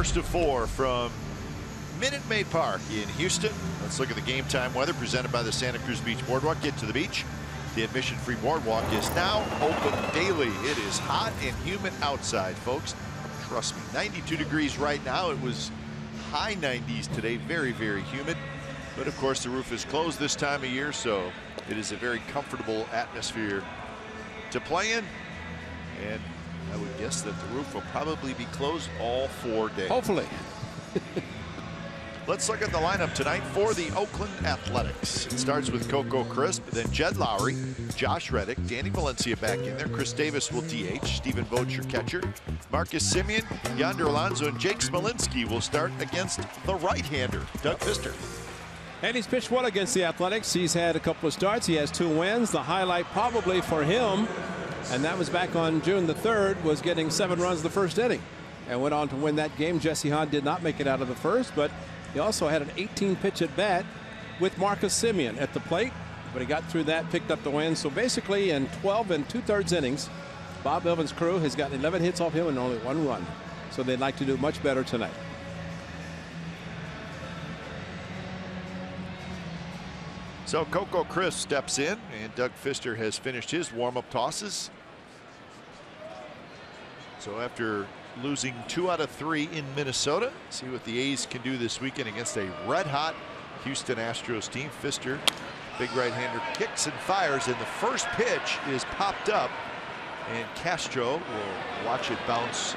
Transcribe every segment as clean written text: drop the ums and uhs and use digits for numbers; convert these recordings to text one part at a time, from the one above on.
first of 4 from Minute Maid Park in Houston. Let's look at the game time weather presented by the Santa Cruz Beach Boardwalk. Get to the beach. The admission-free boardwalk is now open daily. It is hot and humid outside, folks. Trust me, 92 degrees right now. It was high 90s today. Very, very humid. But of course, the roof is closed this time of year, so it is a very comfortable atmosphere to play in. And I would guess that the roof will probably be closed all 4 days. Hopefully. Let's look at the lineup tonight for the Oakland Athletics. It starts with Coco Crisp, then Jed Lowry, Josh Reddick, Danny Valencia back in there. Chris Davis will DH. Stephen Vogt, your catcher. Marcus Semien, Yonder Alonso, and Jake Smolinski will start against the right-hander, Doug Fister. And he's pitched well against the Athletics. He's had a couple of starts. He has 2 wins. The highlight probably for him, and that was back on June the 3rd, was getting 7 runs the first inning and went on to win that game. Jesse Hahn did not make it out of the first, but he also had an 18-pitch at bat with Marcus Semien at the plate, but he got through that, picked up the win. So basically in 12 2/3 innings, Bob Evans' crew has got 11 hits off him and only 1 run. So they'd like to do much better tonight. So Coco Crisp steps in, and Doug Fister has finished his warm-up tosses. So after losing 2 out of 3 in Minnesota, see what the A's can do this weekend against a red-hot Houston Astros team. Fister, big right-hander, kicks and fires, and the first pitch is popped up, and Castro will watch it bounce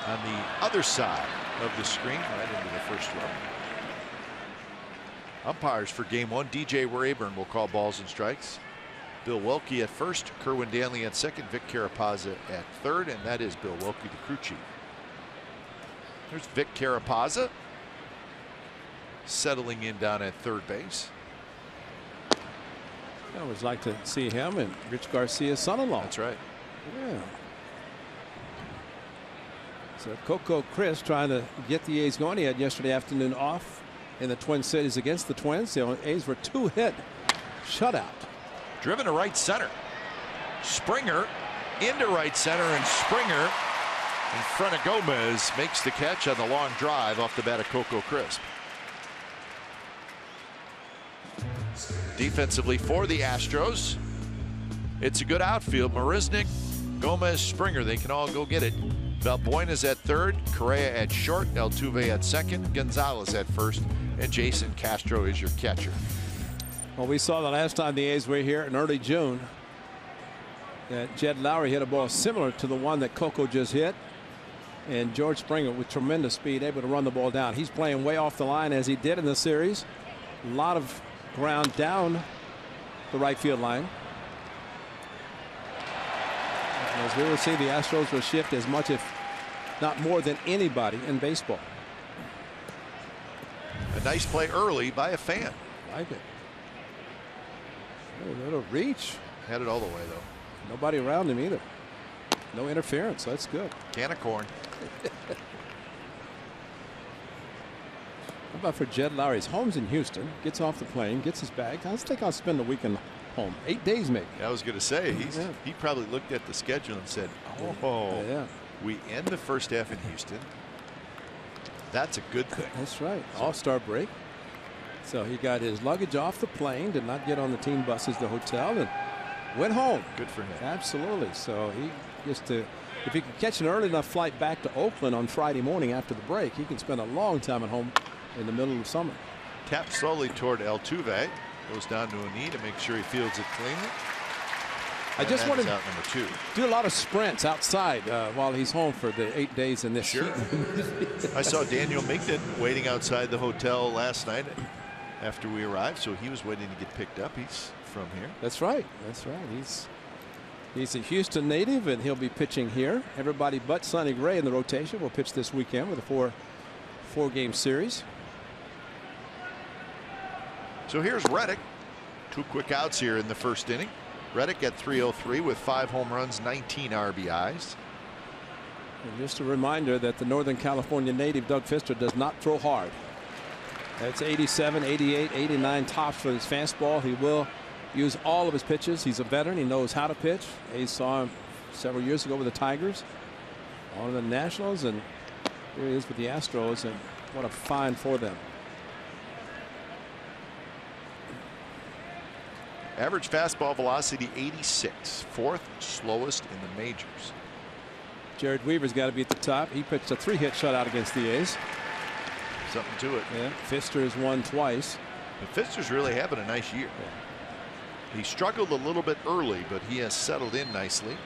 on the other side of the screen right into the first row. Umpires for game 1, DJ Rayburn will call balls and strikes. Bill Welke at first, Kerwin Danley at second, Vic Carapazza at third, and that is Bill Welke, the crew chief. There's Vic Carapazza settling in down at third base. I always like to see him and Rich Garcia's son-in-law. That's right. Yeah. So Coco Crisp trying to get the A's going. He had yesterday afternoon off in the Twin Cities against the Twins. The A's were 2-hit shutout. Driven to right center. Springer into right center, and Springer in front of Gomez makes the catch on the long drive off the bat of Coco Crisp. Defensively for the Astros, it's a good outfield. Marisnik, Gomez, Springer, they can all go get it. Valbuena's at third, Correa at short, Altuve at second, Gonzalez at first, and Jason Castro is your catcher. Well, we saw the last time the A's were here in early June that Jed Lowry hit a ball similar to the one that Coco just hit, and George Springer with tremendous speed able to run the ball down. He's playing way off the line as he did in the series. A lot of ground down the right field line. As we will see, the Astros will shift as much, if not more, than anybody in baseball. A nice play early by a fan. Like it. A little reach. Had it all the way, though. Nobody around him either. No interference. That's good. Can of corn. How about for Jed Lowry? His home's in Houston. Gets off the plane, gets his bag. Let's think I'll spend the weekend home. 8 days maybe. I was going to say, he probably looked at the schedule and said, oh, yeah. We end the first half in Houston. That's a good thing. That's right. All-star break. So he got his luggage off the plane, did not get on the team buses, the hotel, and went home. Good for him. Absolutely. So he gets to, if he can catch an early enough flight back to Oakland on Friday morning after the break, he can spend a long time at home in the middle of summer. Tap slowly toward Altuve. Goes down to a knee to make sure he fields it cleanly. I just want to out number 2. Do a lot of sprints outside while he's home for the 8 days in this heat. I saw Daniel Migden waiting outside the hotel last night after we arrived, so he was waiting to get picked up. He's from here. That's right. That's right. He's a Houston native, and he'll be pitching here. Everybody but Sonny Gray in the rotation will pitch this weekend with a four-game series. So here's Reddick. 2 quick outs here in the first inning. Reddick at 303 with 5 home runs, 19 RBIs. And just a reminder that the Northern California native Doug Fister does not throw hard. That's 87, 88, 89 tops for his fastball. He will use all of his pitches. He's a veteran. He knows how to pitch. He saw him several years ago with the Tigers on the Nationals, and Here he is with the Astros, and what a find for them. Average fastball velocity 86, 4th slowest in the majors. Jared Weaver's got to be at the top. He pitched a 3-hit shutout against the A's. Something to it. Yeah, Pfister has won twice. But Pfister's really having a nice year. Yeah. He struggled a little bit early, but he has settled in nicely.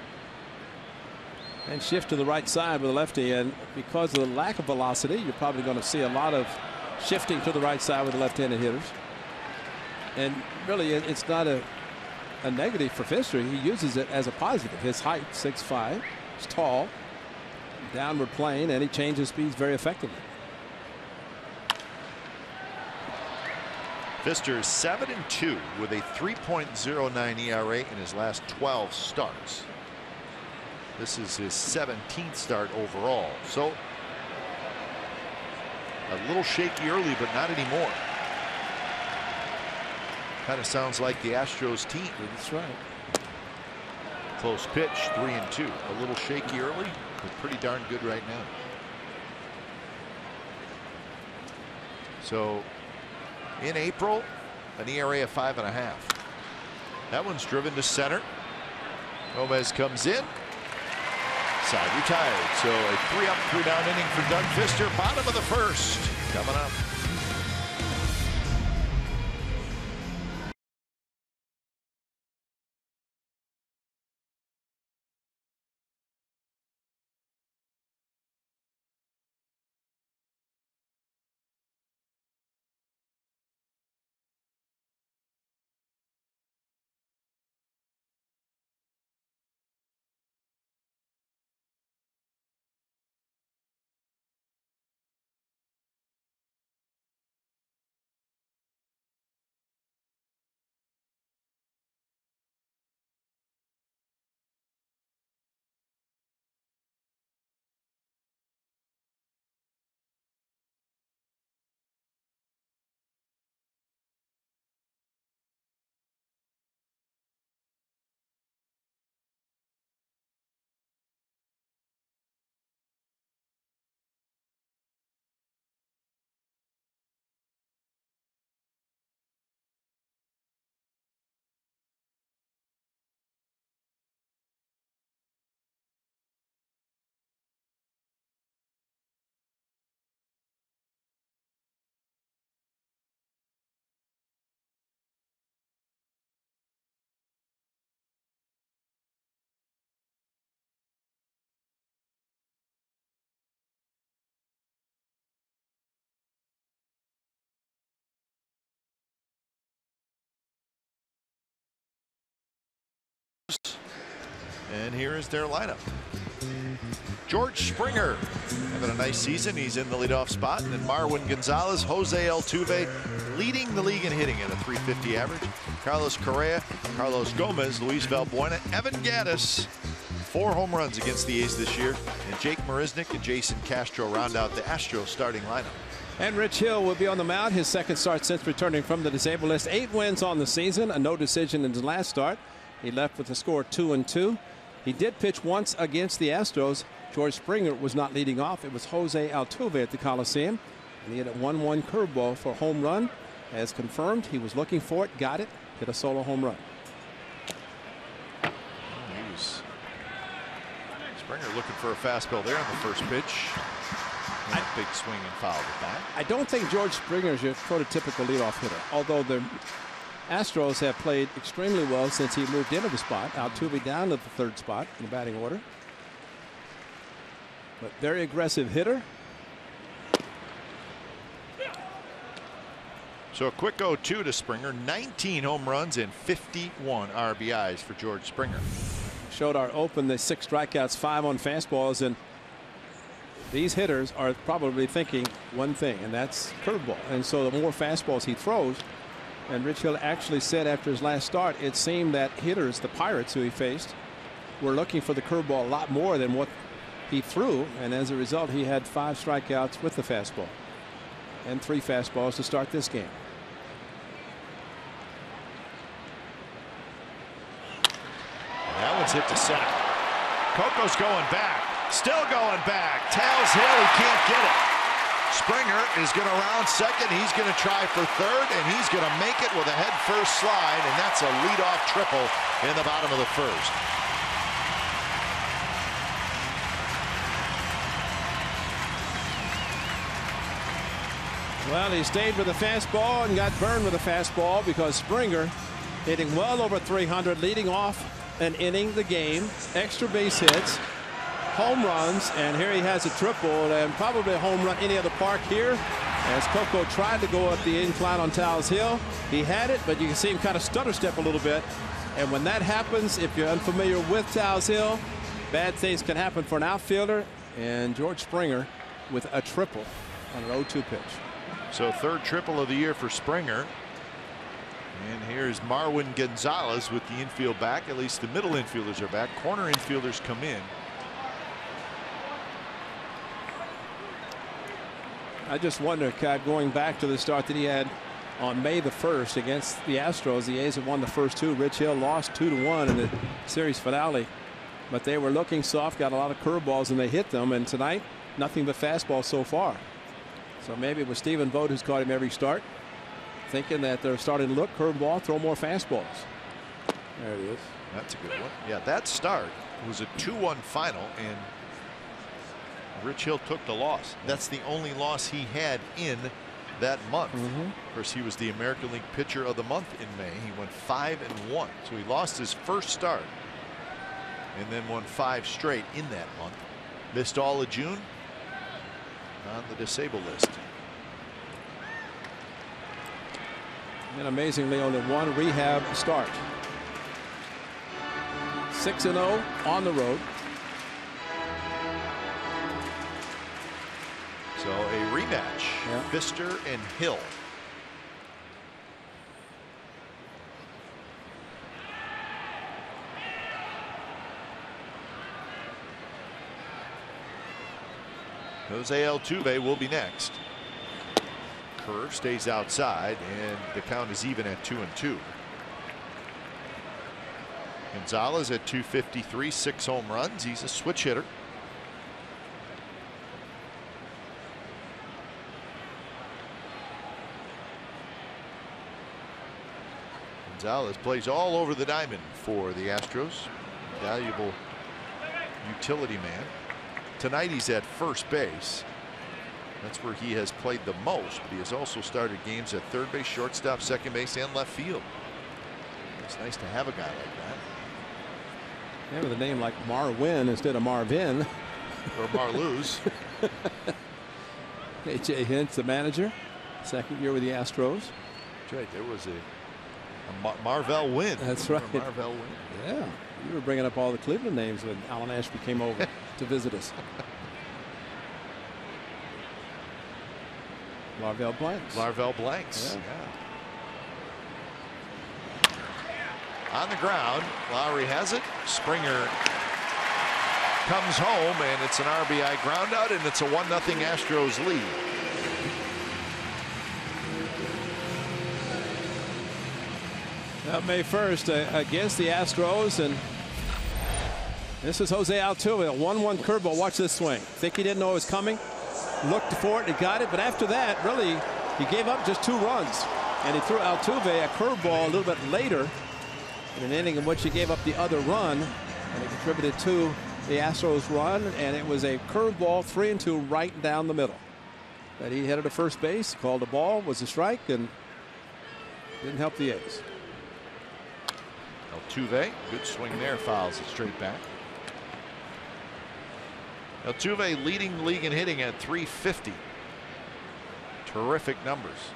And shift to the right side with a lefty, and because of the lack of velocity, you're probably going to see a lot of shifting to the right side with the left-handed hitters. And really, it's not a negative for Pfister. He uses it as a positive. His height, 6'5", he's tall, downward plane, and he changes speeds very effectively. Pfister is 7-2 with a 3.09 ERA in his last 12 starts. This is his 17th start overall. So a little shaky early, but not anymore. Kind of sounds like the Astros team. That's right. Close pitch, 3-2. A little shaky early, but pretty darn good right now. So in April, an ERA of 5.5. That one's driven to center. Gomez comes in. Side retired. So a 3-up, 3-down inning for Doug Pfister. Bottom of the first coming up. And here is their lineup. George Springer having a nice season. He's in the leadoff spot. And then Marwin Gonzalez, Jose Altuve leading the league in hitting at a .350 average. Carlos Correa, Carlos Gomez, Luis Valbuena, Evan Gattis. 4 home runs against the A's this year. And Jake Marisnick and Jason Castro round out the Astros starting lineup. And Rich Hill will be on the mound. His second start since returning from the disabled list. 8 wins on the season. A no decision in his last start. He left with a score of 2-2. He did pitch once against the Astros. George Springer was not leading off. It was Jose Altuve at the Coliseum. And he hit a 1-1 curveball for a home run. As confirmed, he was looking for it, got it, hit a solo home run. Springer looking for a fastball there on the first pitch. And a big swing and foul with that. I don't think George Springer is your prototypical leadoff hitter, although the Astros have played extremely well since he moved into the spot. Altuve down to the 3rd spot in the batting order. But very aggressive hitter. So a quick 0-2 to Springer. 19 home runs and 51 RBIs for George Springer. Showed our open the 6 strikeouts, 5 on fastballs, and these hitters are probably thinking one thing, and that's curveball. And so the more fastballs he throws, and Rich Hill actually said after his last start, it seemed that hitters, the Pirates who he faced, were looking for the curveball a lot more than what he threw, and as a result he had 5 strikeouts with the fastball and 3 fastballs to start this game. That one's hit to center. Coco's going back. Still going back. Tails Hill, he can't get it. Springer is going to round second. He's going to try for third, and he's going to make it with a head-first slide, and that's a leadoff triple in the bottom of the first. Well, he stayed with a fastball and got burned with a fastball because Springer hitting well over 300, leading off an inning, the game, extra base hits, home runs, and here he has a triple and probably a home run any other park here. As Coco tried to go up the incline on Tails Hill, he had it, but you can see him kind of stutter step a little bit. And when that happens, if you're unfamiliar with Tails Hill, bad things can happen for an outfielder. And George Springer with a triple on an 0-2 pitch. So third triple of the year for Springer. And here's Marwin Gonzalez with the infield back. At least the middle infielders are back. Corner infielders come in. I just wonder, going back to the start that he had on May the 1st against the Astros. The A's had won the first two. Rich Hill lost 2-1 in the series finale. But they were looking soft, got a lot of curveballs, and they hit them. And tonight, nothing but fastball so far. So maybe it was Stephen Vogt who's caught him every start, thinking that they're starting to look curveball, throw more fastballs. There it is. That's a good one. Yeah, that start was a 2-1 final, and Rich Hill took the loss. That's the only loss he had in that month. Of course, he was the American League Pitcher of the Month in May. He went 5-1, so he lost his first start and then won 5 straight in that month. Missed all of June, on the disabled list. And amazingly, only one rehab start. 6-0 on the road. So a rematch. Yeah. Pfister and Hill. Jose Altuve will be next. Curve stays outside, and the count is even at 2-2. Gonzalez at 253, 6 home runs. He's a switch hitter. Gonzalez plays all over the diamond for the Astros. Valuable utility man. Tonight he's at first base. That's where he has played the most, but he has also started games at third base, shortstop, second base, and left field. It's nice to have a guy like that. Yeah, with a name like Marwin instead of Marvin. Or Marluz. A.J. Hinch, the manager, second year with the Astros. That's right. There was a Marvell Wynn. That's right. Marvell Wynn. Yeah. You were bringing up all the Cleveland names when Alan Ashby came over to visit us. Marvell Blanks. Marvell Blanks. Yeah. Yeah. On the ground, Lowry has it. Springer comes home, and it's an RBI ground out, and it's a 1-0 Astros lead. May 1st against the Astros, and this is Jose Altuve, a 1-1 curveball. Watch this swing. Think he didn't know it was coming. Looked for it and got it, but after that, really, he gave up just 2 runs, and he threw Altuve a curveball a little bit later in an inning in which he gave up the other run, and it contributed to the Astros run, and it was a curveball 3-2 right down the middle. But he headed to first base, called a ball, was a strike, and didn't help the A's. Altuve, good swing there, fouls it straight back. Altuve leading the league in hitting at 350. Terrific numbers.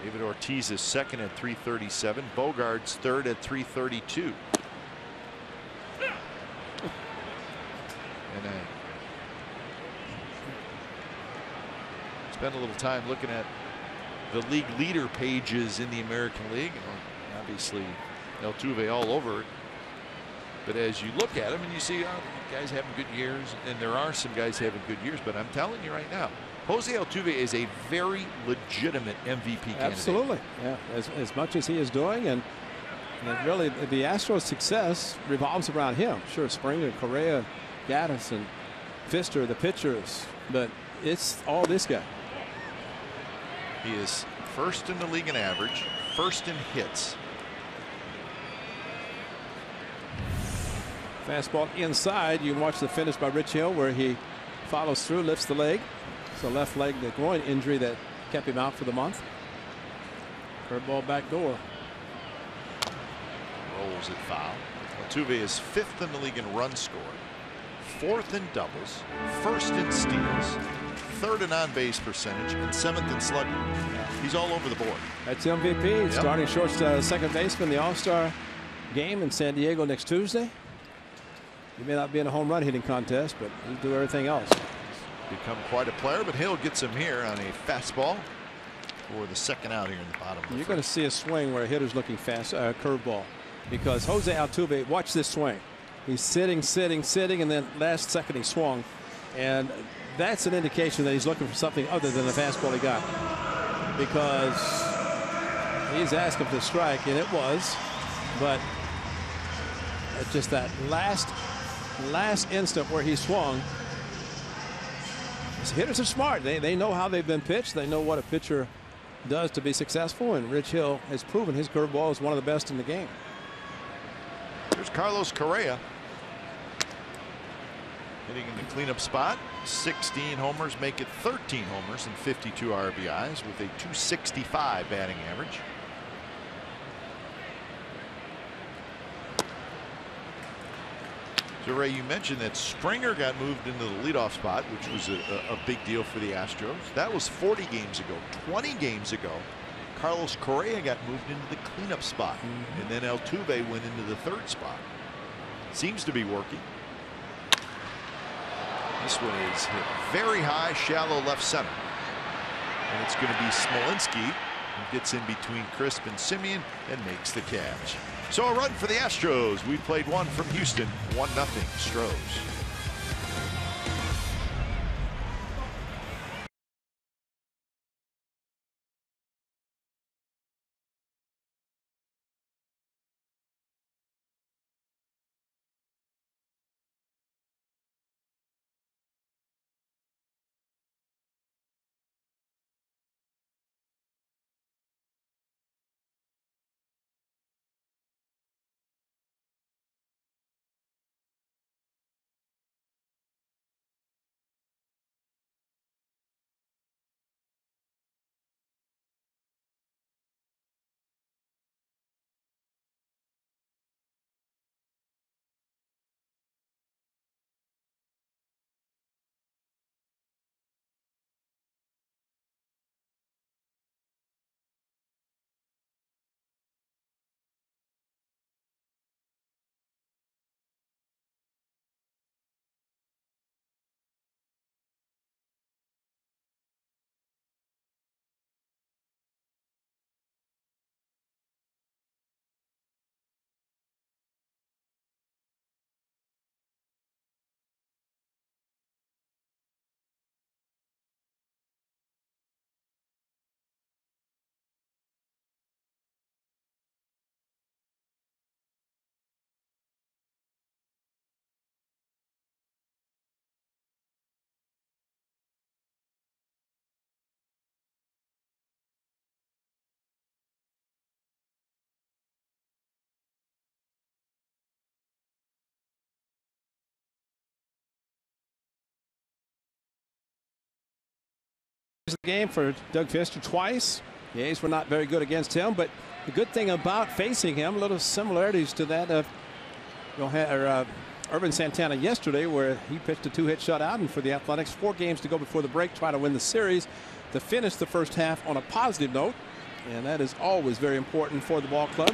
David Ortiz is second at 337. Bogart's third at 332. And spent a little time looking at the league leader pages in the American League. Obviously, Altuve all over it. But as you look at him and you see, guys having good years, and there are some guys having good years, but I'm telling you right now, Jose Altuve is a very legitimate MVP candidate. Absolutely. Yeah. As much as he is doing, and And really, the Astros' success revolves around him. Sure, Springer, Correa, Gaddis, and Pfister, the pitchers, but it's all this guy. He is first in the league in average, first in hits. Fastball inside. You can watch the finish by Rich Hill where he follows through, lifts the leg. It's the left leg, the groin injury that kept him out for the month. Curveball back door. Rolls it foul. Altuve is 5th in the league in runs scored, 4th in doubles, 1st in steals, 3rd in on-base percentage, and 7th in slugging. He's all over the board. That's MVP. Yep. Starting short, second baseman, the All-Star game in San Diego next Tuesday. He may not be in a home run hitting contest, but he'll do everything else. Become quite a player, but Hill gets him here on a fastball for the second out here in the bottom. You're going to see a swing where a hitter's looking fast, curveball, because Jose Altuve, watch this swing. He's sitting, and then last second he swung, and that's an indication that he's looking for something other than the fastball he got, because he's asking for the strike, and it was, but it's just that last instant where he swung. These hitters are smart. They know how they've been pitched. They know what a pitcher does to be successful, and Rich Hill has proven his curveball is one of the best in the game. Here's Carlos Correa hitting in the cleanup spot. 16 homers make it 13 homers and 52 RBIs with a .265 batting average. So Ray, you mentioned that Springer got moved into the leadoff spot, which was a big deal for the Astros. That was 40 games ago. 20 games ago, Carlos Correa got moved into the cleanup spot, and then Altuve went into the third spot. Seems to be working. This one is hit very high, shallow left center, and it's going to be Smolinski who gets in between Crisp and Simeon and makes the catch. So a run for the Astros. We played one from Houston, 1-0 Stros. The game for Doug Fister twice. The A's were not very good against him, but the good thing about facing him, a little similarities to that of Irvin Santana yesterday, where he pitched a 2-hit shutout, and for the Athletics, 4 games to go before the break, try to win the series to finish the first half on a positive note, and that is always very important for the ball club.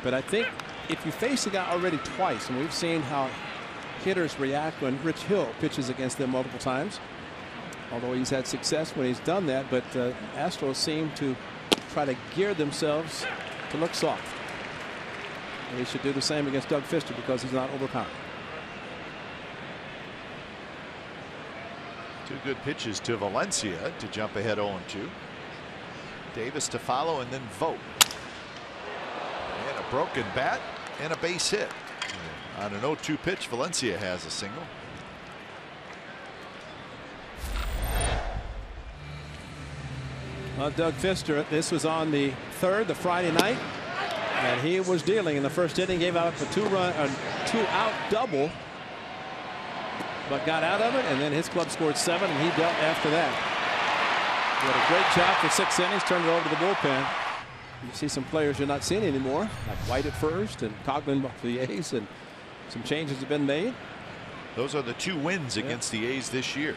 But I think if you face a guy already twice, and we've seen how hitters react when Rich Hill pitches against them multiple times, although he's had success when he's done that, but Astros seem to try to gear themselves to look soft. And they should do the same against Doug Fister because he's not overpowered. 2 good pitches to Valencia to jump ahead 0-2. Davis to follow, and then Vogt. And a broken bat and a base hit. On an 0-2 pitch, Valencia has a single. Well, Doug Fister, this was on the 3rd, the Friday night, and he was dealing in the first inning. Gave up a two-out double, but got out of it, and then his club scored 7, and he dealt after that. He had a great job for 6 innings, turned it over to the bullpen. You see some players you're not seeing anymore, like White at first and Coughlin for the A's, and some changes have been made. Those are the 2 wins against the A's this year.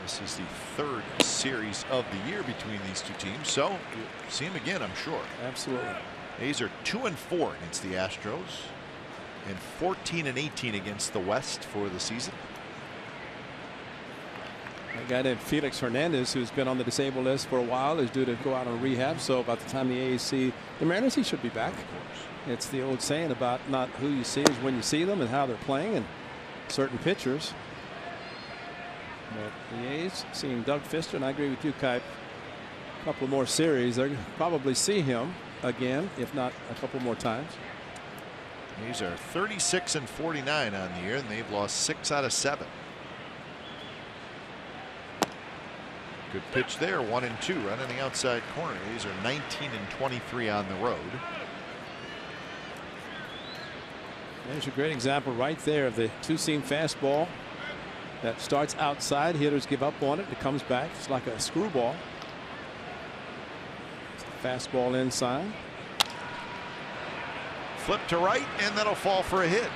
This is the 3rd series of the year between these 2 teams, so you'll see them again, I'm sure. Absolutely. A's are 2-4 against the Astros and 14-18 against the West for the season. A guy named Felix Hernandez, who's been on the disabled list for a while, is due to go out on rehab. So by the time the A's see the Mariners, he should be back. It's the old saying about not who you see, is when you see them and how they're playing, and certain pitchers. But the A's seeing Doug Fister, and I agree with you, Kite. A couple more series, they'll probably see him again, if not a couple more times. A's are 36-49 on the year, and they've lost 6 out of 7. Good pitch there, 1-2, right on the outside corner. A's are 19-23 on the road. There's a great example right there of the 2-seam fastball that starts outside. Hitters give up on it. It comes back. It's like a screwball. Fastball inside. Flip to right, and that'll fall for a hit.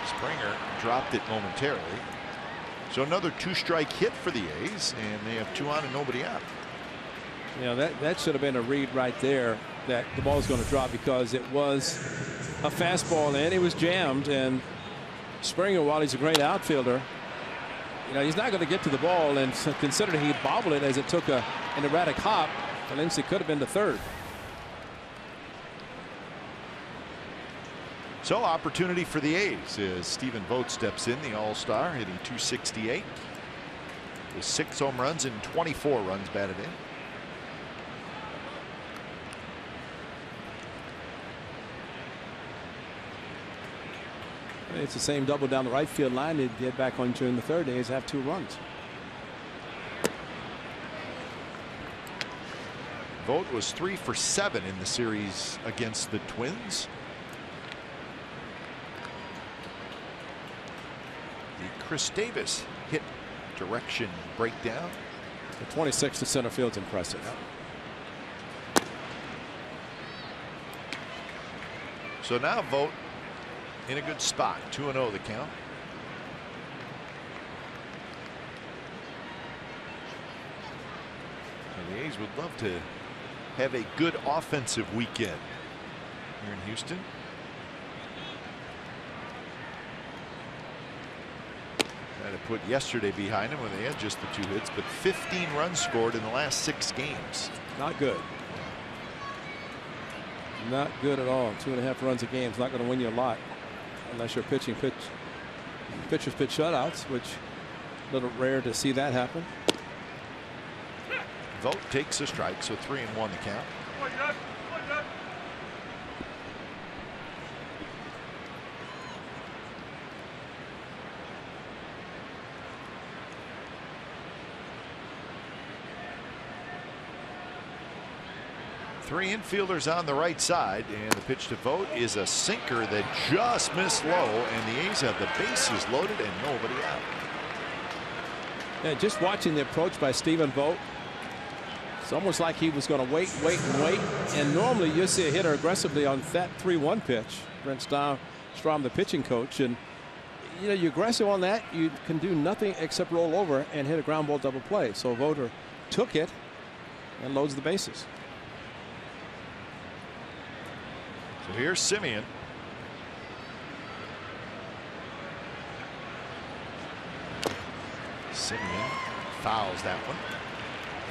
Springer dropped it momentarily. So another 2-strike hit for the A's, and they have 2 on and nobody out. You know, that should have been a read right there, that the ball was going to drop, because it was a fastball and it was jammed, and Springer, while he's a great outfielder, you know, he's not going to get to the ball, and considering he bobbled it as it took an erratic hop, Valencia could have been the 3rd. So opportunity for the A's as Stephen Vogt steps in, the All-Star, hitting .268 with 6 home runs and 24 runs batted in. It's the same double down the right field line they did back on June the 3rd. The A's have 2 runs. Vogt was 3 for 7 in the series against the Twins. The Chris Davis hit direction breakdown. The 26 to center field's impressive. So now Vogt in a good spot. 2-0 the count. And the A's would love to have a good offensive weekend here in Houston. Had to put yesterday behind them when they had just the 2 hits, but 15 runs scored in the last 6 games. Not good. Not good at all. 2.5 runs a game is not going to win you a lot unless you're pitchers pitch shutouts, which a little rare to see that happen. Vogt takes a strike, so 3-1 the count. Three infielders on the right side, and the pitch to Vogt is a sinker that just missed low, and the A's have the bases loaded and nobody out. Yeah, just watching the approach by Stephen Vogt, it's almost like he was going to wait. And normally you see a hitter aggressively on that 3-1 pitch. Brent Strom, the pitching coach, and you know, you're aggressive on that, you can do nothing except roll over and hit a ground ball double play. So Vogt took it and loads the bases. So here's Simeon. Simeon fouls that one.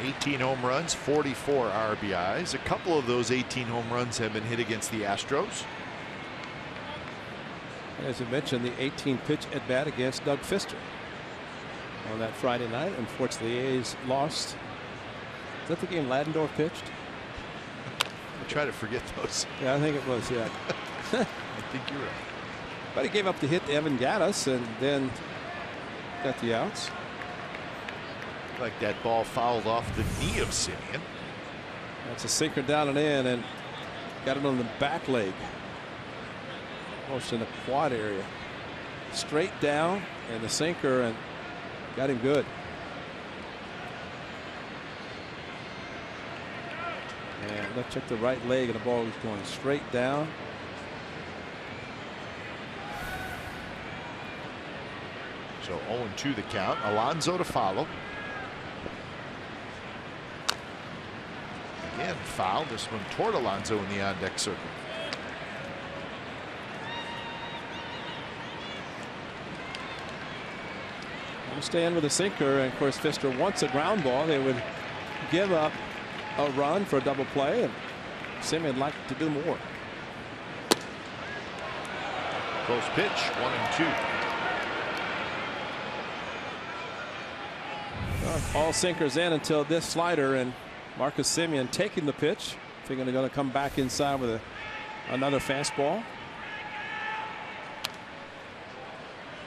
18 home runs, 44 RBIs. A couple of those 18 home runs have been hit against the Astros. As you mentioned, the 18 pitch at bat against Doug Fister on that Friday night. Unfortunately, the A's lost. Is that the game Ladendorf pitched? try to forget those. Yeah, I think it was. Yeah. I think you're right. But he gave up the hit to Evan Gattis and then got the outs. Like that ball fouled off the knee of Semien. That's a sinker down and in, and got it on the back leg. Almost in the quad area. Straight down and the sinker, and got him good. And let's check the right leg, and the ball was going straight down. So 0-2 the count. Alonso to follow. Again, foul. This one toward Alonso in the on-deck circle. We'll stay in with a sinker, and of course Fister wants a ground ball. They would give up a run for a double play, and Semien would like to do more. Close pitch, 1-2. All sinkers in until this slider, and Marcus Semien taking the pitch, thinking they're going to come back inside with another fastball.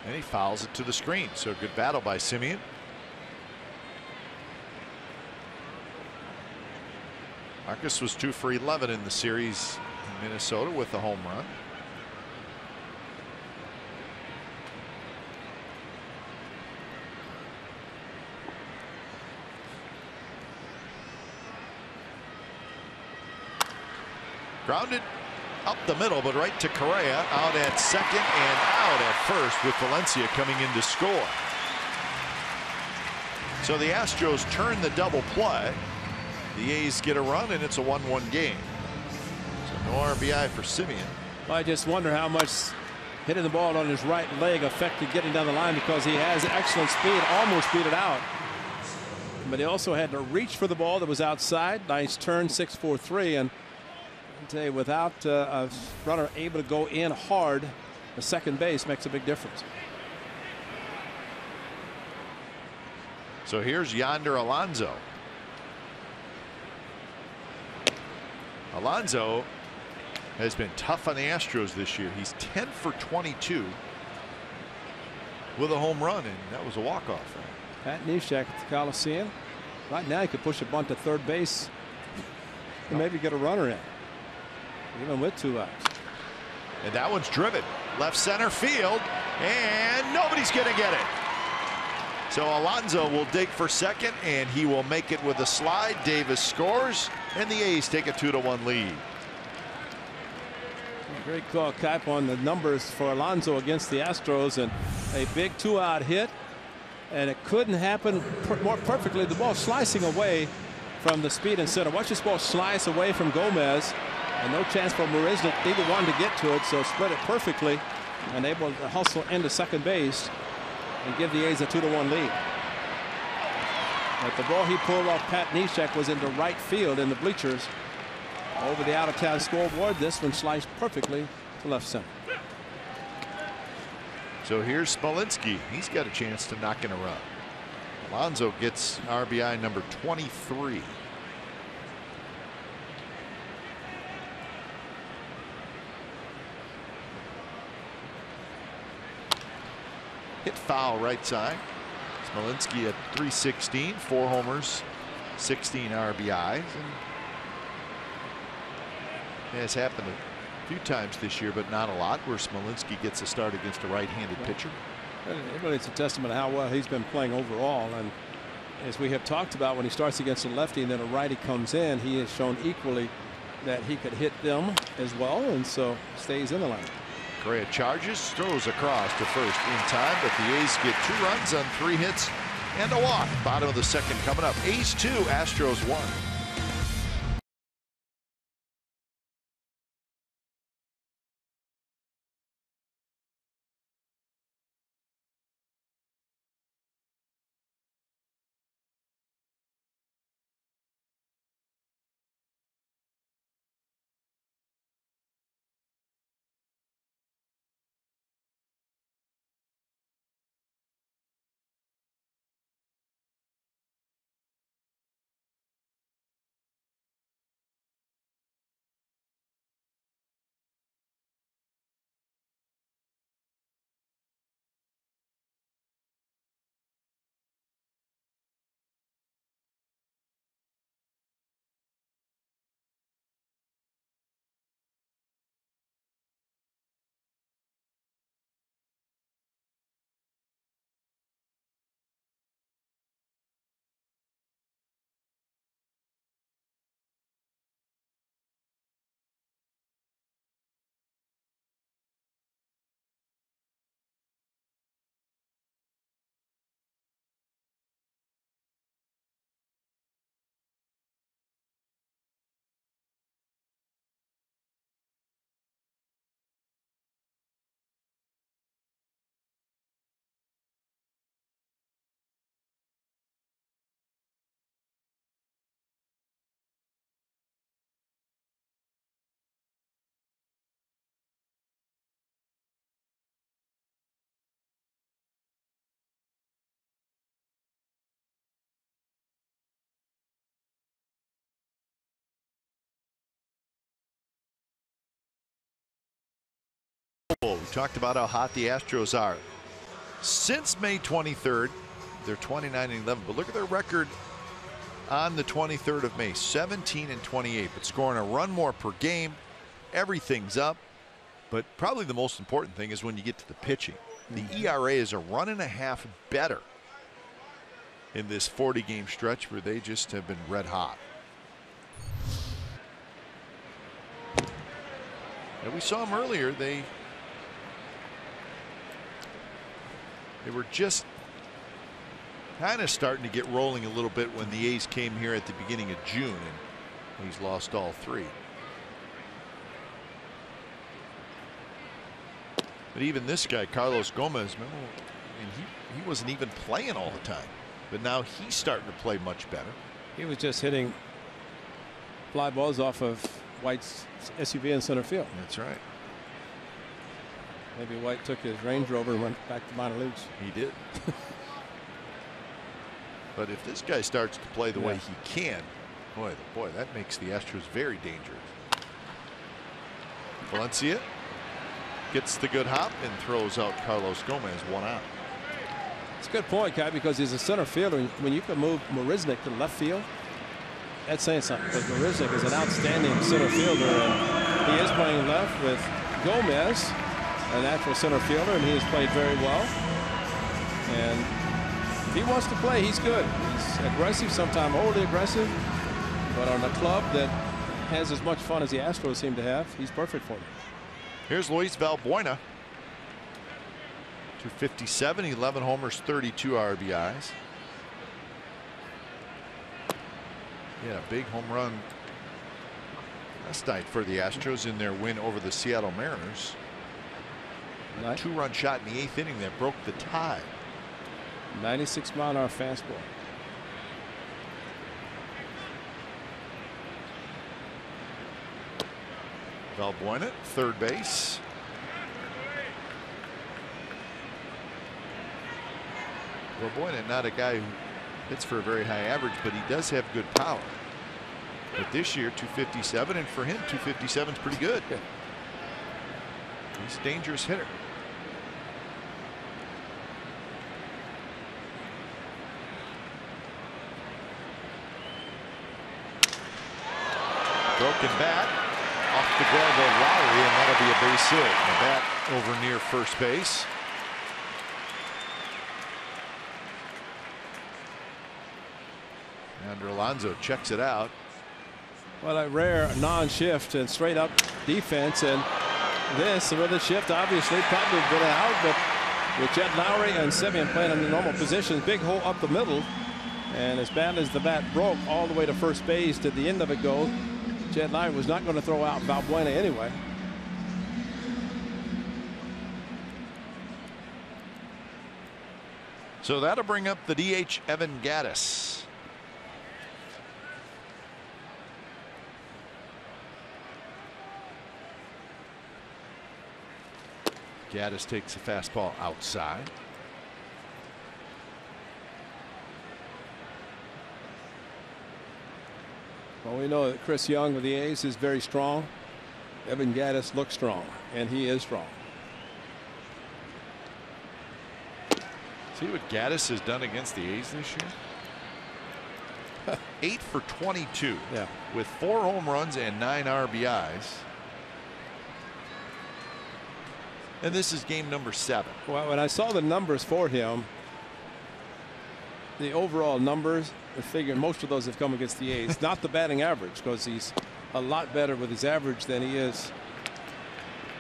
And he fouls it to the screen. So good battle by Semien. Marcus was 2 for 11 in the series in Minnesota with the home run. Grounded up the middle, but right to Correa, out at second and out at first, with Valencia coming in to score. So the Astros turn the double play. The A's get a run, and it's a 1-1 game. So no RBI for Semien. Well, I just wonder how much hitting the ball on his right leg affected getting down the line, because he has excellent speed, almost beat it out. But he also had to reach for the ball that was outside. Nice turn, 6-4-3, and today, without a runner able to go in hard, the second base makes a big difference. So here's Yonder Alonso. Alonso has been tough on the Astros this year. He's 10 for 22 with a home run, and that was a walk-off. Pat Neshek at the Coliseum. Right now, he could push a bunt to third base and maybe get a runner in, even with 2 outs. And that one's driven left center field, and nobody's going to get it. So Alonso will dig for second, and he will make it with a slide. Davis scores, and the A's take a 2-1 lead. Great call, Cap, on the numbers for Alonso against the Astros, and a big 2-out hit, and it couldn't happen more perfectly. The ball slicing away from the speed and center. Watch this ball slice away from Gomez, and no chance for Marisnik, either one, to get to it. So split it perfectly and able to hustle into second base and give the A's a 2-1 lead. But the ball he pulled off Pat Neshek was into right field in the bleachers over the out-of-town scoreboard. This one sliced perfectly to left center. So here's Smolinski. He's got a chance to knock in a run. Alonso gets RBI number 23. Hit foul right side. Smolinski at 316, 4 homers, 16 RBIs. And it has happened a few times this year, but not a lot, where Smolinski gets a start against a right-handed pitcher. Really, it's a testament to how well he's been playing overall. And as we have talked about, when he starts against a lefty and then a righty comes in, he has shown equally that he could hit them as well, and so stays in the line. Correa charges, throws across to first in time, but the A's get 2 runs on 3 hits and a walk. Bottom of the second coming up. A's 2, Astros 1. We talked about how hot the Astros are. Since May 23rd, they're 29-11. But look at their record on the 23rd of May, 17-28. But scoring a run more per game, everything's up. But probably the most important thing is when you get to the pitching. The ERA is a run and a half better in this 40-game stretch where they just have been red hot. And we saw them earlier. They were just kind of starting to get rolling a little bit when the A's came here at the beginning of June, and he's lost all three. But even this guy, Carlos Gomez, remember, I mean, he wasn't even playing all the time, but now he's starting to play much better. He was just hitting fly balls off of White's SUV in center field. That's right. Maybe White took his Range Rover and went back to minor leagues. He did. But if this guy starts to play the way he can, boy, that makes the Astros very dangerous. Valencia gets the good hop and throws out Carlos Gomez, 1 out. It's a good point, Kai, because he's a center fielder. When you can move Marisnick to left field, that's saying something, because Marisnick is an outstanding center fielder, and he is playing left with Gomez, a natural center fielder, and he has played very well. And if he wants to play, he's good. He's aggressive, sometimes overly aggressive, but on a club that has as much fun as the Astros seem to have, he's perfect for them. Here's Luis Valbuena. 257, 11 homers, 32 RBIs. He had a big home run last night for the Astros in their win over the Seattle Mariners. A 2-run shot in the 8th inning that broke the tie. 96-mile-an-hour fastball. Valbuena, third base. Valbuena, not a guy who hits for a very high average, but he does have good power. But this year, 257, and for him, 257 is pretty good. He's a dangerous hitter. Broken bat off the glove of Lowry, and that'll be a base hit. The bat over near first base. And Alonso checks it out. Well, a rare non-shift and straight up defense, and this with a shift obviously probably been out, but with Jed Lowry and Semien playing in the normal positions, big hole up the middle, and as bad as the bat broke all the way to first base, to the end of it go, Jed Lowry was not going to throw out Valbuena anyway. So that'll bring up the DH Evan Gattis. Gattis takes a fastball outside. Well, we know that Chris Young with the A's is very strong. Evan Gattis looks strong, and he is strong. See what Gattis has done against the A's this year? 8 for 22. Yeah. With 4 home runs and 9 RBIs. And this is game number 7. Well, when I saw the numbers for him, the overall numbers, I figured most of those have come against the A's. Not the batting average, because he's a lot better with his average than he is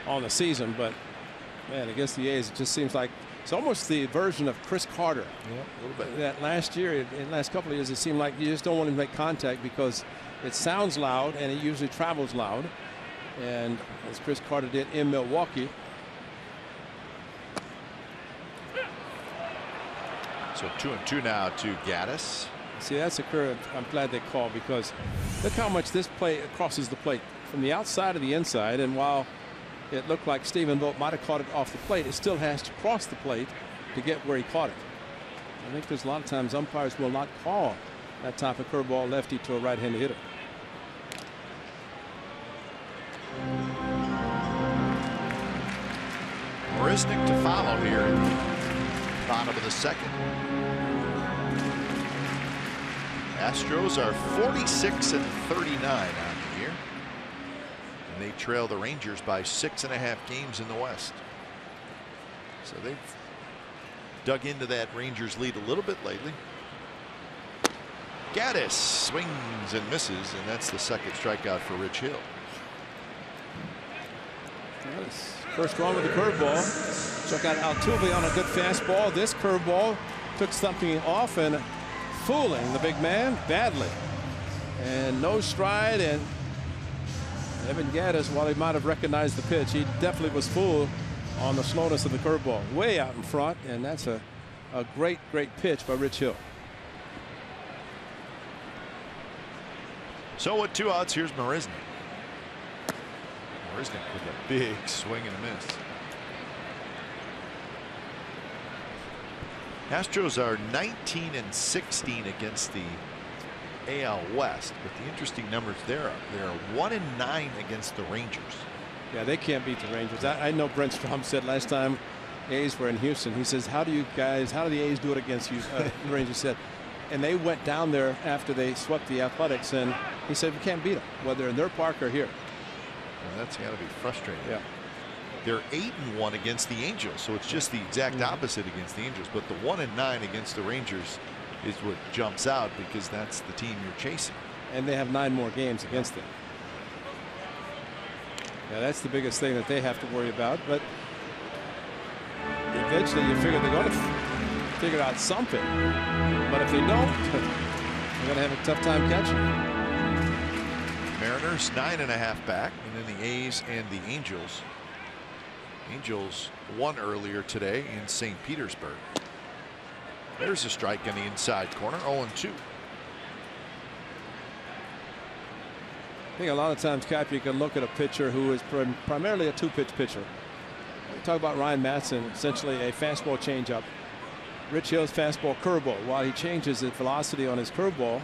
on the season. But man, against the A's, it just seems like it's almost the version of Chris Carter. Yeah, a little bit. That last year, in the last couple of years, it seemed like you just don't want him to make contact because it sounds loud and it usually travels loud. And as Chris Carter did in Milwaukee. So 2-2 now to Gattis. See, that's a curve I'm glad they called, because look how much this play crosses the plate from the outside to the inside. And while it looked like Stephen Vogt might have caught it off the plate, it still has to cross the plate to get where he caught it. I think there's a lot of times umpires will not call that type of curveball lefty to a right-handed hitter. Marisnick to follow here in the bottom of the second. Astros are 46-39 on the year, and they trail the Rangers by 6.5 games in the West. So they've dug into that Rangers lead a little bit lately. Gaddis swings and misses, and that's the second strikeout for Rich Hill. First one with the curveball. Struck out Altuve on a good fastball. This curveball took something off and fooling the big man badly. And no stride, and Evan Gaddis, while he might have recognized the pitch, he definitely was fooled on the slowness of the curveball. Way out in front, and that's a great pitch by Rich Hill. So with 2 outs, here's Marisnick. Marisnick with a big swing and a miss. Astros are 19-16 against the AL West, but the interesting numbers there are they're 1-9 against the Rangers. Yeah, they can't beat the Rangers. I know Brent Strom said last time A's were in Houston, he says, how do the A's do it against you? The Rangers said, and they went down there after they swept the Athletics, and he said, we can't beat them, whether in their park or here. Well, that's got to be frustrating. Yeah. They're 8-1 against the Angels, so it's just the exact opposite against the Angels. But the 1-9 against the Rangers is what jumps out, because that's the team you're chasing. And they have 9 more games against them. Yeah, that's the biggest thing that they have to worry about. But eventually, you figure they're going to figure out something. But if they don't, they're going to have a tough time catching. Mariners 9.5 back, and then the A's and the Angels. Angels won earlier today in St. Petersburg. There's a strike in the inside corner, 0-2. I think a lot of times, Cap, you can look at a pitcher who is primarily a 2-pitch pitcher. We talk about Ryan Madson, essentially a fastball changeup. Rich Hill's fastball curveball. While he changes the velocity on his curveball,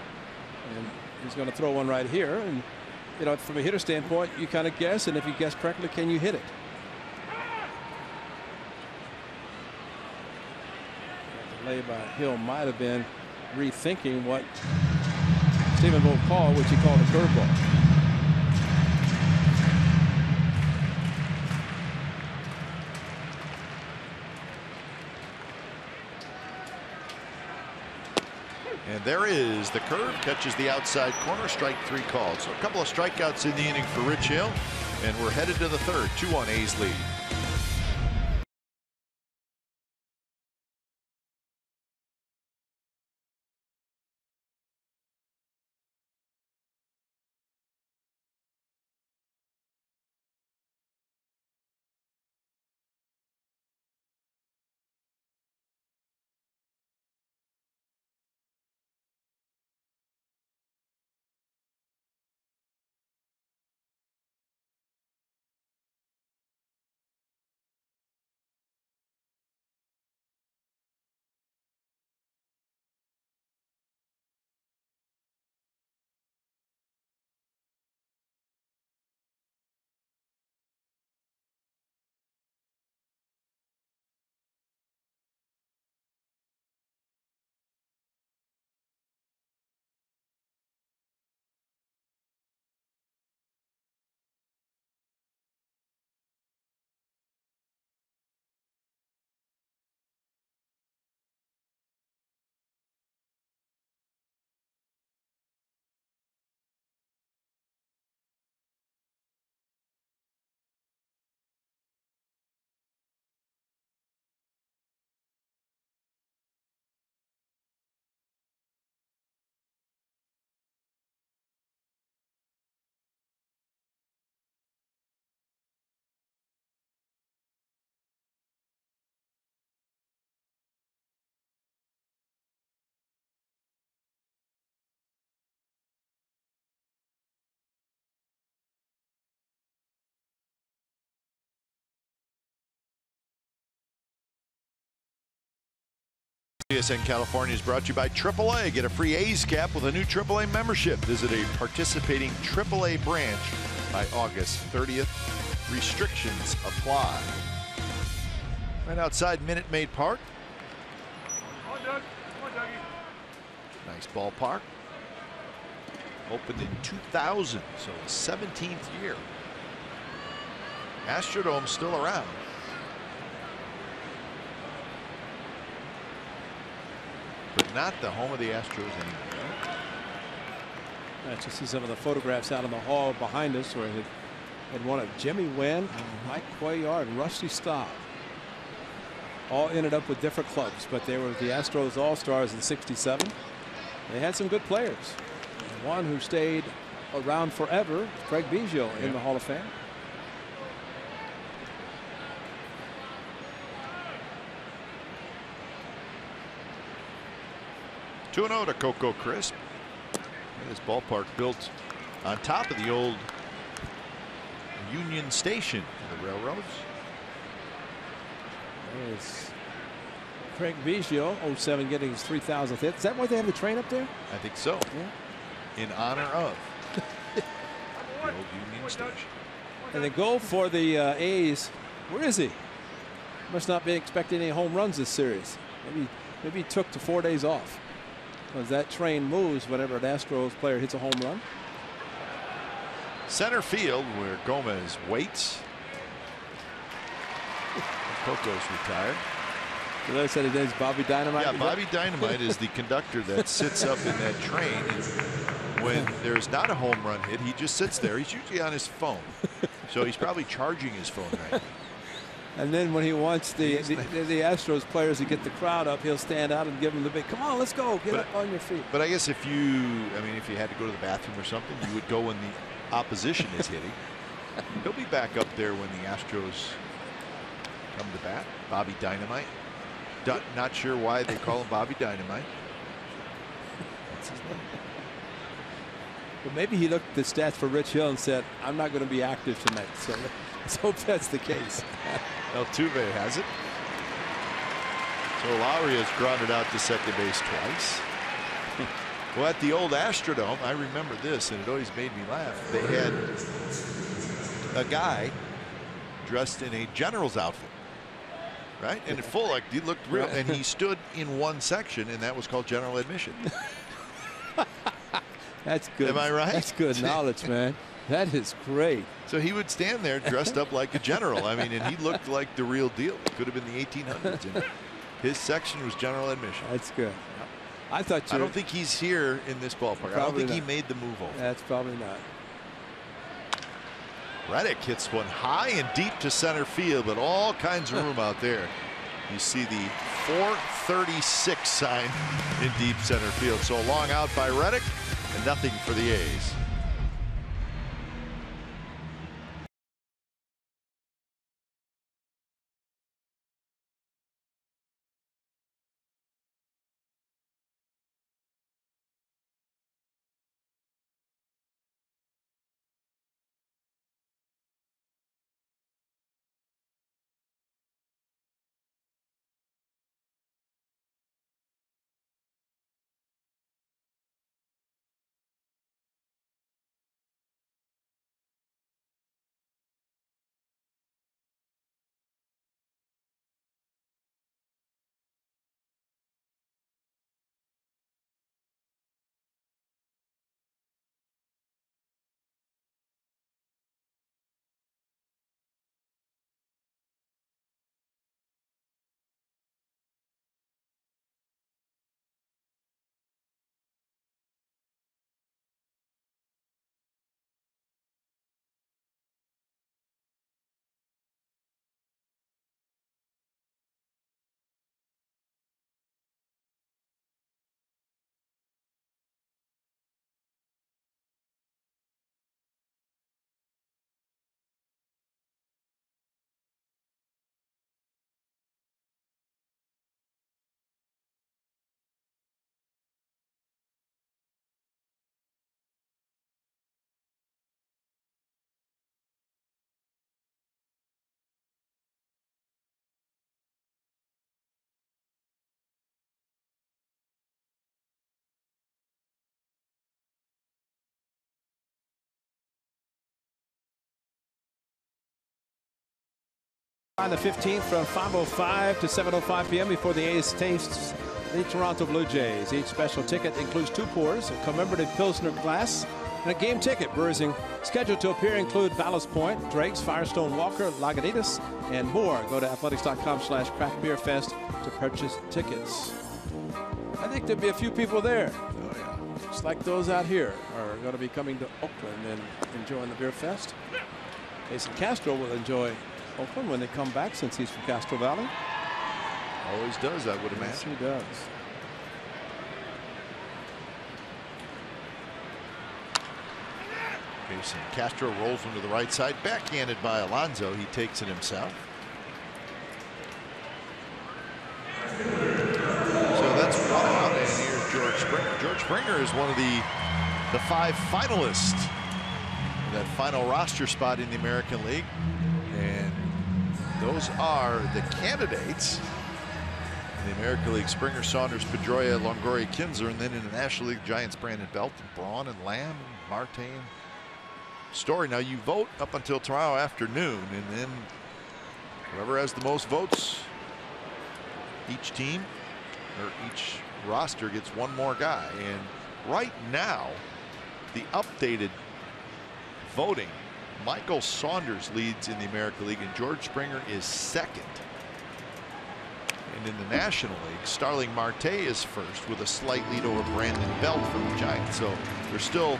and he's going to throw one right here. And you know, from a hitter standpoint, you kind of guess, and if you guess correctly, can you hit it? The delay by Hill might have been rethinking what Stephen Vogt called, which he called a curveball. And there is the curve, catches the outside corner, strike 3 called. So a couple of strikeouts in the inning for Rich Hill, and we're headed to the third. 2-1 A's lead. CSN California is brought to you by AAA. Get a free A's cap with a new AAA membership. Visit a participating AAA branch by August 30th. Restrictions apply. Right outside Minute Maid Park. Nice ballpark. Opened in 2000, so the 17th year. Astrodome still around. But not the home of the Astros anymore. Let's just see some of the photographs out in the hall behind us where he had one of Jimmy Wynn, Mike Cuellar, and Rusty Staub. All ended up with different clubs, but they were the Astros All-Stars in '67. They had some good players. And one who stayed around forever, Craig Biggio, in the Hall of Fame. (2-0) to Coco Crisp. This ballpark built on top of the old Union Station of the railroads. There's Craig Biggio, 07, getting his 3,000th hit. Is that why they have the train up there? I think so. Yeah. In honor of the old Union Station. And the goal for the A's, where is he? Must not be expecting any home runs this series. Maybe he took the 4 days off. Because that train moves whenever an Astros player hits a home run. Center field where Gomez waits. Coco's retired. So they said his name's Bobby Dynamite. Yeah, Bobby Dynamite is the conductor that sits up in that train. And when there's not a home run hit, he just sits there. He's usually on his phone. So he's probably charging his phone right now. And then when he wants the Astros players to get the crowd up, he'll stand out and give them the big, come on, let's go, get up on your feet. But I guess if you had to go to the bathroom or something, you would go when the opposition is hitting. He'll be back up there when the Astros come to bat. Bobby Dynamite. Not sure why they call him Bobby Dynamite. That's his name. But maybe he looked at the stats for Rich Hill and said, I'm not going to be active tonight. So let's hope that's the case. Altuve has it. So Lowry has grounded out to second base twice. Well, at the old Astrodome, I remember this, and it always made me laugh. They had a guy dressed in a general's outfit, right? And full, like, he looked real. And he stood in one section, and that was called general admission. That's good. Am I right? That's good knowledge, man. That is great. So he would stand there dressed up like a general. I mean, and he looked like the real deal. It could have been the 1800s. And his section was general admission. That's good. I don't think he's here in this ballpark. I don't think he made the move over. That's probably not. Reddick hits one high and deep to center field, but all kinds of room out there. You see the 436 sign in deep center field. So a long out by Reddick and nothing for the A's. On the 15th from 5:05 to 7:05 p.m. before the A's tastes the Toronto Blue Jays. Each special ticket includes 2 pours, a commemorative Pilsner glass, and a game ticket. Brewers scheduled to appear include Ballast Point, Drake's, Firestone Walker, Lagunitas, and more. Go to athletics.com/craftbeerfest to purchase tickets. I think there'll be a few people there. Oh, yeah. Just like those out here are going to be coming to Oakland and enjoying the beer fest. Jason Castro will enjoy Oakland when they come back, since he's from Castro Valley. Always does, I would imagine. Yes, he does. Jason Castro rolls into the right side, backhanded by Alonso. He takes it himself. So that's 1 out, and here's George Springer. George Springer is one of the 5 finalists for that final roster spot in the American League. And those are the candidates in the American League: Springer, Saunders, Pedroia, Longoria, Kinsler, and then in the National League, Giants, Brandon Belton, Braun, and Lamb, and Marte, and Story. Now you vote up until tomorrow afternoon, and then whoever has the most votes, each team or each roster gets 1 more guy. And right now, the updated voting, Michael Saunders leads in the American League, and George Springer is 2nd. And in the National League, Starling Marte is 1st with a slight lead over Brandon Belt from the Giants. So there's still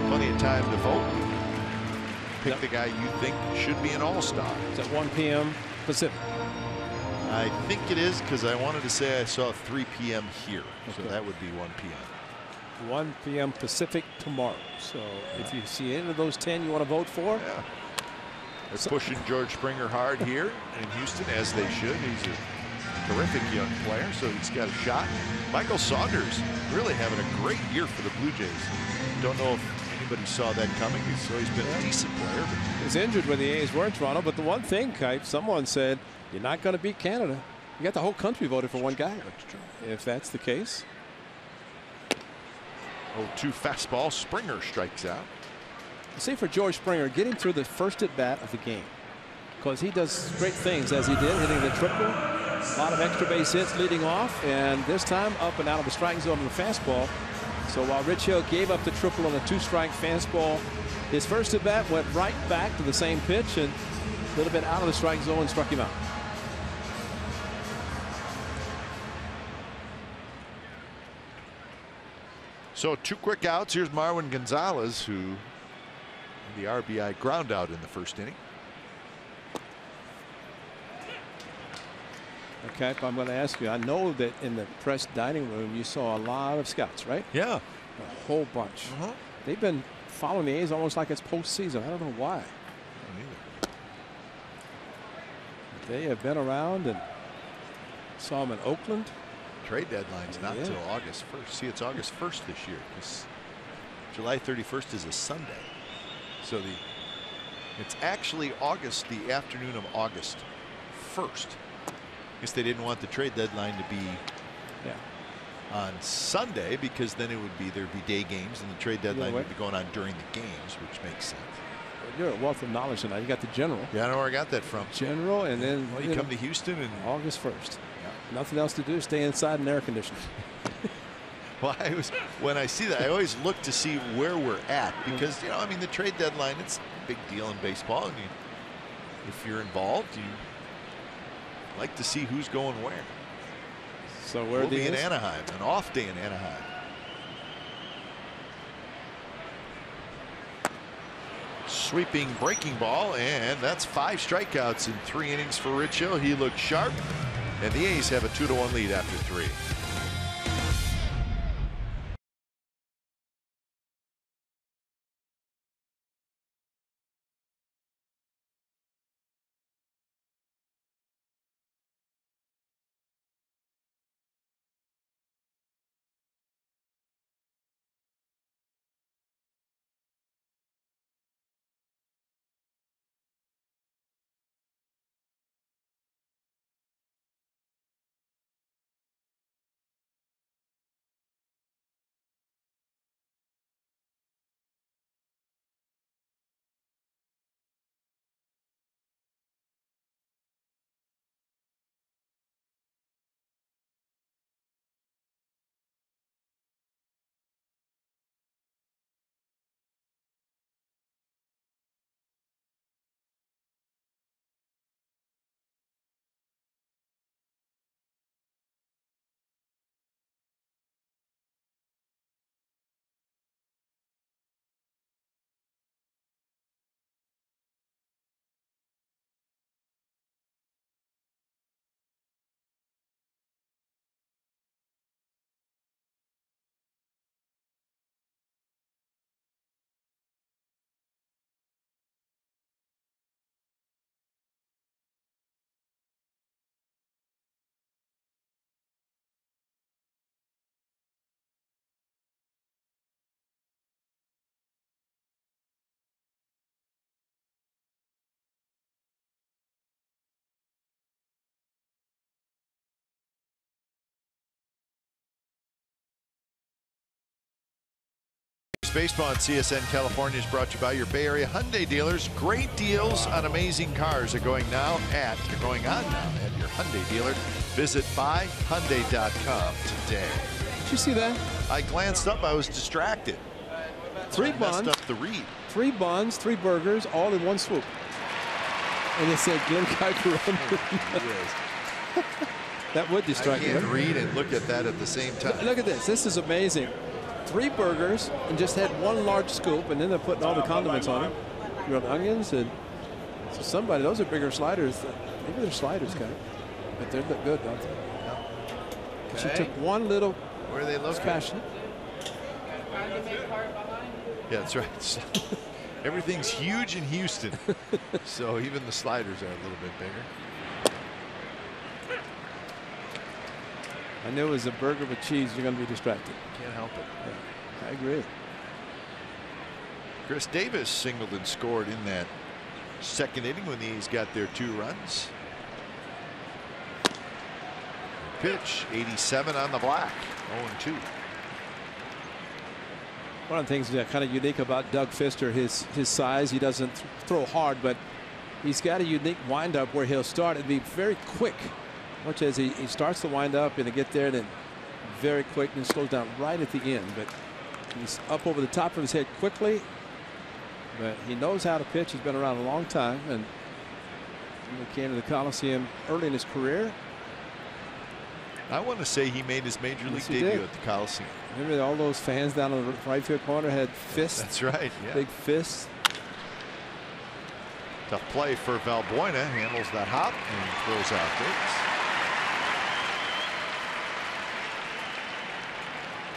plenty of time to vote. Pick the guy you think should be an all-star. It's at 1 p.m. Pacific. I think it is, because I wanted to say I saw 3 p.m. here. Okay. So that would be 1 p.m. 1 p.m. Pacific tomorrow. So if you see any of those 10 you want to vote for. Yeah. They're pushing George Springer hard here in Houston, as they should. He's a terrific young player, so he's got a shot. Michael Saunders really having a great year for the Blue Jays. Don't know if anybody saw that coming. So he's been a decent player. He's injured when the A's were in Toronto, but the one thing, Kite, someone said, you're not going to beat Canada. You got the whole country voted for one guy. That's true. If that's the case. 0-2 fastball. Springer strikes out. See, for George Springer, getting through the first at bat of the game, because he does great things, as he did, hitting the triple. A lot of extra base hits leading off, and this time up and out of the strike zone of the fastball. So while Rich Hill gave up the triple on a 2-strike fastball, his first at bat went right back to the same pitch and a little bit out of the strike zone and struck him out. So 2 quick outs. Here's Marwin Gonzalez, who the RBI ground out in the first inning. Okay, I'm going to ask you. I know that in the press dining room you saw a lot of scouts, right? Yeah. A whole bunch. They've been following the A's almost like it's postseason. I don't know why. They have been around, and saw them in Oakland. Trade deadline's not until August 1st. See, it's August 1st this year, because July 31st is a Sunday. So it's actually the afternoon of August 1st. I guess they didn't want the trade deadline to be on Sunday, because then there'd be day games, and the trade deadline would be going on during the games, which makes sense. You're a wealth of knowledge tonight. You got the general. Yeah, I know where I got that from. General, and then you come to Houston and August 1st. Nothing else to do. Stay inside and air conditioning. Well, when I see that, I always look to see where we're at, because I mean, the trade deadline, it's a big deal in baseball, and if you're involved, you like to see who's going where. So where we'll be in Anaheim, an off day in Anaheim. Sweeping breaking ball, and that's 5 strikeouts in 3 innings for Rich Hill. He looked sharp, and the A's have a 2-1 lead after 3. Baseball on CSN California is brought to you by your Bay Area Hyundai dealers. Great deals on amazing cars are going on now at your Hyundai dealer. Visit buyhyundai.com today. Did you see that? I glanced up. I was distracted. Three buns. Messed up the read. 3 buns, 3 burgers, all in one swoop. And it said Glenn Kuiper. That would distract you. I can't read and look at that at the same time. Look at this. This is amazing. 3 burgers and just had 1 large scoop, and then they're putting all the condiments on it. Grilled onions and so somebody. Those are bigger sliders. Maybe they're sliders, kind of, but they look good, don't they? Okay. She took one little. Where are they located? Passionate. Yeah, that's right. Everything's huge in Houston, so even the sliders are a little bit bigger. I knew it was a burger with cheese. You're going to be distracted. Can't help it. Yeah, I agree. Chris Davis singled and scored in that second inning when the A's got their 2 runs. Pitch 87 on the black. 0-2. One of the things that kind of unique about Doug Fister, his size, he doesn't throw hard, but he's got a unique windup where he'll start and be very quick. Much as he starts the windup and to get there, and then very quick and slows down right at the end. But he's up over the top of his head quickly. But he knows how to pitch. He's been around a long time, and he came to the Coliseum early in his career. I want to say he made his major league debut at the Coliseum. Remember all those fans down in the right field corner had fists? That's right. Yeah. Big fists. Tough play for Valbuena. Handles that hop and throws out Davis.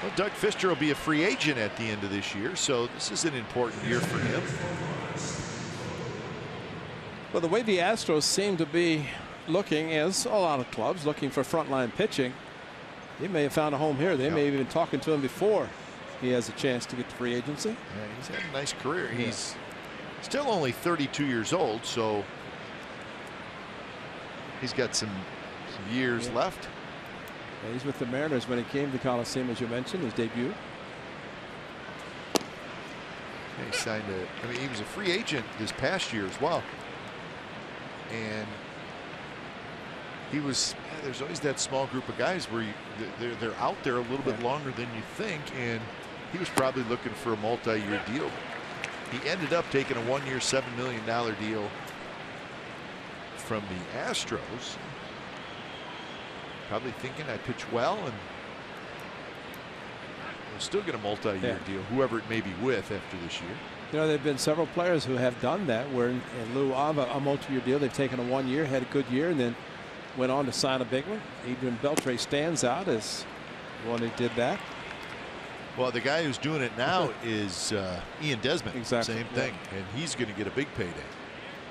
Well, Doug Fister will be a free agent at the end of this year, so this is an important year for him. Well, the way the Astros seem to be looking, as a lot of clubs looking for frontline pitching, he may have found a home here. They may have been talking to him before he has a chance to get to free agency. Yeah, he's had a nice career. He's still only 32 years old, so he's got some years left. Yeah, he's with the Mariners when he came to Coliseum, as you mentioned, his debut. Yeah, he signed I mean, he was a free agent this past year as well. And he was, there's always that small group of guys where they're out there a little bit longer than you think, and he was probably looking for a multi-year deal. He ended up taking a 1-year, $7 million deal from the Astros. Probably thinking I pitch well and we'll still get a multi-year deal, whoever it may be with after this year. You know, there have been several players who have done that, where in lieu of a multi-year deal, they've taken a 1-year, had a good year, and then went on to sign a big one. Adrian Beltre stands out as one who did that. Well, the guy who's doing it now is Ian Desmond. Exactly. Same thing. And he's going to get a big payday.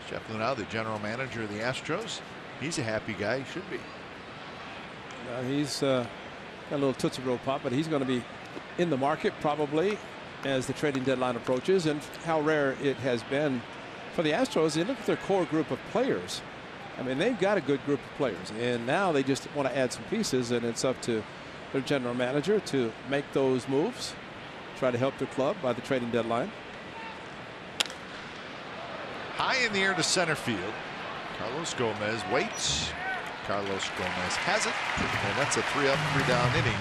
Jeff Lunau, the general manager of the Astros, he's a happy guy. He should be. He's got a little Tootsie Roll pop, but he's going to be in the market probably as the trading deadline approaches. And how rare it has been for the Astros. You look at their core group of players. I mean, they've got a good group of players, and now they just want to add some pieces, and it's up to their general manager to make those moves, try to help their club by the trading deadline. High in the air to center field. Carlos Gomez waits. Carlos Gomez has it, and that's a 3-up, 3-down inning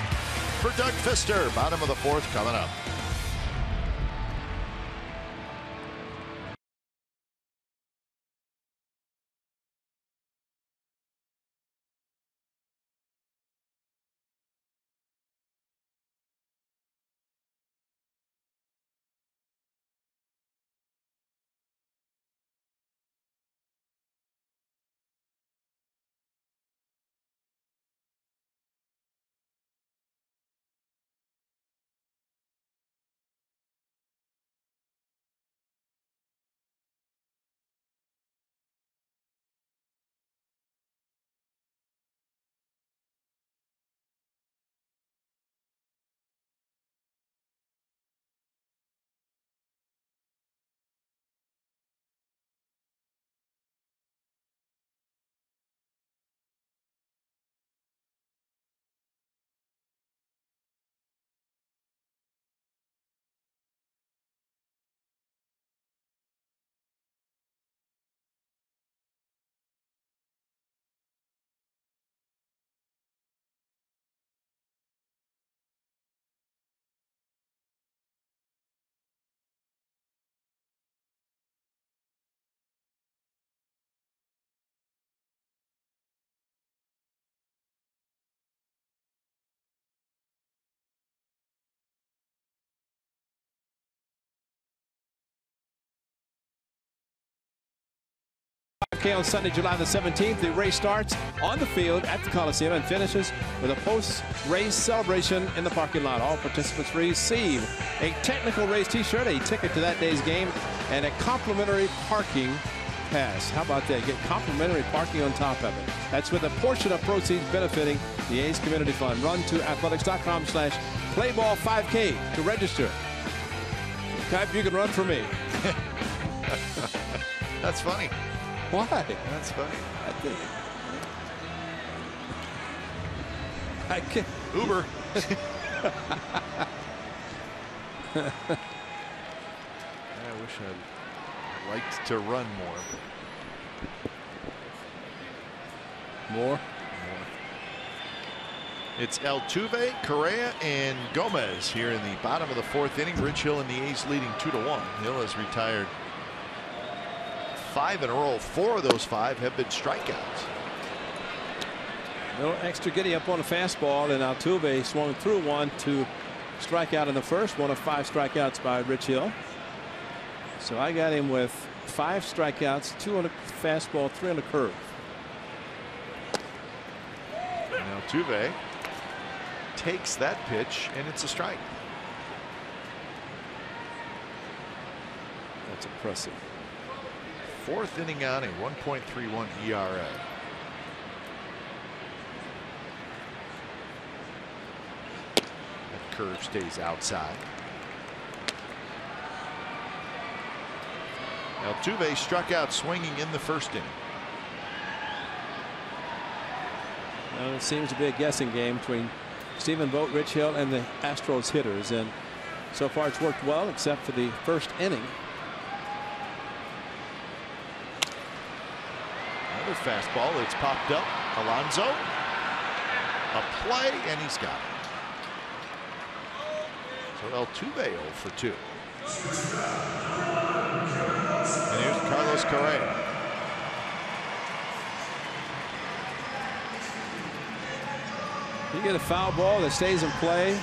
for Doug Fister. Bottom of the 4th coming up. 5K on Sunday, July the 17th. The race starts on the field at the Coliseum and finishes with a post-race celebration in the parking lot. All participants receive a technical race t-shirt, a ticket to that day's game, and a complimentary parking pass. How about that? Get complimentary parking on top of it. That's with a portion of proceeds benefiting the A's Community Fund. Run to athletics.com/playball5K to register. Kyle, you can run for me. That's funny. Why? That's funny. I can't. Uber. I wish I liked to run more. More? It's Altuve, Correa, and Gomez here in the bottom of the 4th inning. Rich Hill and the A's leading 2-1. Hill has retired 5 in a row. 4 of those 5 have been strikeouts. A little extra giddy up on a fastball, and Altuve swung through one to strike out in the first. One of 5 strikeouts by Rich Hill. So I got him with 5 strikeouts, 2 on a fastball, 3 on a curve. And Altuve takes that pitch, and it's a strike. That's impressive. 4th inning on, a 1.31 ERA. That curve stays outside. Altuve struck out swinging in the 1st inning. Well, it seems to be a guessing game between Stephen Vogt, Rich Hill, and the Astros hitters, and so far it's worked well except for the 1st inning. Another fastball. It's popped up. Alonso. A play, and he's got it. So Altuve 0 for 2. And here's Carlos Correa. You get a foul ball that stays in play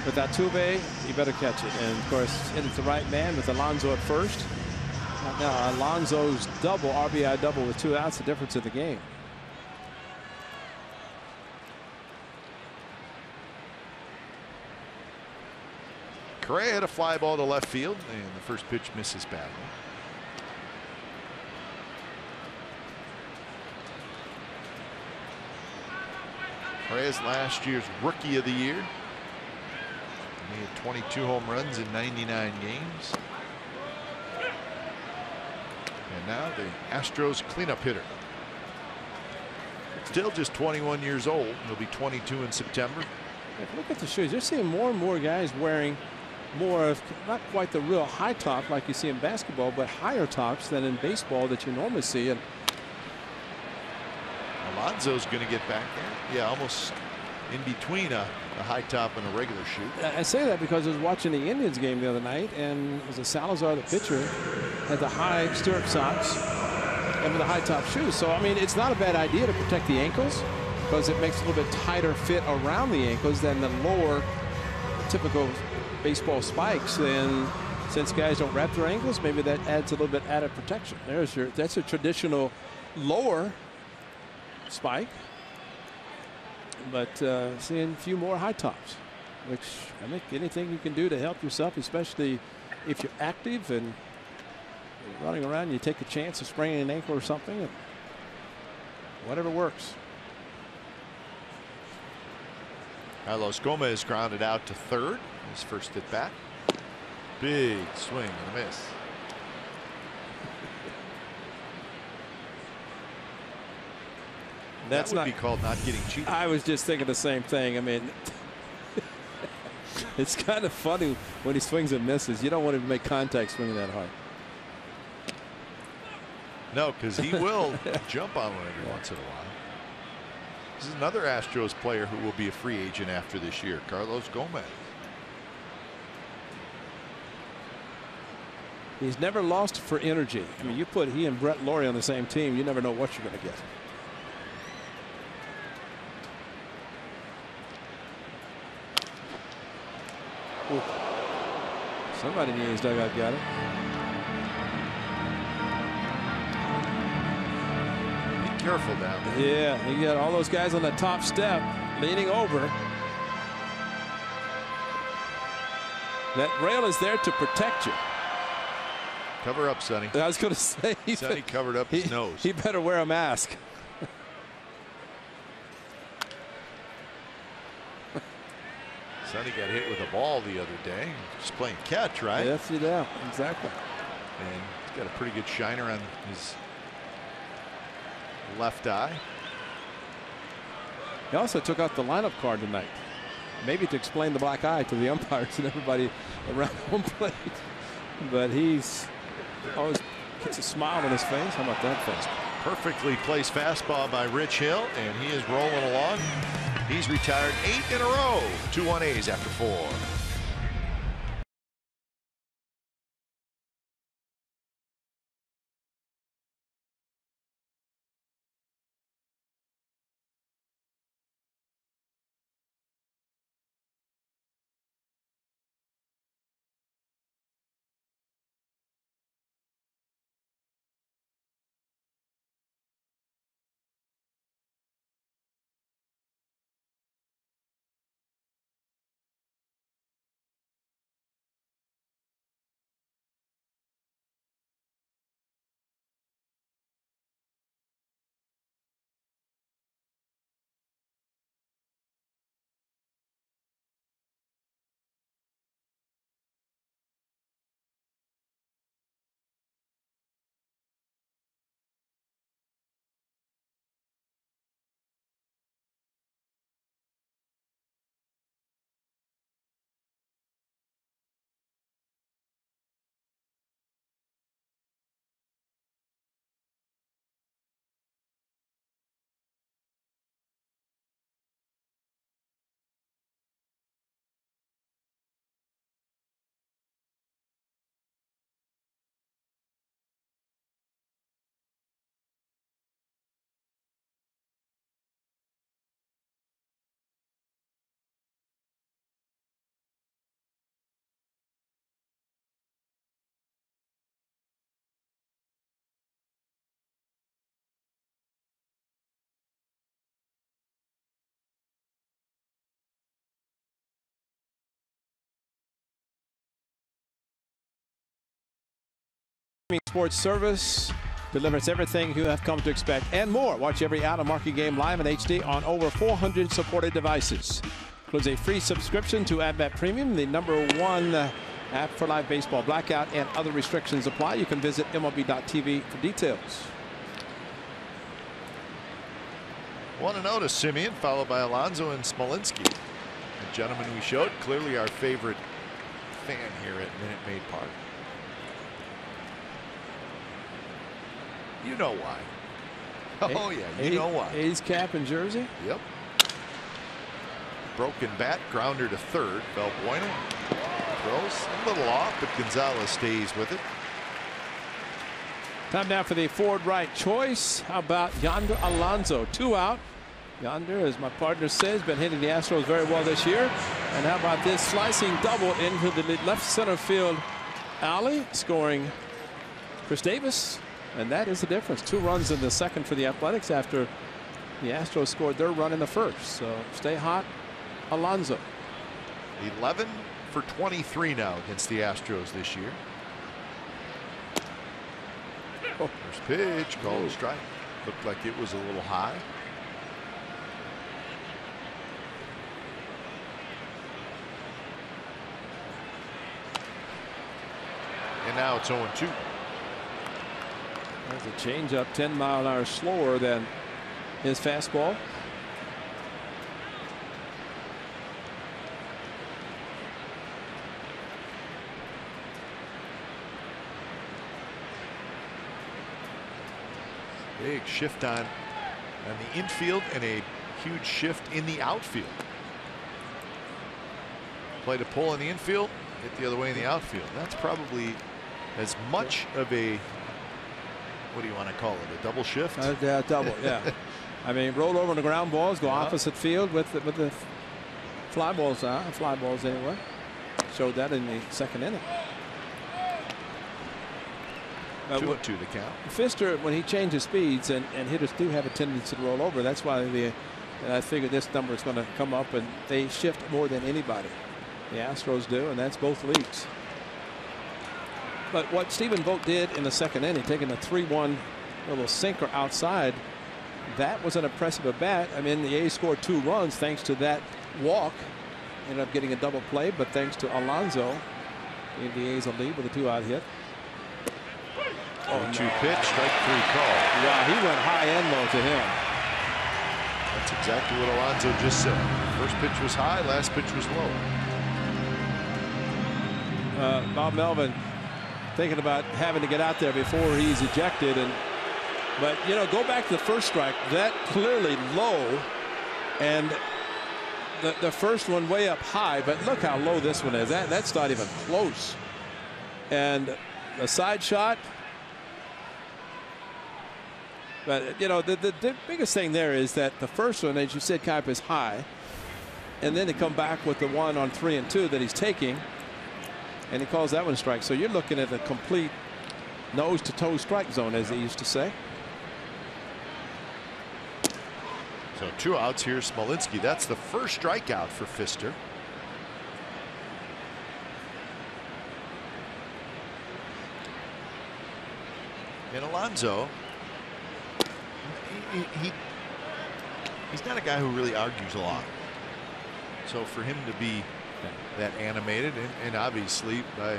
with Altuve, you better catch it. And of course, hit it the right man with Alonso at first. Now Alonso's double, RBI double with 2 outs, the difference in the game. Correa had a fly ball to left field, and the first pitch misses badly. Correa's last year's Rookie of the Year. He had 22 home runs in 99 games. And now the Astros cleanup hitter. Still just 21 years old. He'll be 22 in September. Look at the shoes. You're seeing more and more guys wearing more of, not quite the real high top like you see in basketball, but higher tops than in baseball that you normally see. And Alonso's going to get back there. Yeah, almost in between a high top and a regular shoe. I say that because I was watching the Indians game the other night, and it was a Salazar, the pitcher, had the high stirrup socks and with the high top shoes. So I mean, it's not a bad idea to protect the ankles because it makes a little bit tighter fit around the ankles than the lower typical baseball spikes. Then since guys don't wrap their ankles, maybe that adds a little bit added protection. That's a traditional lower spike, but seeing a few more high tops, which I think anything you can do to help yourself, especially if you're active and you're running around, you take a chance of spraining an ankle or something, and whatever works. Carlos Gomez grounded out to 3rd. His first at bat. Big swing and a miss. That would be called not getting cheated. I was just thinking the same thing. I mean, it's kind of funny when he swings and misses. You don't want him to make contact swinging that hard. No, because he will jump on one every once in a while. This is another Astros player who will be a free agent after this year, Carlos Gomez. He's never lost for energy. I mean, you put he and Brett Laurie on the same team, you never know what you're going to get. Ooh. Somebody in his dugout got it. careful down there. Yeah, you got all those guys on the top step leaning over. That rail is there to protect you. Cover up, Sonny. I was going to say. Sonny covered up his nose. He better wear a mask. Sonny got hit with a ball the other day. Just playing catch, right? Yes, you do. Exactly. And he's got a pretty good shiner on his left eye. He also took out the lineup card tonight. Maybe to explain the black eye to the umpires and everybody around home plate. But he's always gets a smile on his face. How about that fastball? Perfectly placed fastball by Rich Hill, and he is rolling along. He's retired 8 in a row. 2-1 A's after 4. Sports Service delivers everything you have come to expect and more. Watch every out-of-market game live in HD on over 400 supported devices. Includes a free subscription to AdVet Premium, the #1 app for live baseball. Blackout and other restrictions apply. You can visit MLB.tv for details. 1-0 to Simeon, followed by Alonso and Smolinski. The gentleman we showed, clearly our favorite fan here at Minute Maid Park. You know why. Oh, yeah, you know why. A's cap and jersey? Yep. Broken bat, grounder to third. Valbuena throws a little off, but Gonzalez stays with it. Time now for the forward right choice. How about Yonder Alonso? 2 out. Yonder, as my partner says, been hitting the Astros very well this year. And how about this slicing double into the left center field alley, scoring Chris Davis. And that is the difference. 2 runs in the second for the Athletics after the Astros scored their run in the first. So stay hot, Alonso. 11 for 23 now against the Astros this year. First pitch, called a strike. Looked like it was a little high. And now it's 0-2. There's a changeup 10-mile-an-hour slower than his fastball. Big shift on the infield and a huge shift in the outfield. Play to pull in the infield, hit the other way in the outfield. That's probably as much of a, what do you want to call it, a double shift? Yeah, double, yeah. I mean, roll over on the ground balls, go opposite field with the fly balls anyway. Showed that in the second inning. 2-2 the count. Pfister, when he changes speeds, and hitters do have a tendency to roll over. That's why I figured this number is going to come up, and they shift more than anybody. The Astros do, and that's both leagues. But what Stephen Vogt did in the second inning, taking a 3-1 little sinker outside, that was an impressive at bat. I mean, the A's scored 2 runs thanks to that walk. Ended up getting a double play, but thanks to Alonso, gave the A's a lead with a 2-out hit. 0-2 pitch, strike 3 call. Yeah, he went high and low to him. That's exactly what Alonso just said. First pitch was high, last pitch was low. Bob Melvin thinking about having to get out there before he's ejected, but you know, go back to the first strike. That clearly low, and the first one way up high, but look how low this one is. That's not even close. And a side shot. But you know, the biggest thing there is that the first one, as you said, Kuip, is high, and then they come back with the one on 3 and 2 that he's taking, and he calls that one a strike. So you're looking at a complete nose-to-toe strike zone, as they used to say. So 2 outs here, Smolinski. That's the first strikeout for Pfister. And Alonso, he's not a guy who really argues a lot. So for him to be that animated, and obviously by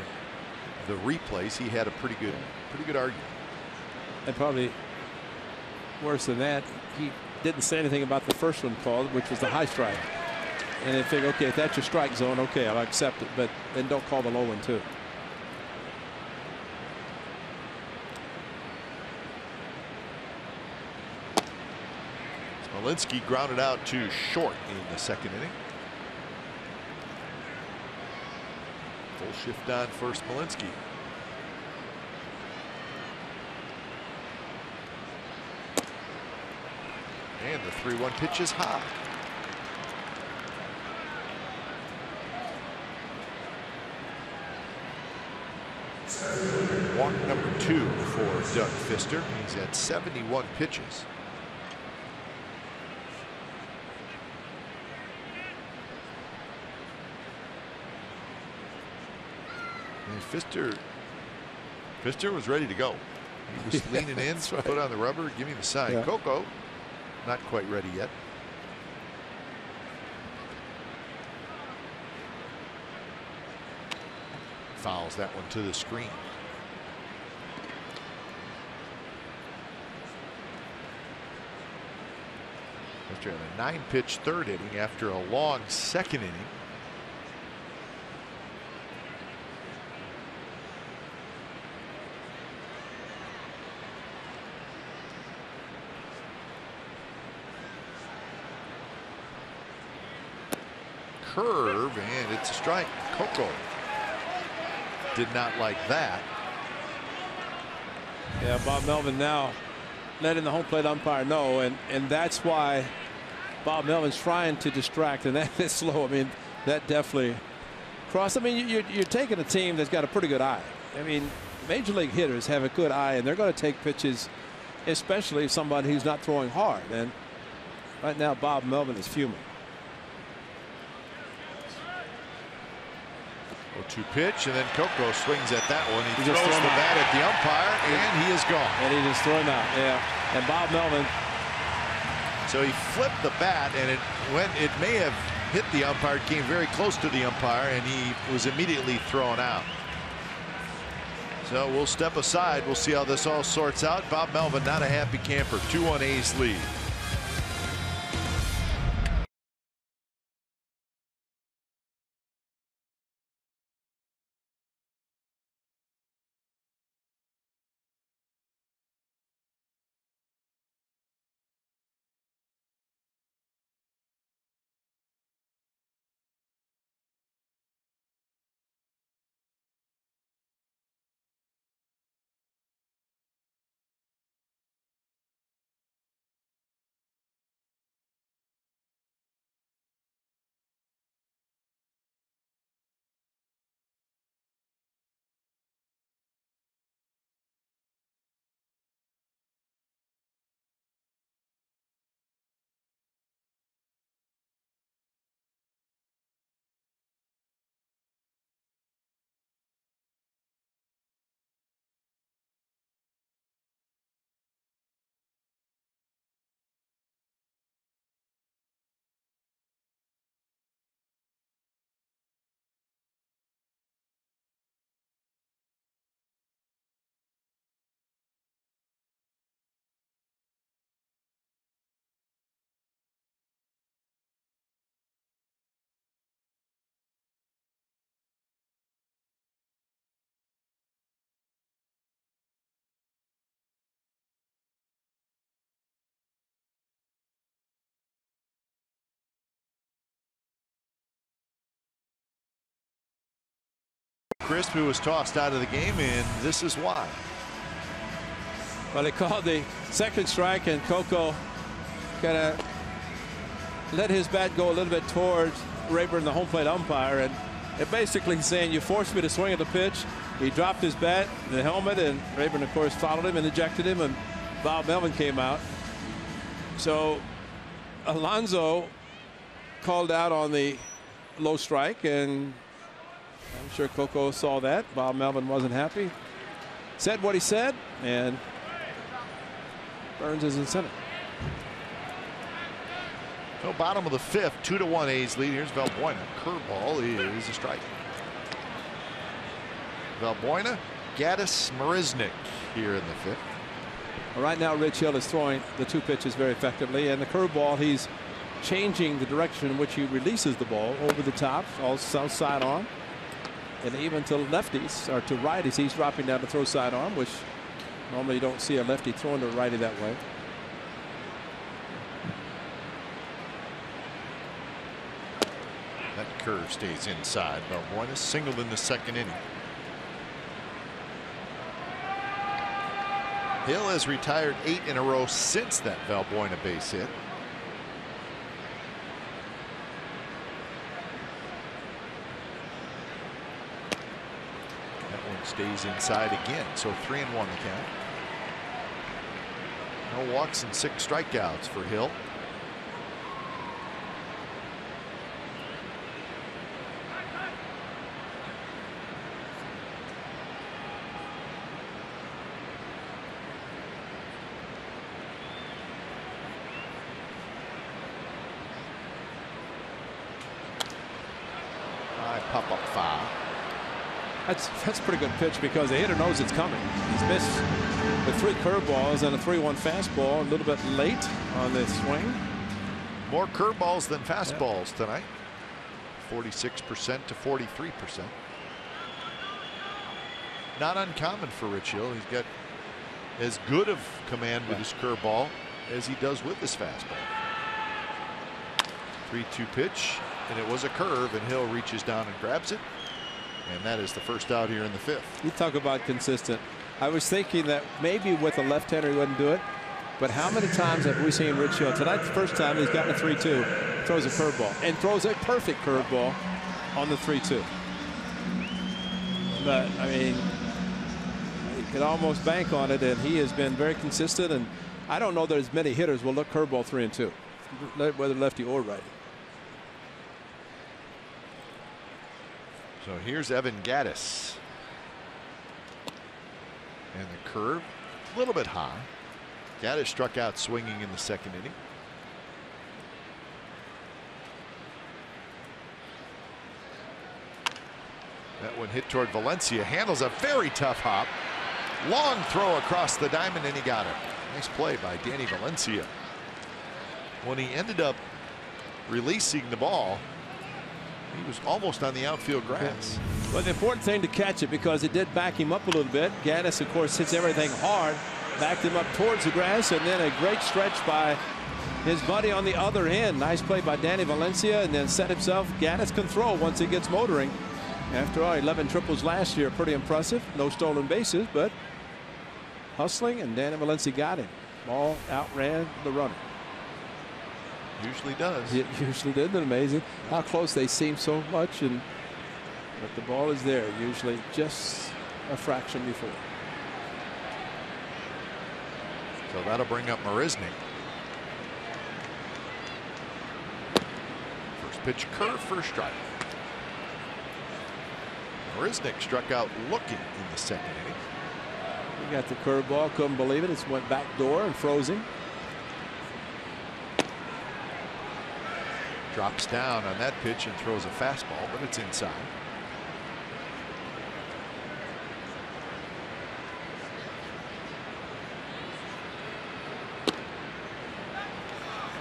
the replays, he had a pretty good argument. And probably worse than that, he didn't say anything about the first one called, which was the high strike. And they figure, okay, if that's your strike zone, okay, I'll accept it, but then don't call the low one too. Smolinski grounded out to short in the second inning. Full shift on for Smolinski. And the 3-1 pitch is high. Walk number 2 for Doug Pfister. He's had 71 pitches. And Pfister was ready to go. He was leaning in, right. Put on the rubber, give me the sign. Yeah. Coco, not quite ready yet. Fouls that one to the screen. After a 9-pitch third inning, after a long second inning. Curve, and it's a strike. Coco did not like that. Yeah, Bob Melvin now letting the home plate umpire know, and that's why Bob Melvin's trying to distract, and that is slow. I mean, that definitely crossed. I mean, you're taking a team that's got a pretty good eye. I mean, major league hitters have a good eye, and they're going to take pitches, especially somebody who's not throwing hard. And right now, Bob Melvin is fuming. 0-2 pitch, and then Coco swings at that one. He throws the bat at the umpire, and he is gone. And he just threw him out. Yeah. And Bob Melvin. So he flipped the bat, and it may have hit the umpire, it came very close to the umpire, and he was immediately thrown out. So we'll step aside. We'll see how this all sorts out. Bob Melvin not a happy camper. 2-1 A's lead. Crisp, who was tossed out of the game, and this is why. Well, they called the second strike, and Coco kind of let his bat go a little bit towards Rayburn, the home plate umpire, and it basically saying, you forced me to swing at the pitch. He dropped his bat, the helmet, and Rayburn, of course, followed him and ejected him, and Bob Melvin came out. So Alonso called out on the low strike, and I'm sure Coco saw that. Bob Melvin wasn't happy. Said what he said, and Burns is in center. So bottom of the fifth, 2-1 A's lead. Here's Valbuena. Curveball is a strike. Valbuena, Gaddis, Marisnick here in the fifth. Well, right now, Rich Hill is throwing the two pitches very effectively, and the curveball, he's changing the direction in which he releases the ball over the top, all south side arm, and even to lefties or to righties, he's dropping down to throw side arm, which normally you don't see a lefty throwing to a righty that way. That curve stays inside. Valbuena singled in the second inning. Hill has retired 8 in a row since that Valbuena base hit. That one stays inside again, so 3-1 the count. No walks and 6 strikeouts for Hill. Pop-up foul. That's a pretty good pitch because the hitter knows it's coming. He's missed with 3 curveballs and a 3-1 fastball, a little bit late on this swing. More curveballs than fastballs tonight. 46% to 43%. Not uncommon for Rich Hill. He's got as good of command with his curveball as he does with his fastball. 3-2 pitch, and it was a curve, and Hill reaches down and grabs it, and that is the first out here in the fifth. You talk about consistent. I was thinking that maybe with a left-hander he wouldn't do it, but how many times have we seen Rich Hill? Tonight, the first time he's gotten a 3-2, throws a curveball, and throws a perfect curveball on the 3-2. But I mean, you could almost bank on it, and he has been very consistent. And I don't know that as many hitters will look curveball 3-2, whether lefty or righty. So here's Evan Gaddis. And the curve, a little bit high. Gaddis struck out swinging in the second inning. That one hit toward Valencia. Handles a very tough hop. Long throw across the diamond, and he got it. Nice play by Danny Valencia. When he ended up releasing the ball, he was almost on the outfield grass. Well, the important thing to catch it because it did back him up a little bit. Gaddis, of course, hits everything hard, backed him up towards the grass, and then a great stretch by his buddy on the other end. Nice play by Danny Valencia, and then set himself. Gaddis can throw once he gets motoring. After all, 11 triples last year, pretty impressive. No stolen bases, but hustling, and Danny Valencia got him. Ball outran the runner. Usually does. It usually did. Isn't it amazing how close they seem so much, and but the ball is there usually just a fraction before. So that'll bring up Marisnick. First pitch curve for a strike. Marisnick struck out looking in the second inning. He got the curveball, couldn't believe it. It went back door and froze him. Drops down on that pitch and throws a fastball, but it's inside.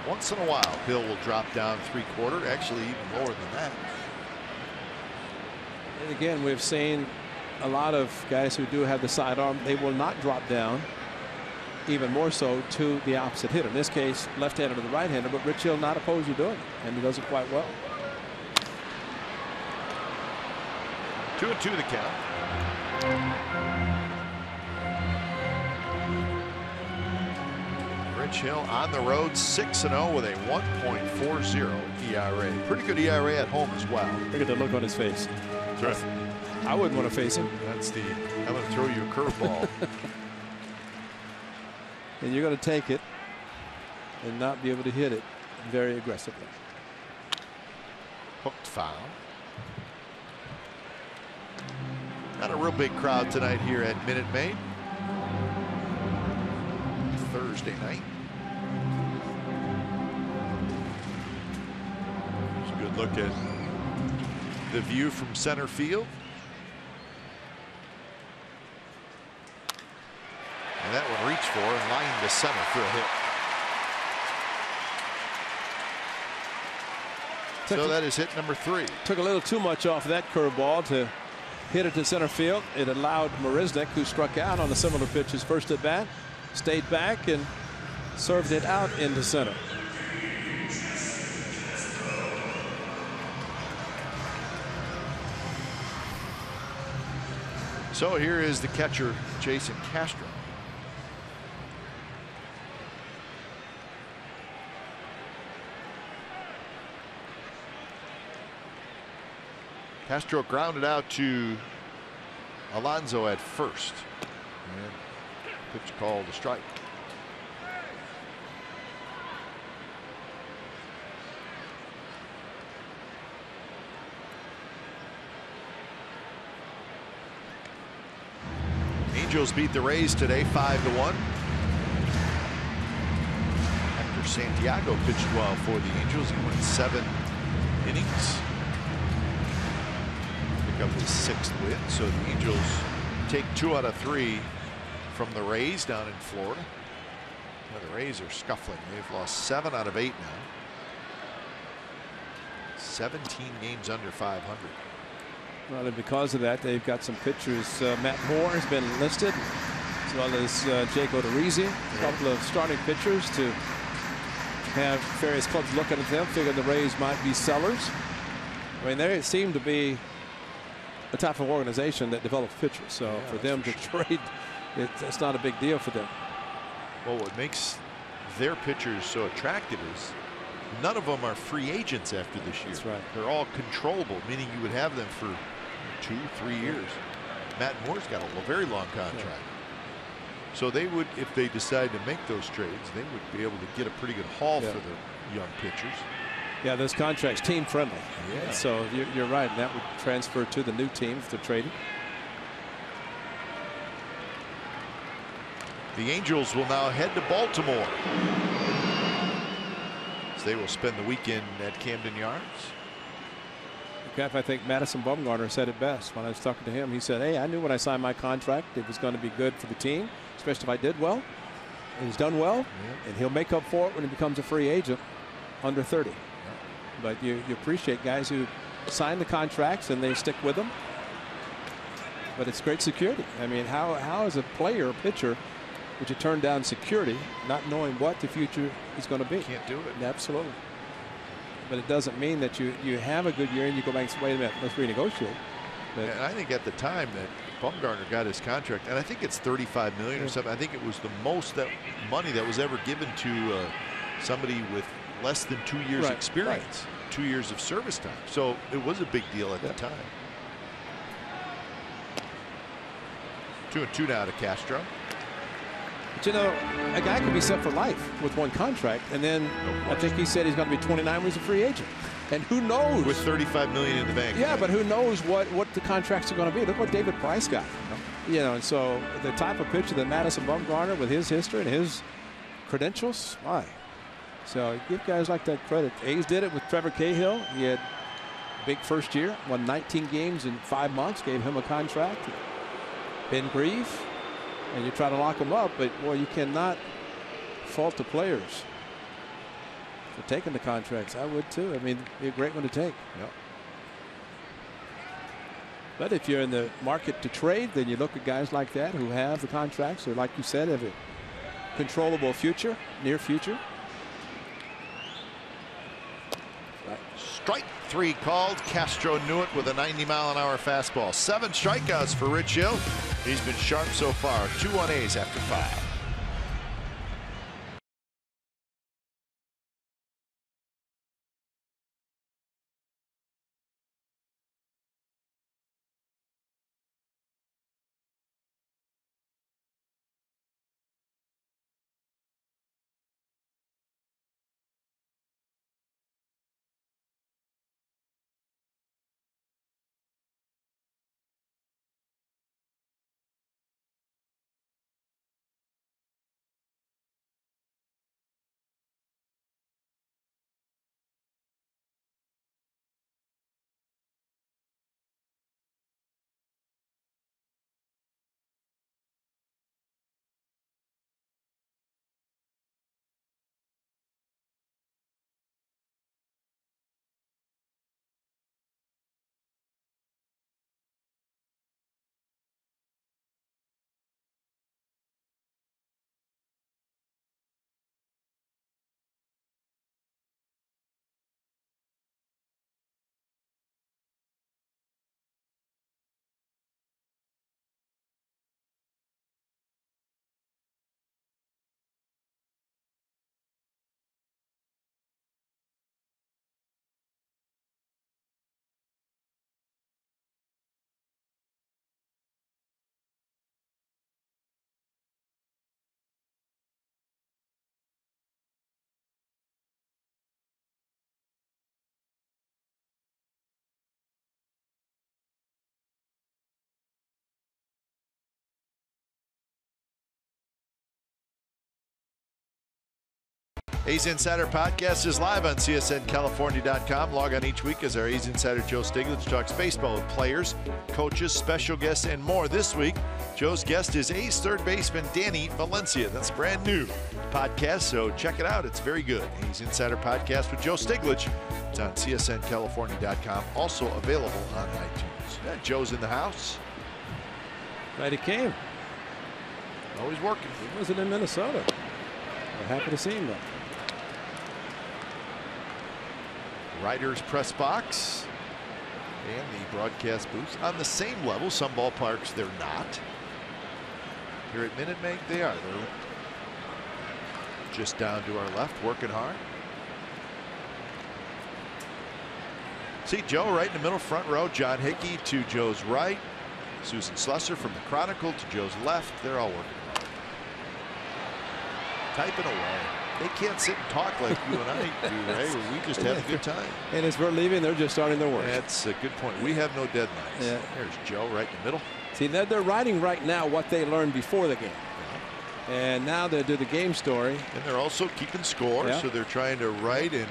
Once in a while, Hill will drop down 3/4, actually even lower than that. And again, we've seen a lot of guys who do have the sidearm. They will not drop down, even more so to the opposite hitter. In this case, left-hander to the right-hander, but Rich Hill not opposed to doing it, and he does it quite well. 2-2 the count. Rich Hill on the road 6-0 with a 1.40 ERA. Pretty good ERA at home as well. Look at the look on his face. That's right. I wouldn't want to face him. That's the, I'm going to throw you a curveball. And you're going to take it and not be able to hit it very aggressively. Hooked foul. Not a real big crowd tonight here at Minute Maid. Thursday night. It's a good look at the view from center field. And that one reached for and lined to center for a hit. So that is hit number 3. Took a little too much off that curveball to hit it to center field. It allowed Marisnick, who struck out on a similar pitch his first at bat, stayed back and served it out into center. So here is the catcher, Jason Castro. Castro grounded out to Alonso at first. And pitch called a strike. Angels beat the Rays today 5-1. After Santiago pitched well for the Angels, he went 7 innings. Pick up his 6th win. So the Angels take 2 out of 3 from the Rays down in Florida. Now the Rays are scuffling. They've lost 7 out of 8 now. 17 games under 500. Well, and because of that, they've got some pitchers. Matt Moore has been listed, as well as Jake Odorizzi, a couple of starting pitchers to have various clubs looking at them, figuring the Rays might be sellers. I mean, they seem to be the type of organization that develops pitchers. So for them to trade, it's not a big deal for them. Well, what makes their pitchers so attractive is none of them are free agents after this year. That's right. They're all controllable, meaning you would have them for 2-3 years. Matt Moore's got a very long contract. Yeah. So they would, if they decide to make those trades, they would be able to get a pretty good haul for the young pitchers. Yeah, those contracts team friendly. Yeah. So you're right. And that would transfer to the new team if they're traded. The Angels will now head to Baltimore. They will spend the weekend at Camden Yards. I think Madison Bumgarner said it best when I was talking to him. He said, hey, I knew when I signed my contract it was going to be good for the team, especially if I did well. And he's done well, and he'll make up for it when he becomes a free agent under 30. Yeah. But you appreciate guys who sign the contracts and they stick with them. But it's great security. I mean, how as a player or pitcher would you turn down security, not knowing what the future is going to be? Can't do it. Absolutely. But it doesn't mean that you have a good year and you go back and say, wait a minute, let's renegotiate. But and I think at the time that Bumgarner got his contract, and I think it's $35 million or something. I think it was the most money that was ever given to somebody with less than 2 years experience, 2 years of service time. So it was a big deal at the time. 2-2 now to Castro. But you know, a guy could be set for life with one contract, and then I think he said he's going to be 29 when he's a free agent. And who knows? With $35 million in the bank. Yeah, but who knows what the contracts are going to be? Look what David Price got. You know, and so the type of pitcher that Madison Bumgarner, with his history and his credentials, my. So give guys like that credit. A's did it with Trevor Cahill. He had a big first year, won 19 games in 5 months, gave him a contract. Ben Grieve. And you try to lock them up, but boy, you cannot fault the players for taking the contracts. I would too. I mean, it'd be a great one to take. Yep. But if you're in the market to trade, then you look at guys like that who have the contracts, or like you said, have a controllable future, near future. Strike 3 called. Castro knew it with a 90-mile-an-hour fastball. 7 strikeouts for Rich Hill. He's been sharp so far. 2 1-A's after 5. A's Insider Podcast is live on CSNCalifornia.com. Log on each week as our A's Insider Joe Stiglitz talks baseball with players, coaches, special guests, and more. This week, Joe's guest is A's third baseman Danny Valencia. That's a brand new podcast, so check it out. It's very good. A's Insider Podcast with Joe Stiglitz. It's on CSNCalifornia.com. Also available on iTunes. Yeah, Joe's in the house. Glad he came. Always working. He wasn't in Minnesota. We're happy to see him, though. Writers press box and the broadcast booth on the same level. Some ballparks they're not. Here at Minute Maid they are. They're just down to our left, working hard. See Joe right in the middle, front row. John Hickey to Joe's right. Susan Slusser from the Chronicle to Joe's left. They're all working hard. Typing away. They can't sit and talk like you and I do, Ray. We just have a good time. And as we're leaving, they're just starting their work. That's a good point. We have no deadlines. Yeah. There's Joe right in the middle. See, they're writing right now what they learned before the game. And now they do the game story. And they're also keeping score, yeah. So they're trying to write and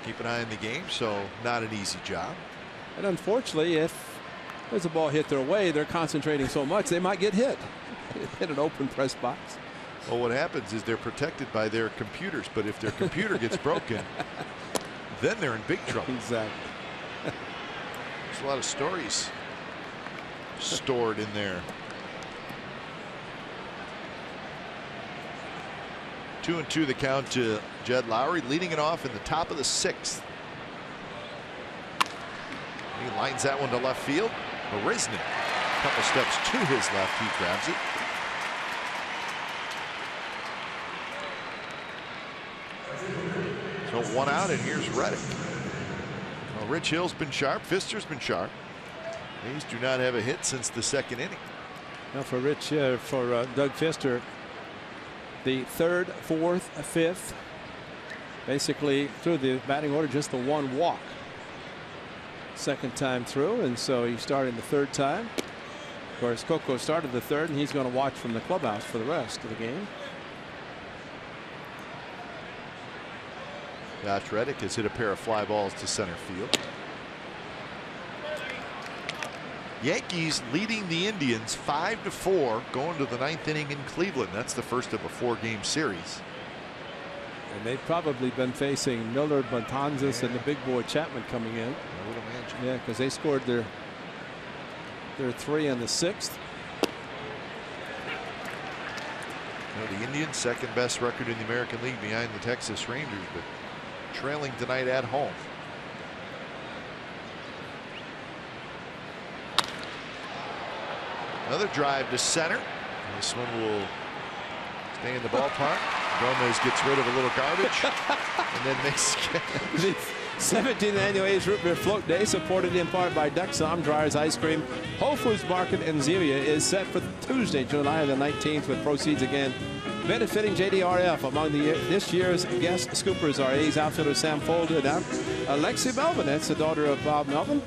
keep an eye on the game. So not an easy job. And unfortunately, if there's a ball hit their way, they're concentrating so much they might get hit in an open press box. Well, what happens is they're protected by their computers, but if their computer gets broken, then they're in big trouble. Exactly. There's a lot of stories stored in there. 2-2 the count to Jed Lowry, leading it off in the top of the 6th. He lines that one to left field. Marisnik, a couple steps to his left, he grabs it. So 1 out, and here's Reddick. Well, Rich Hill's been sharp. Fister's been sharp. A's do not have a hit since the 2nd inning. Now for Doug Fister, the 3rd, 4th, 5th, basically through the batting order, just the 1 walk. 2nd time through, and so he started the 3rd time. Of course, Coco started the 3rd, and he's going to watch from the clubhouse for the rest of the game. Josh Reddick has hit a pair of fly balls to center field. Yankees leading the Indians 5-4 going to the 9th inning in Cleveland. That's the first of a 4-game series. And they've probably been facing Miller, Betances, and the big boy Chapman coming in. I would imagine. Yeah, because they scored their 3 in the 6th. You know, the Indians' 2nd best record in the American League behind the Texas Rangers, but trailing tonight at home. Another drive to center. This one will stay in the ballpark. Gomez gets rid of a little garbage and then makes the 17th annual A's Root Beer Float Day, supported in part by Duxom Dryers Ice Cream, Whole Foods Market, and Zelia, is set for Tuesday, July the 19th, with proceeds again benefiting JDRF. Among this year's guest scoopers are A's outfielder Sam Folder and Alexi Melvin. That's the daughter of Bob Melvin,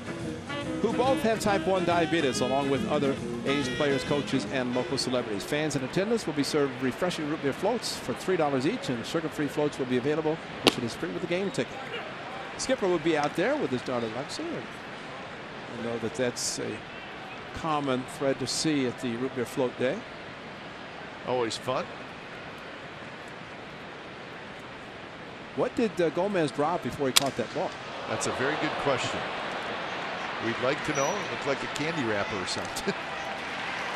who both have type 1 diabetes, along with other A's players, coaches, and local celebrities. Fans in attendance will be served refreshing root beer floats for $3 each, and sugar-free floats will be available. Admission is free with a game ticket. Skipper will be out there with his daughter Lexi. I know that that's a common thread to see at the Root Beer Float Day. Always fun. What did Gomez drop before he caught that ball? That's a very good question. We'd like to know. It looked like a candy wrapper or something.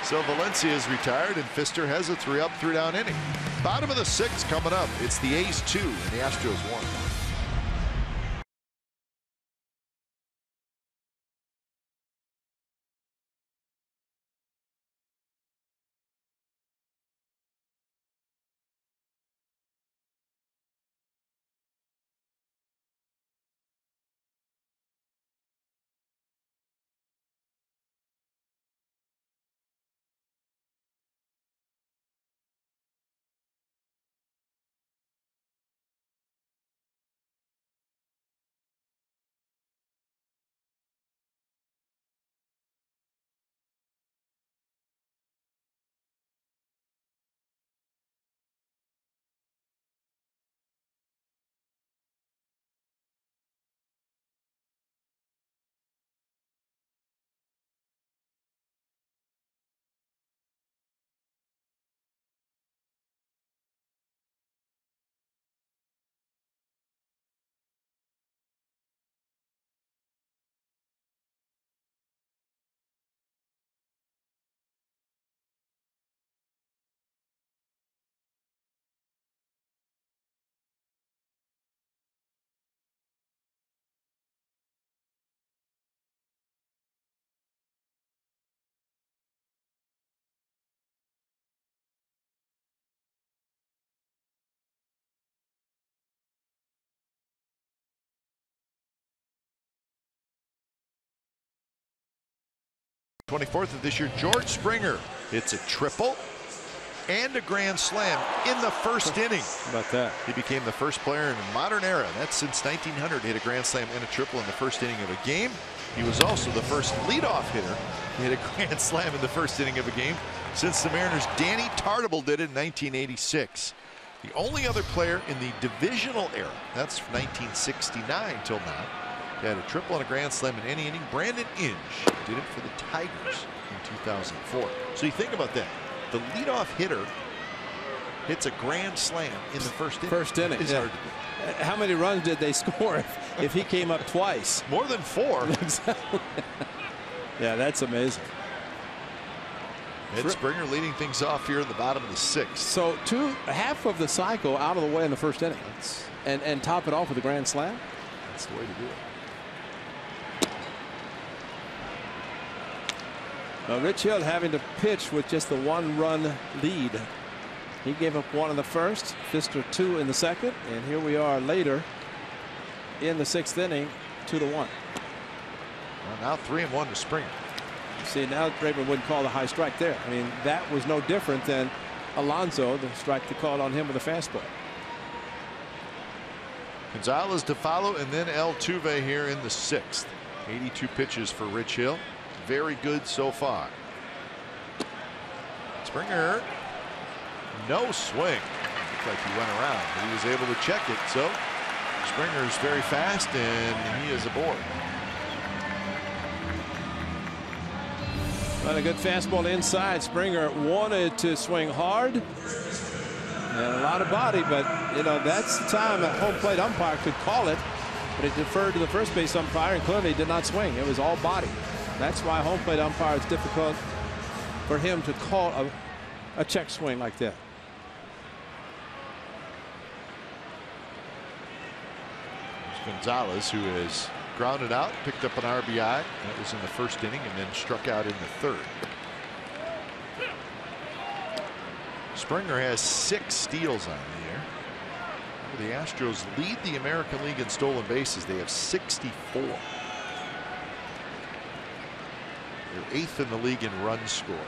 So Valencia is retired, and Pfister has a 3-up, 3-down inning. Bottom of the 6th coming up. It's the A's 2 and the Astros 1. '24th of this year, George Springer hits a triple and a grand slam in the first inning. How about that? He became the first player in the modern era, that's since 1900, to hit a grand slam and a triple in the first inning of a game. He was also the first leadoff hitter to hit a grand slam in the first inning of a game since the Mariners' Danny Tartable did it in 1986. The only other player in the divisional era, that's 1969 till now, had a triple and a grand slam in any inning. Brandon Inge did it for the Tigers in 2004. So you think about that. The leadoff hitter hits a grand slam in the first inning. First inning. It's hard to do. How many runs did they score if he came up twice? More than 4. Exactly. Yeah, that's amazing. Ed Springer leading things off here in the bottom of the 6th. So half of the cycle out of the way in the first inning, and top it off with a grand slam. That's the way to do it. Rich Hill having to pitch with just the 1-run lead. He gave up 1 in the first, Pfister 2 in the second, and here we are later in the 6th inning, 2-1. Well, now 3-1 to Springer. See, now Braver wouldn't call the high strike there. I mean, that was no different than Alonso, the strike they called on him with a fastball. Gonzalez to follow, and then Altuve here in the 6th. 82 pitches for Rich Hill. Very good so far. Springer, no swing. Looked like he went around, but he was able to check it. So Springer is very fast, and he is aboard. Well, a good fastball inside. Springer wanted to swing hard and a lot of body, but you know that's the time a home plate umpire could call it, but it deferred to the first base umpire and clearly did not swing. It was all body. That's why home plate umpire, it's difficult for him to call a check swing like that. There's Gonzalez, who has grounded out, picked up an RBI. That was in the first inning, and then struck out in the 3rd. Springer has 6 steals on the year. The Astros lead the American League in stolen bases. They have 64. They're 8th in the league in runs scored.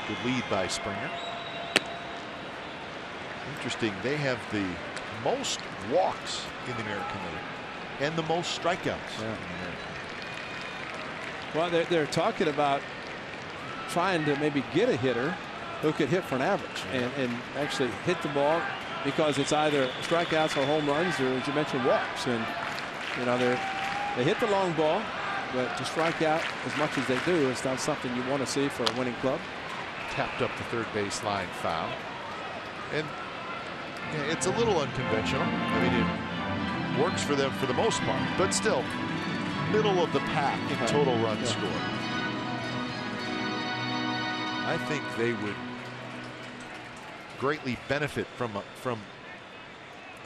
Good lead by Springer. Interesting, they have the most walks in the American League and the most strikeouts in the American League. Well, they're talking about trying to maybe get a hitter who could hit for an average and actually hit the ball, because it's either strikeouts or home runs, or, as you mentioned, walks. And you know, they hit the long ball, but to strike out as much as they do is not something you want to see for a winning club. Tapped up the third base line, foul. And yeah, it's a little unconventional. I mean, it works for them for the most part, but still middle of the pack in total runs scored. I think they would greatly benefit from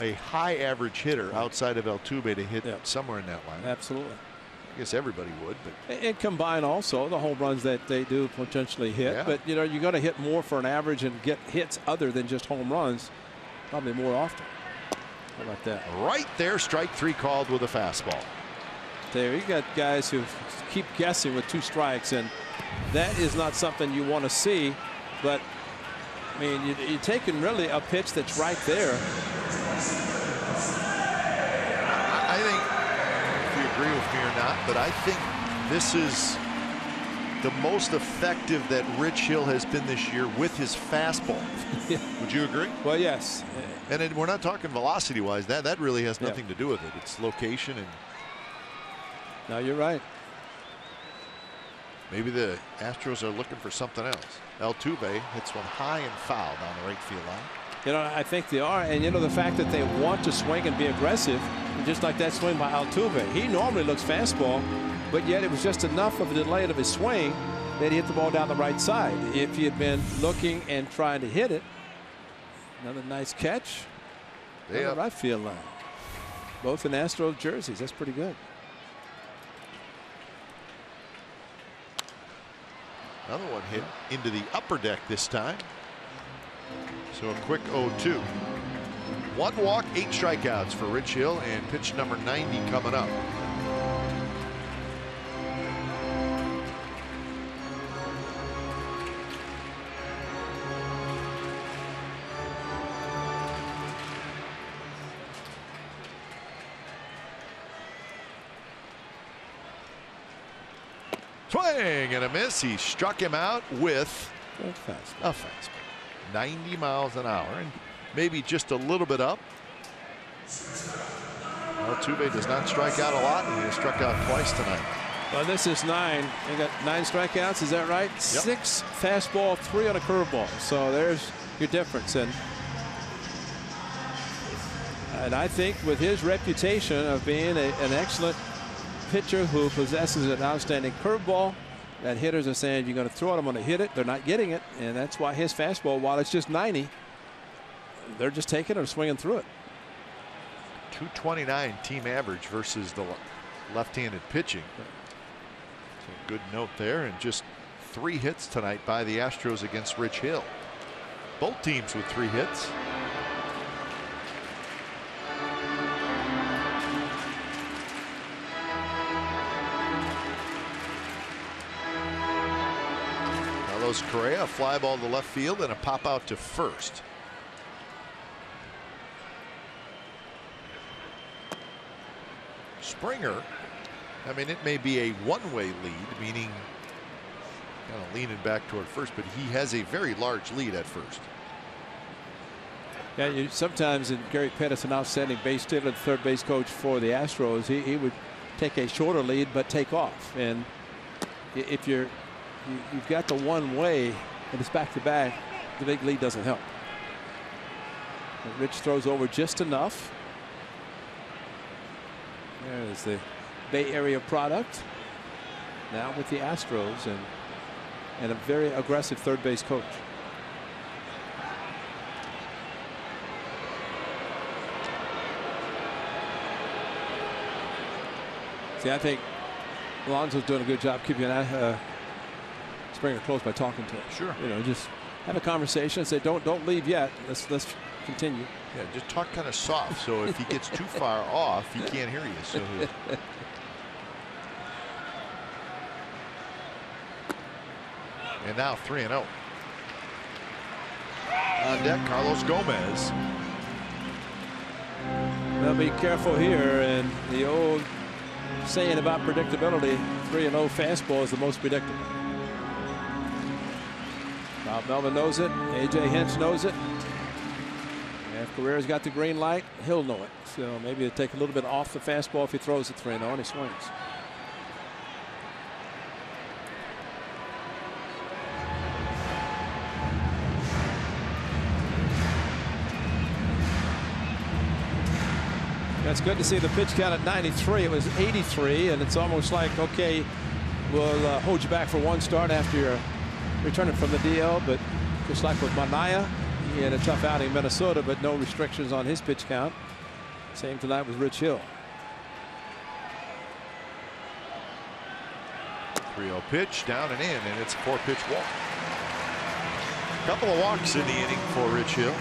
a high average hitter outside of Altuve to hit somewhere in that line. Absolutely. I guess everybody would, but and combine also the home runs that they do potentially hit. But you know, you're going to hit more for an average and get hits other than just home runs probably more often. How about that? Right there, strike 3 called with a fastball. There you got guys who keep guessing with 2 strikes, and that is not something you want to see. But I mean, you're taking really a pitch that's right there. I think, if you agree with me or not, but I think this is the most effective that Rich Hill has been this year with his fastball. Would you agree? Well, yes. And we're not talking velocity wise. That really has nothing to do with it. It's location. And no, you're right. Maybe the Astros are looking for something else. Altuve hits one high and foul down the right field line. You know, I think they are. And you know, the fact that they want to swing and be aggressive, just like that swing by Altuve. He normally looks fastball, but yet it was just enough of a delay of his swing that he hit the ball down the right side. If he had been looking and trying to hit it, another nice catch on the right field line. Both in Astros jerseys. That's pretty good. Another one hit into the upper deck this time. So a quick 0-2. 1 walk, 8 strikeouts for Rich Hill, and pitch number 90 coming up. Swing and a miss. He struck him out with a fastball. 90 miles an hour, and maybe just a little bit up. Altuve does not strike out a lot, and he has struck out twice tonight. Well, this is 9. They got 9 strikeouts. Is that right? Yep. 6 fastball, 3 on a curveball. So there's your difference. And I think with his reputation of being an excellent pitcher who possesses an outstanding curveball, that hitters are saying, you're going to throw it, I'm going to hit it. They're not getting it, and that's why his fastball, while it's just 90, they're just taking it or swinging through it. 229 team average versus the left-handed pitching. So good note there, and just 3 hits tonight by the Astros against Rich Hill. Both teams with 3 hits. Correa, a fly ball to left field and a pop out to first. Springer, I mean, it may be a one-way lead, meaning kind of leaning back toward first, but he has a very large lead at first. Yeah, sometimes, and Gary Pettis, an outstanding base stealer, the third base coach for the Astros, he would take a shorter lead but take off. And if you've got the one way and it's back to back, the big lead doesn't help. And Rich throws over just enough. There's the Bay Area product now with the Astros, and a very aggressive third base coach. See, I think Alonso's doing a good job keeping Springer close by talking to him. Sure. You know, just have a conversation and say, don't leave yet. Let's continue. Yeah, just talk kind of soft, so if he gets too far off, he can't hear you. So. And now 3-0. On deck, Carlos Gomez. Well, be careful here, and the old saying about predictability, 3-0 fastball is the most predictable. Bob Melvin knows it. A.J. Hinch knows it. If Carrera's got the green light, he'll know it. So maybe it'll take a little bit off the fastball if he throws it 3-0 and he swings. That's good to see the pitch count at 93. It was 83, and it's almost like, okay, we'll hold you back for one start after you're returning from the DL. But just like with Manaya, he had a tough outing in Minnesota, but no restrictions on his pitch count. Same tonight with Rich Hill. 3-0 pitch, down and in, and it's a 4-pitch walk. A couple of walks in the inning for Rich Hill.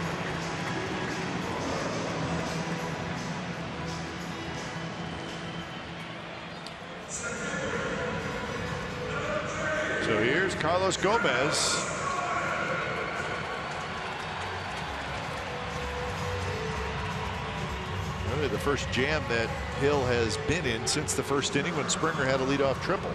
So here's Carlos Gomez. Really the first jam that Hill has been in since the first inning when Springer had a leadoff triple.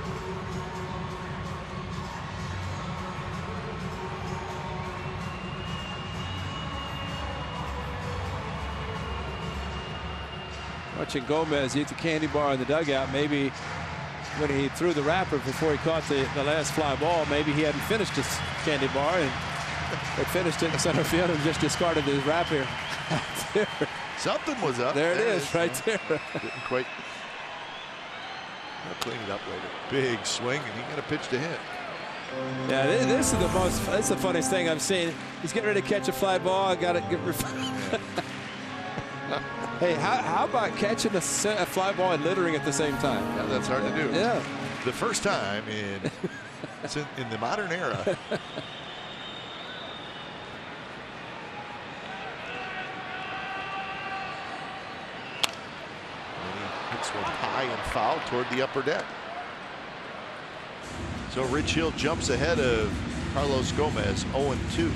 Watching Gomez eat the candy bar in the dugout, maybe when he threw the wrapper before he caught the last fly ball, maybe he hadn't finished his candy bar and had finished it in center field and just discarded his wrapper. Something was up. There it is, right there. Didn't quite clean it up later. Big swing, and he got a pitch to hit. Yeah, this is the most. That's the funniest thing I've seen. He's getting ready to catch a fly ball. I got to get. Hey, how about catching a fly ball and littering at the same time? Yeah, that's hard to do. Yeah. The first time in the modern era. And he hits one high and foul toward the upper deck. So Rich Hill jumps ahead of Carlos Gomez, 0-2.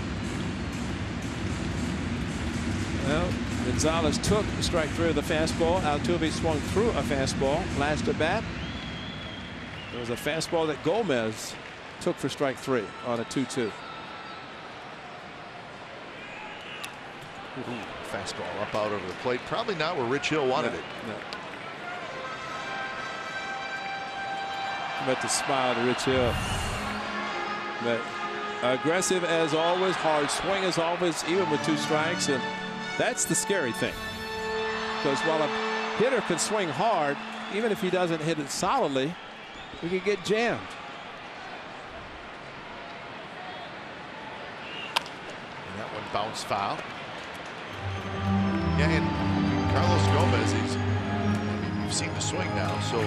Well, Gonzalez took strike 3 of the fastball. Altuve swung through a fastball last at bat. There was a fastball that Gomez took for strike 3 on a 2-2. Fastball up out over the plate. Probably not where Rich Hill wanted it. No. But the smile to Rich Hill. But aggressive as always, hard swing as always, even with 2 strikes. And that's the scary thing, because while a hitter can swing hard, even if he doesn't hit it solidly, he could get jammed. And that one bounced foul. Yeah, and Carlos Gomez, you've seen the swing now, so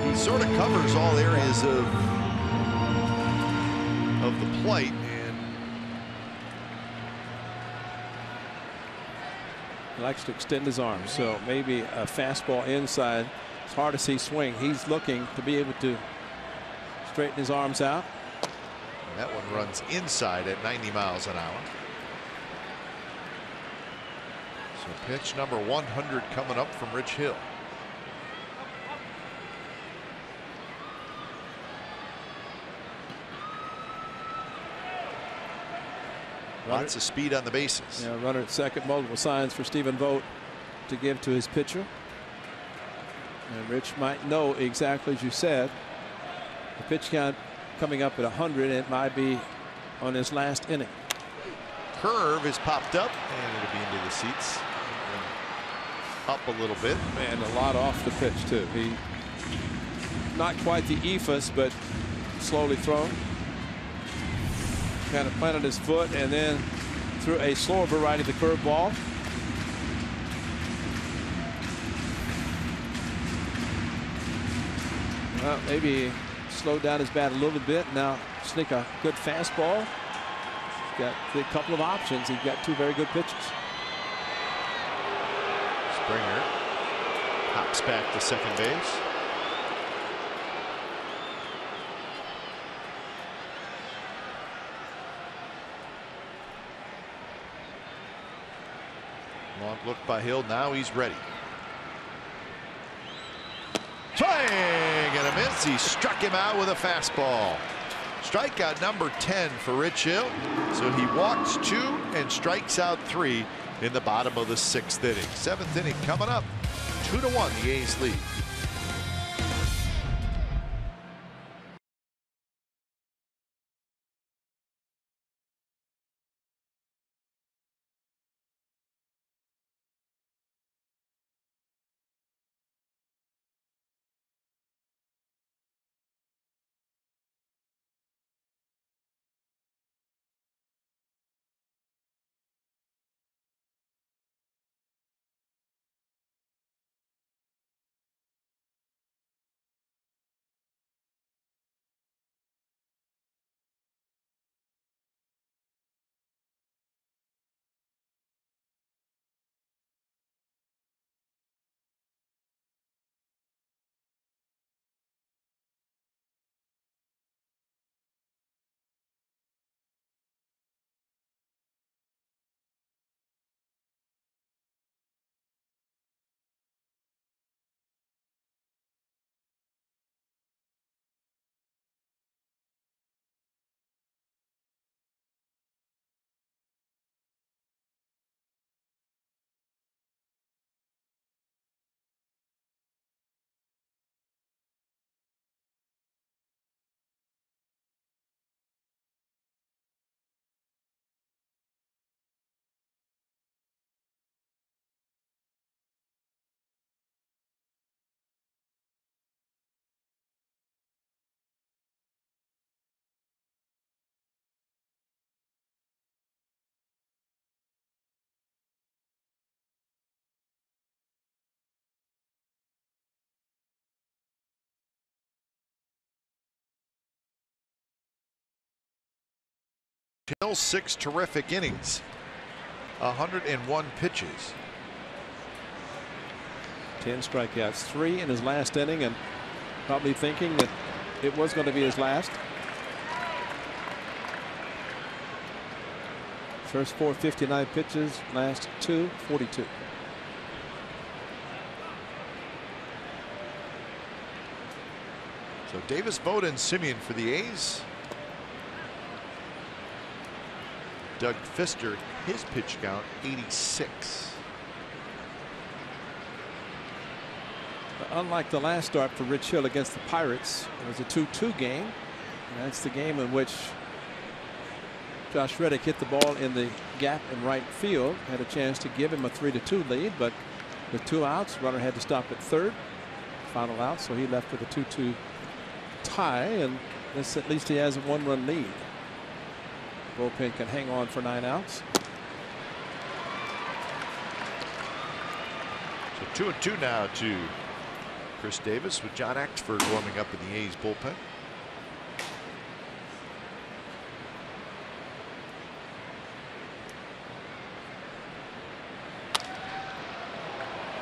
he sort of covers all areas of the plate. He likes to extend his arms, so maybe a fastball inside. It's hard to see swing. He's looking to be able to straighten his arms out. And that one runs inside at 90 miles an hour. So pitch number 100 coming up from Rich Hill. Lots of speed on the bases. Yeah, runner at second, multiple signs for Stephen Vogt to give to his pitcher. And Rich might know exactly, as you said, the pitch count coming up at 100. It might be on his last inning. Curve is popped up, and it'll be into the seats. Up a little bit. And a lot off the pitch, too. He not quite the eephus, but slowly thrown. Kind of planted his foot and then threw a slower variety of the curveball. Well, maybe slow down his bat a little bit. Now sneak a good fastball. He's got a couple of options. He's got two very good pitches. Springer hops back to second base. Long look by Hill. Now he's ready. Swing and a miss. He struck him out with a fastball. Strikeout number 10 for Rich Hill. So he walks 2 and strikes out 3 in the bottom of the 6th inning. 7th inning coming up. 2-1 the A's lead. Hill 6 terrific innings, 101 pitches. 10 strikeouts, 3 in his last inning, and probably thinking that it was going to be his last. First 4 59 pitches, last 2 42. So Davis, Voda, and Simeon for the A's. Doug Fister, his pitch count 86. Unlike the last start for Rich Hill against the Pirates, it was a 2-2 game. And that's the game in which Josh Reddick hit the ball in the gap in right field. Had a chance to give him a 3-2 lead, but with 2 outs, runner had to stop at third. Final out, so he left with a 2-2 tie, and this, at least he has a 1-run lead. Bullpen can hang on for 9 outs. So 2-2 now to Chris Davis, with John Axford warming up in the A's bullpen.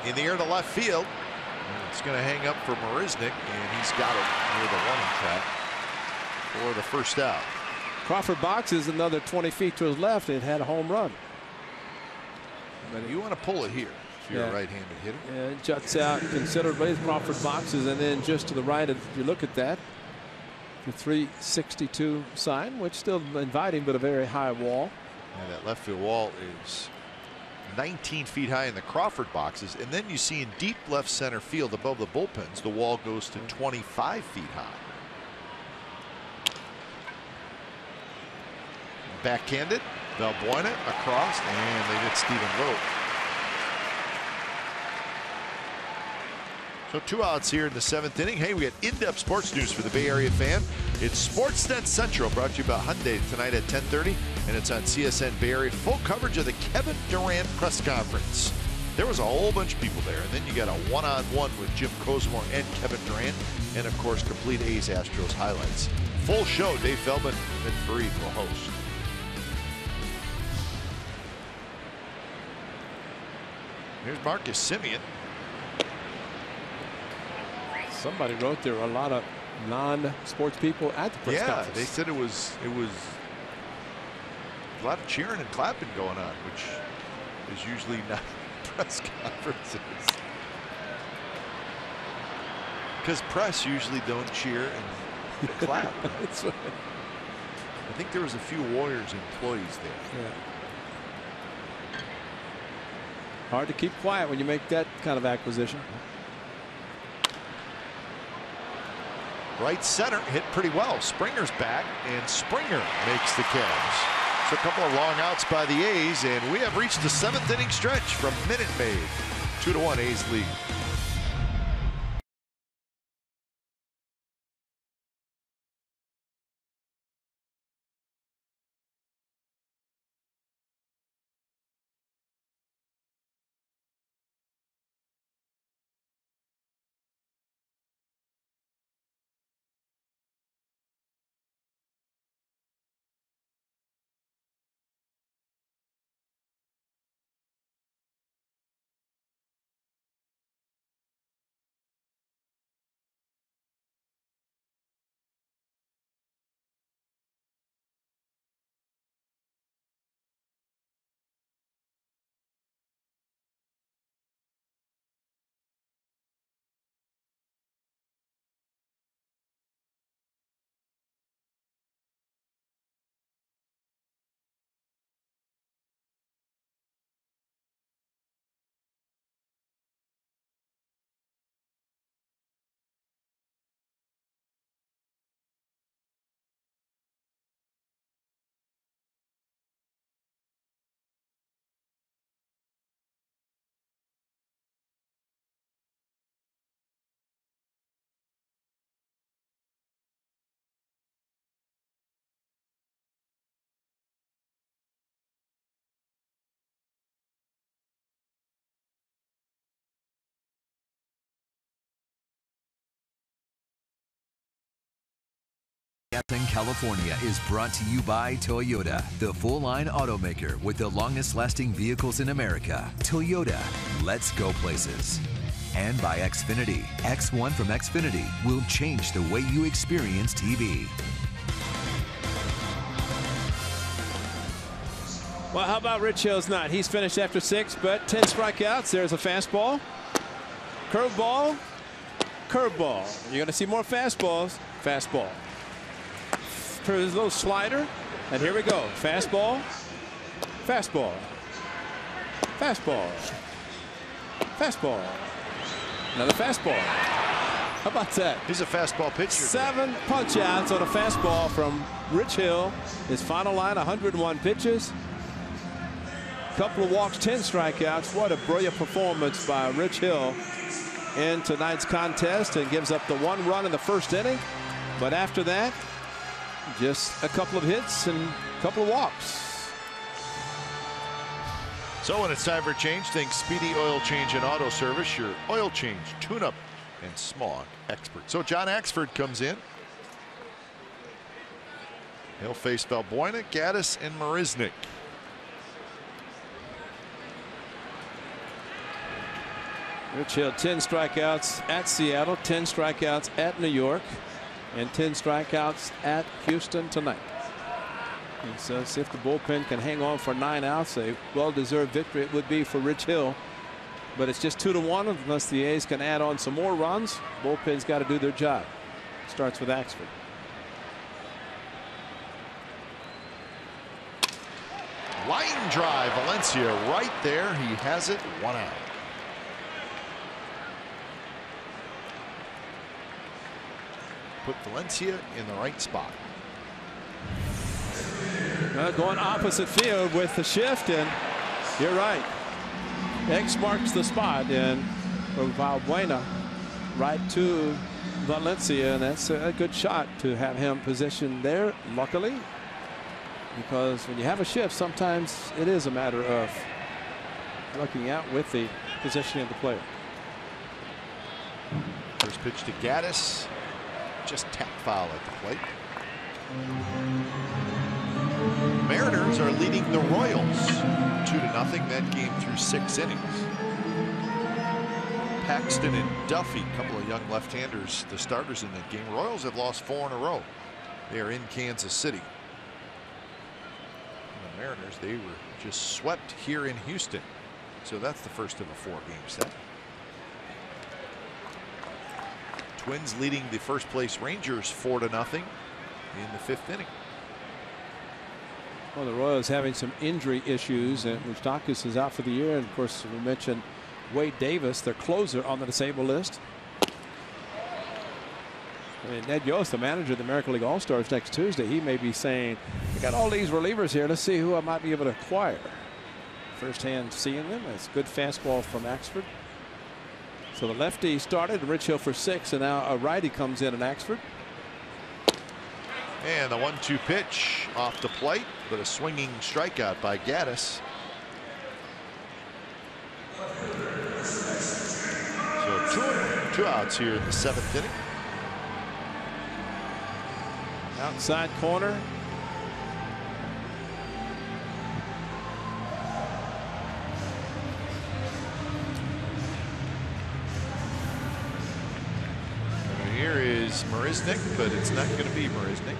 In the air to left field. It's going to hang up for Marisnick, and he's got it near the warning track for the first out. Crawford boxes another 20 feet to his left. It had a home run. But you want to pull it here if you're a right-handed hitter. Yeah, it juts out considerably. Crawford boxes, and then just to the right, if you look at that, the 362 sign, which still inviting, but a very high wall. Yeah, that left field wall is 19 feet high in the Crawford boxes, and then you see in deep left center field above the bullpens, the wall goes to 25 feet high. Backhanded, Valbuena across, and they get Stephen Vogt. So 2 outs here in the 7th inning. Hey, we got in-depth sports news for the Bay Area fan. It's Sportsnet Central, brought to you by Hyundai tonight at 10:30, and it's on CSN Bay Area. Full coverage of the Kevin Durant press conference. There was a whole bunch of people there, and then you got a one-on-one with Jim Cosmore and Kevin Durant. and of course complete A's Astros highlights. Full show. Dave Feldman and Fareed will host. Here's Marcus Semien. Somebody wrote there a lot of non-sports people at the press conference. They said it was a lot of cheering and clapping going on, which is usually not press conferences. Because press usually don't cheer and clap. That's right. I think there was a few Warriors employees there. Yeah. Hard to keep quiet when you make that kind of acquisition. Right center hit pretty well. Springer's back, and Springer makes the catch. So a couple of long outs by the A's, and we have reached the 7th inning stretch from Minute Maid. 2-1 A's lead. California is brought to you by Toyota, the full-line automaker with the longest-lasting vehicles in America. Toyota, let's go places. And by Xfinity. X1 from Xfinity will change the way you experience TV. Well, how about Rich Hill's night? He's finished after 6, but 10 strikeouts. There's a fastball, curveball, curveball. You're going to see more fastballs. Fastball. For his little slider, and here we go. Fastball, fastball, fastball, fastball. Another fastball. How about that? He's a fastball pitcher. 7 punch outs on a fastball from Rich Hill. His final line, 101 pitches. Couple of walks, 10 strikeouts. What a brilliant performance by Rich Hill in tonight's contest, and gives up the 1 run in the first inning. But after that, just a couple of hits and a couple of walks. So when it's time for a change, think Speedy Oil Change and Auto Service, your oil change, tune-up, and smog expert. So John Axford comes in. He'll face Valbuena, Gaddis, and Marisnik. Rich Hill, 10 strikeouts at Seattle, 10 strikeouts at New York, and 10 strikeouts at Houston tonight. And so if the bullpen can hang on for 9 outs, a well-deserved victory it would be for Rich Hill. But it's just 2-1 unless the A's can add on some more runs. Bullpen's got to do their job. Starts with Axford. Line drive, Valencia right there. He has it, 1 out. Put Valencia in the right spot. Going opposite field with the shift, and you're right. X marks the spot, and from Valbuena right to Valencia, and that's a good shot to have him positioned there, luckily, because when you have a shift, sometimes it is a matter of looking out with the positioning of the player. First pitch to Gaddis. just tapped foul at the plate. Mariners are leading the Royals 2-0. That game through 6 innings. Paxton and Duffy, a couple of young left-handers, the starters in that game. Royals have lost 4 in a row. They are in Kansas City. And the Mariners, they were just swept here in Houston. So that's the first of a 4-game set. Twins leading the first place Rangers 4-0 in the 5th inning. Well, the Royals having some injury issues, and Moustakas is out for the year. And of course, we mentioned Wade Davis, their closer, on the disabled list. I mean, Ned Yost, the manager of the American League All-Stars, next Tuesday, he may be saying, "We got all these relievers here. Let's see who I might be able to acquire." First-hand seeing them. It's good fastball from Axford. So the lefty started, Rich Hill for 6, and now a righty comes in Axford. And the 1-2 pitch off the plate, but a swinging strikeout by Gaddis. So 2 outs here in the 7th inning. Outside corner. And here is Marisnik, but it's not going to be Marisnik.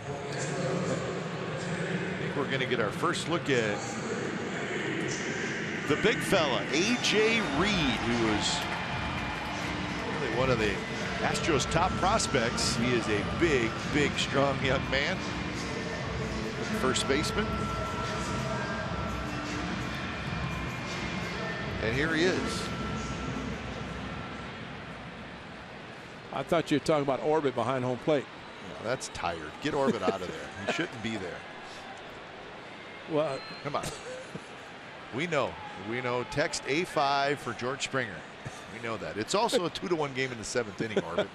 I think we're going to get our first look at the big fella, A.J. Reed, who was really one of the Astros' top prospects. He is a big, strong young man. First baseman. And here he is. I thought you were talking about Orbit behind home plate. No, that's tired. Get Orbit out of there. He shouldn't be there. Well, come on. We know. Text A5 for George Springer. We know that. It's also a 2-1 game in the 7th inning, Orbit.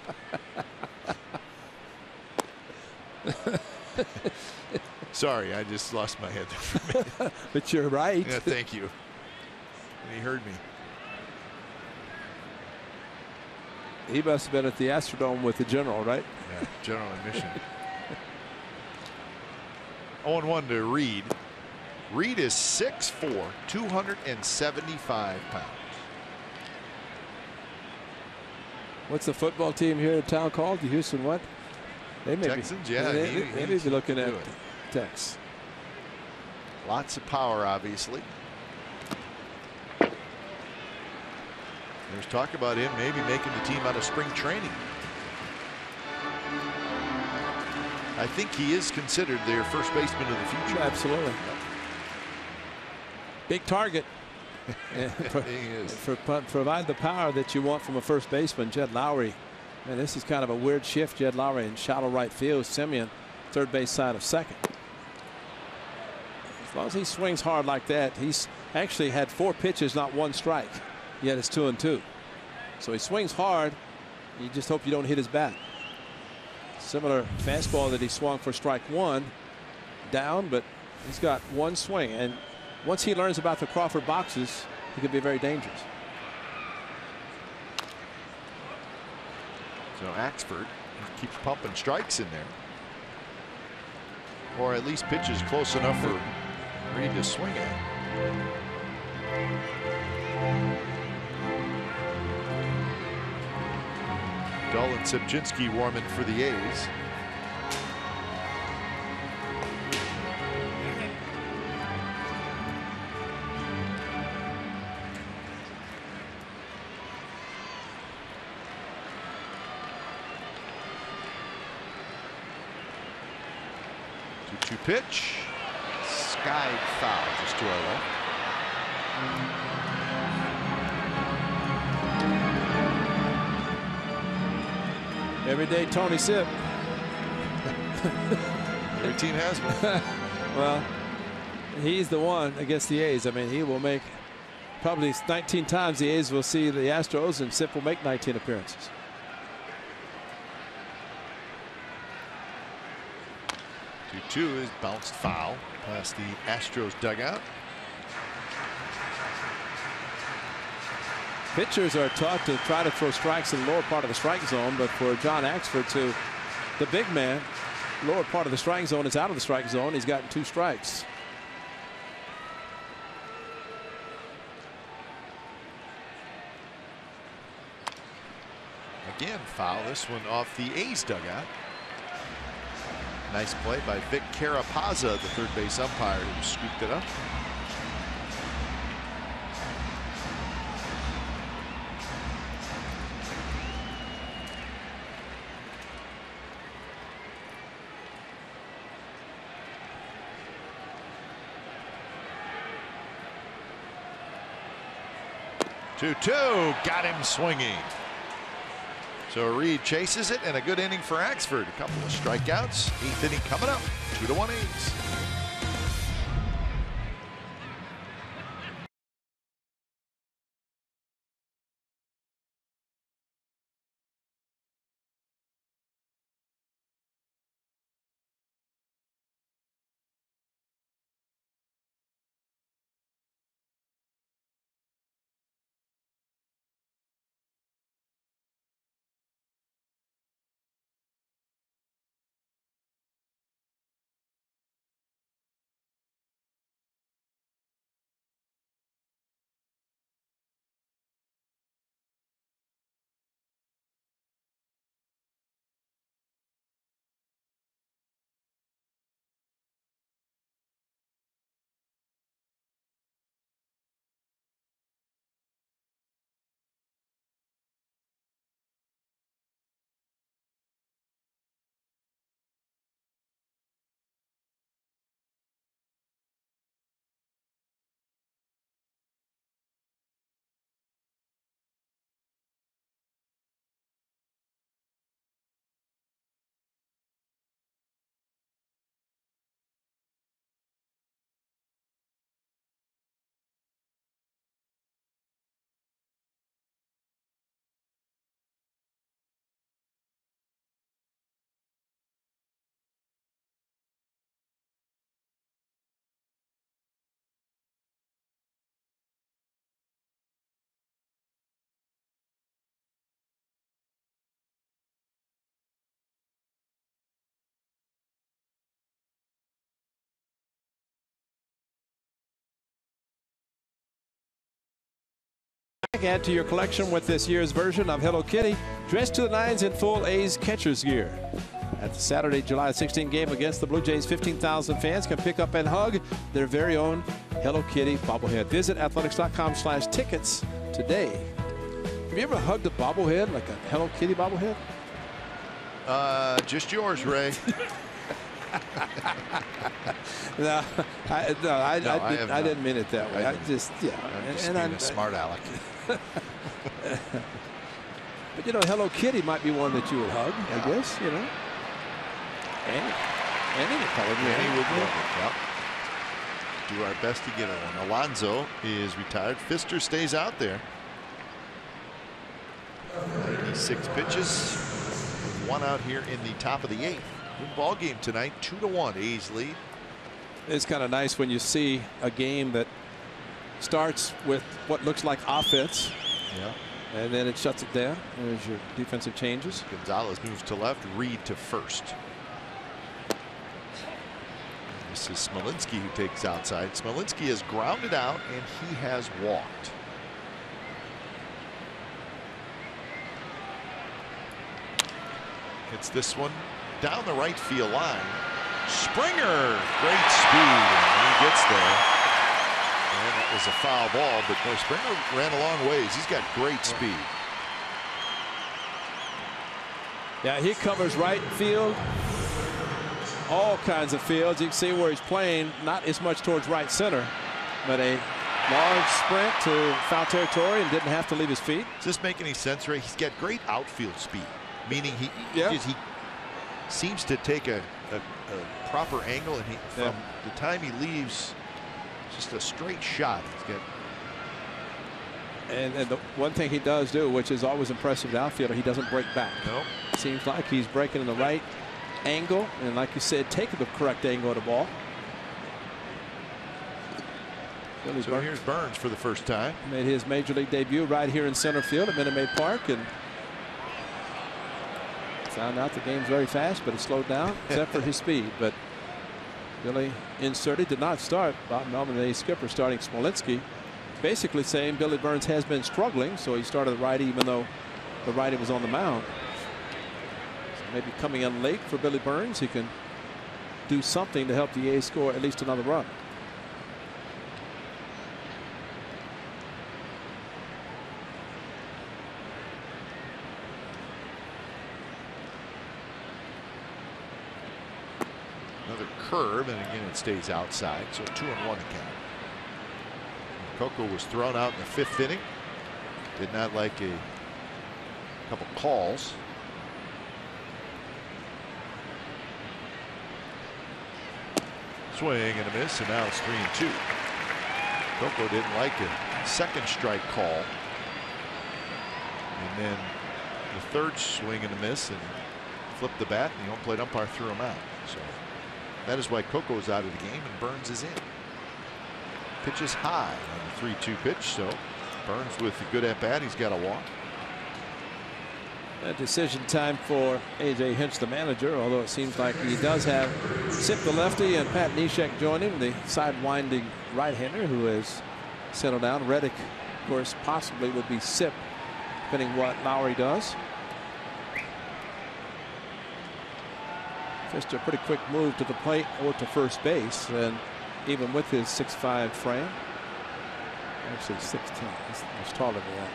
Sorry, I just lost my head there for a minute. But you're right. Yeah, thank you. And he heard me. He must have been at the Astrodome with the General, right? Yeah, General admission. 0-1 to Reed. Reed is 6'4", 275 pounds. What's the football team here in town called? The Houston what? They may Texans, be, yeah. They may be looking at Tex. Lots of power, obviously. There's talk about him maybe making the team out of spring training. I think he is considered their first baseman of the future. Absolutely. Big target. Provide the power that you want from a first baseman. Jed Lowry. And this is kind of a weird shift. Jed Lowry in shallow right field. Simeon, third base side of second. As long as he swings hard like that, he's actually had 4 pitches, not 1 strike. Yet it's 2-2. So he swings hard. You just hope you don't hit his bat. Similar fastball that he swung for strike 1 down, but he's got 1 swing. And once he learns about the Crawford boxes, he could be very dangerous. So Axford keeps pumping strikes in there, or at least pitches close enough for Reed to swing at. Dull and Sipczynski warming for the A's. Two pitch. Skied foul just to our left. Every day Tony Sip. Every team has one. Well, he's the one against the A's. I mean, he will make probably 19 times the A's will see the Astros, and Sip will make 19 appearances. Two is bounced foul past the Astros dugout. Pitchers are taught to try to throw strikes in the lower part of the strike zone, but for John Axford, to the big man, lower part of the strike zone is out of the strike zone. He's gotten 2 strikes. Again, foul. This one off the A's dugout. Nice play by Vic Carapazza, the third base umpire, who scooped it up. Two-two, got him swinging. So Reed chases it, and a good inning for Axford. A couple of strikeouts. 8th inning coming up. 2-1 A's. Add to your collection with this year's version of Hello Kitty, dressed to the nines in full A's catcher's gear. At the Saturday, July 16 game against the Blue Jays, 15,000 fans can pick up and hug their very own Hello Kitty bobblehead. Visit athletics.com/tickets today. Have you ever hugged a bobblehead, like a Hello Kitty bobblehead? Just yours, Ray. No, I didn't mean it that way. I'm just being a smart aleck. But you know, Hello Kitty might be one that you would hug, I guess, you know. Annie would probably. Annie would love it. Yep. Do our best to get it one. Alonso is retired. Pfister stays out there. 96 pitches. 1 out here in the top of the 8th. Good ball game tonight. 2-1 A's lead. It's kind of nice when you see a game that starts with what looks like offense. Yeah. And then it shuts it down. There's your defensive changes. Gonzalez moves to left. Reed to first. This is Smolinski who takes outside. Smolinski has grounded out and he has walked. Hits this one down the right field line. Springer, great speed. He gets there. And it was a foul ball, but no, Springer ran a long ways. He's got great speed. Yeah, he covers right field, all kinds of fields. You can see where he's playing, not as much towards right center, but a large sprint to foul territory and didn't have to leave his feet. Does this make any sense, Ray? He's got great outfield speed, meaning he seems to take a proper angle, and from the time he leaves, just a straight shot. He's got. And the one thing he does do, which is always impressive to outfielder, he doesn't break back. Nope. Seems like he's breaking in the right angle, and like you said, taking the correct angle of the ball. So here's Burns for the first time. Made his major league debut right here in center field at Minute Maid Park, and found out the game's very fast, but it slowed down except for his speed. But Billy inserted, did not start. Bob Melvin, the skipper, starting Smolinski, basically saying Billy Burns has been struggling, so he started the righty even though the righty was on the mound. So maybe coming in late for Billy Burns, he can do something to help the A's score at least another run. Another curve, and again it stays outside, so 2-1 count. Coco was thrown out in the 5th inning. Did not like a couple calls. Swing and a miss, and now it's 3-2. Coco didn't like a second strike call. And then the 3rd swing and a miss, and flipped the bat, and the home plate umpire threw him out. So that is why Coco is out of the game and Burns is in. Pitches high on the 3-2 pitch, so Burns with a good at bat. He's got a walk. A decision time for A.J. Hinch, the manager, although it seems like he does have Sip the lefty and Pat Neshek join him, the side-winding right-hander who has settled down. Reddick, of course, possibly would be Sip, depending what Lowry does. Just a pretty quick move to the plate or to first base, and even with his 6'5" frame, actually 6'10", he's much taller than that.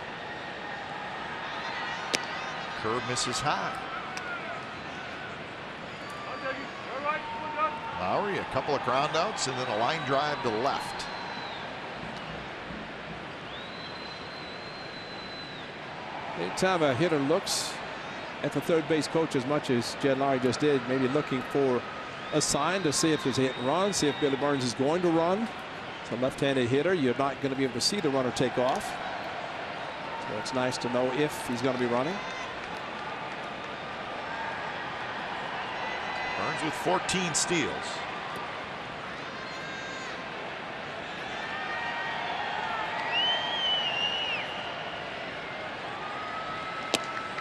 Curve misses high. Lowry, a couple of ground outs and then a line drive to left. Anytime a hitter looks at the third base coach as much as Jed Lowry just did, maybe looking for a sign to see if there's a hit and run, see if Billy Burns is going to run. It's a left-handed hitter. You're not going to be able to see the runner take off. So it's nice to know if he's going to be running. Burns with 14 steals.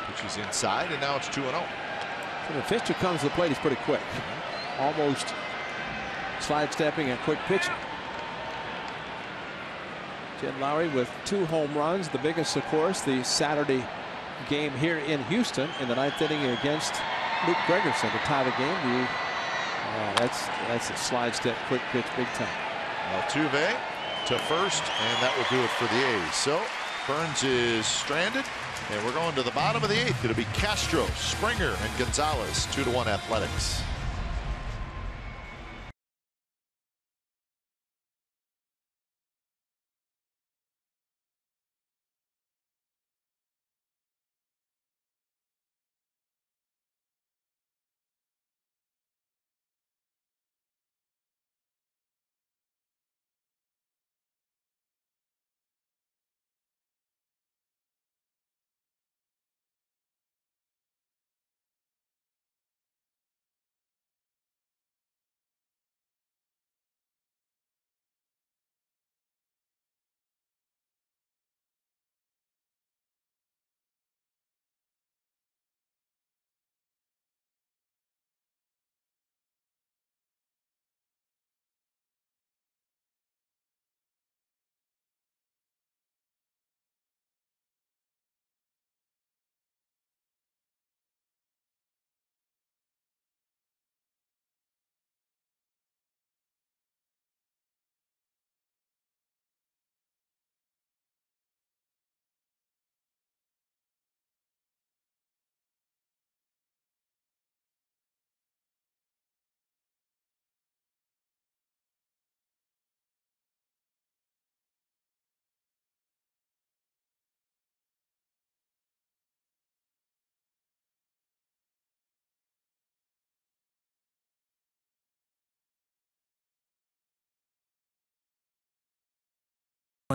Pitches inside, and now it's 2-0. When Fisher comes to the plate, he's pretty quick. Almost slide stepping and quick pitching. Jed Lowry with 2 home runs, the biggest, of course, the Saturday game here in Houston in the 9th inning against Luke Gregerson to tie the game. That's a slide step, quick pitch, big time. Altuve to first, and that will do it for the A's. So Burns is stranded, and we're going to the bottom of the 8th. It'll be Castro, Springer, and Gonzalez. 2-1 Athletics.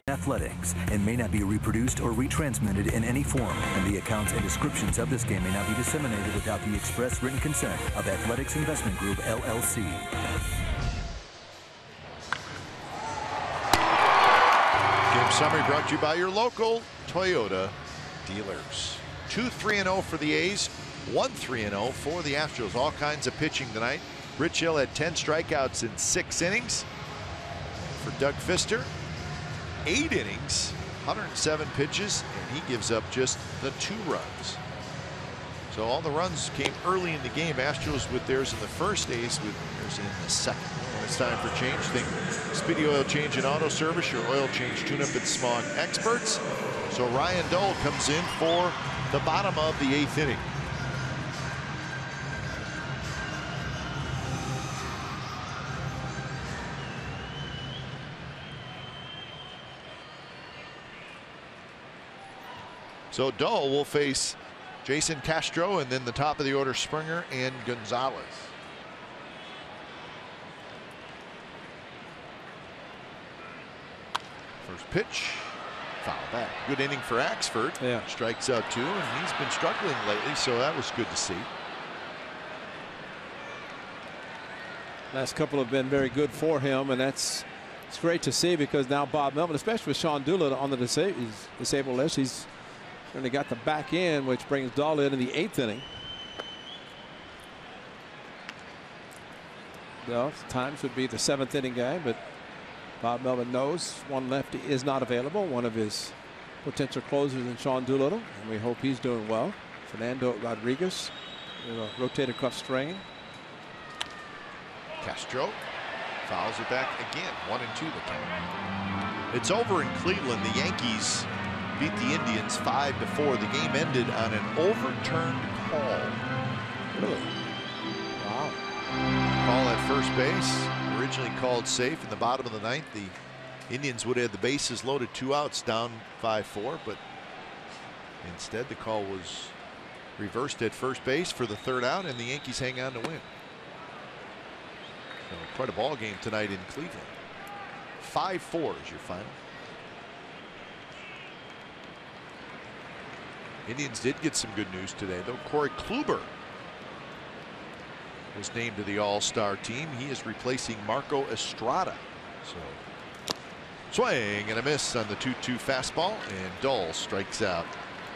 Athletics and may not be reproduced or retransmitted in any form, and the accounts and descriptions of this game may not be disseminated without the express written consent of Athletics Investment Group, LLC. summary brought to you by your local Toyota dealers. 2-3-0 for the A's, 1-3-0 for the Astros. All kinds of pitching tonight. Rich Hill had 10 strikeouts in 6 innings. For Doug Fister, 8 innings, 107 pitches, and he gives up just the 2 runs. So all the runs came early in the game. Astros with theirs in the first, A's with theirs in the second. When it's time for change, think Speedy Oil Change and Auto Service, your oil change tune-up and smog experts. So Ryan Dole comes in for the bottom of the 8th inning. So Dole will face Jason Castro, and then the top of the order Springer and Gonzalez. First pitch, foul back. Good inning for Axford. Yeah. Strikes out 2, and he's been struggling lately, so that was good to see. Last couple have been very good for him, and it's great to see, because now Bob Melvin, especially with Sean Doolittle on the disabled list, he's certainly got the back end, which brings Dahl in the 8th inning. Well, times would be the 7th inning guy, but Bob Melvin knows one lefty is not available. One of his potential closers in Sean Doolittle, and we hope he's doing well. Fernando Rodriguez with a rotator cuff strain. Castro fouls it back again. 1-2 the count. It's over in Cleveland. The Yankees beat the Indians 5-4. The game ended on an overturned call. Really? Wow. Call at first base, originally called safe in the bottom of the 9th. The Indians would have the bases loaded, 2 outs, down 5-4, but instead the call was reversed at first base for the 3rd out, and the Yankees hang on to win. So quite a ball game tonight in Cleveland. 5-4 is your final. Indians did get some good news today, though. Corey Kluber was named to the All-Star team. He is replacing Marco Estrada. So swing and a miss on the 2-2 fastball, and Dole strikes out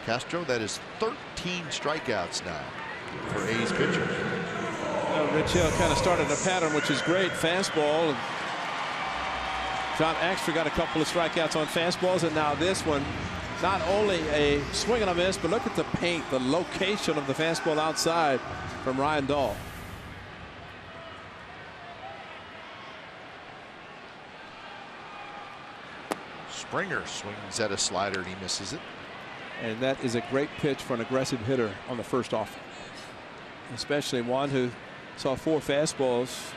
Castro. That is 13 strikeouts now for A's pitchers. Rich Hill kind of started a pattern, which is great. Fastball. John Axford got a couple of strikeouts on fastballs, and now this one. Not only a swing and a miss, but look at the paint, the location of the fastball outside from Ryan Dole. Springer swings at a slider and he misses it. And that is a great pitch for an aggressive hitter on the first offering, especially one who saw 4 fastballs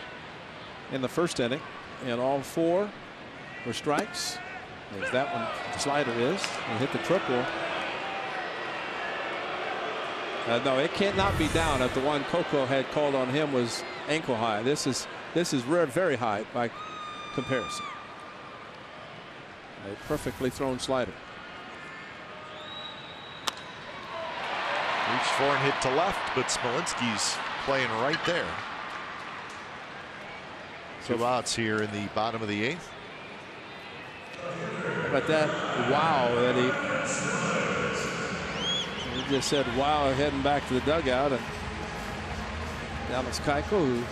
in the first inning, and all 4 were strikes. As that one, the slider is, and hit the triple. No, it cannot be down if the one Coco had called on him was ankle high. This is very high by comparison. A perfectly thrown slider. Reached for and hit to left, but Smolinski's playing right there. 2 outs here in the bottom of the 8th. But that wow that he just said wow heading back to the dugout, and Dallas Keuchel,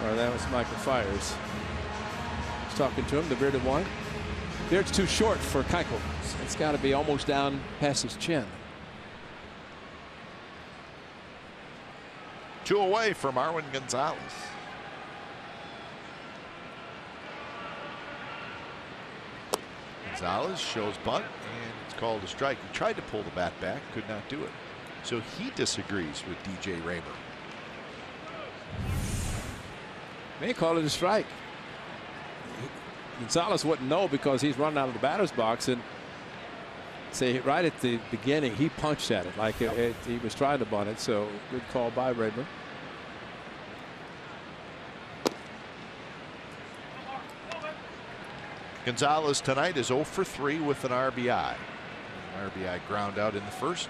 or that was Michael Fires, was talking to him, the bearded one. Beard's too short for Keuchel. It's got to be almost down past his chin. 2 away for Marwin Gonzalez. Gonzalez shows bunt, and it's called a strike. He tried to pull the bat back, could not do it. So he disagrees with DJ Raymer. May call it a strike. Gonzalez wouldn't know because he's running out of the batter's box, and say right at the beginning he punched at it like he was trying to bunt it. So good call by Raymer. Gonzalez tonight is 0 for 3 with an RBI. An RBI ground out in the first.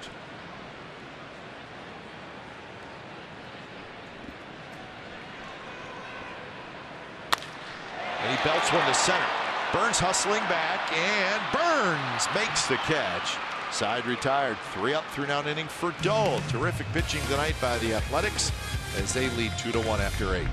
And he belts one to center. Burns hustling back, and Burns makes the catch. Side retired. 3 up through 9 inning for Dole. Terrific pitching tonight by the Athletics as they lead 2-1 after 8.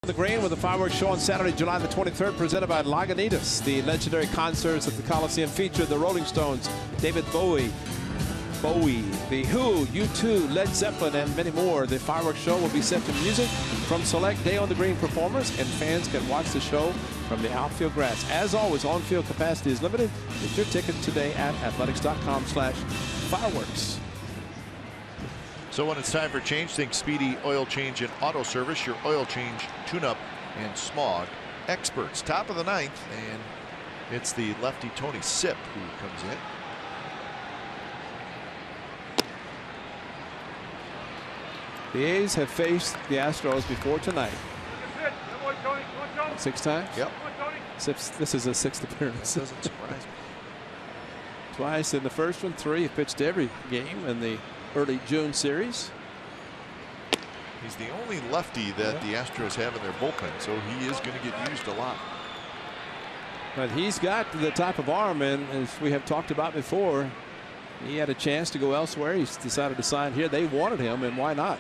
The green with the fireworks show on Saturday, July the 23rd, presented by Lagunitas. The legendary concerts at the Coliseum feature the Rolling Stones, David Bowie, The Who, U2, Led Zeppelin, and many more. The fireworks show will be set to music from select Day on the Green performers, and fans can watch the show from the outfield grass. As always, on-field capacity is limited. Get your ticket today at athletics.com/fireworks. So when it's time for change, think Speedy Oil Change and Auto Service, your oil change, tune-up, and smog experts. Top of the 9th, and it's the lefty Tony Sipp who comes in. The A's have faced the Astros before tonight. 6 times? Yep. This is a 6th appearance. Doesn't surprise me. Twice in the first one, 3. He pitched every game in the early June series. He's the only lefty that the Astros have in their bullpen, so he is going to get used a lot. But he's got the type of arm, and as we have talked about before, he had a chance to go elsewhere. He's decided to sign here. They wanted him, and why not?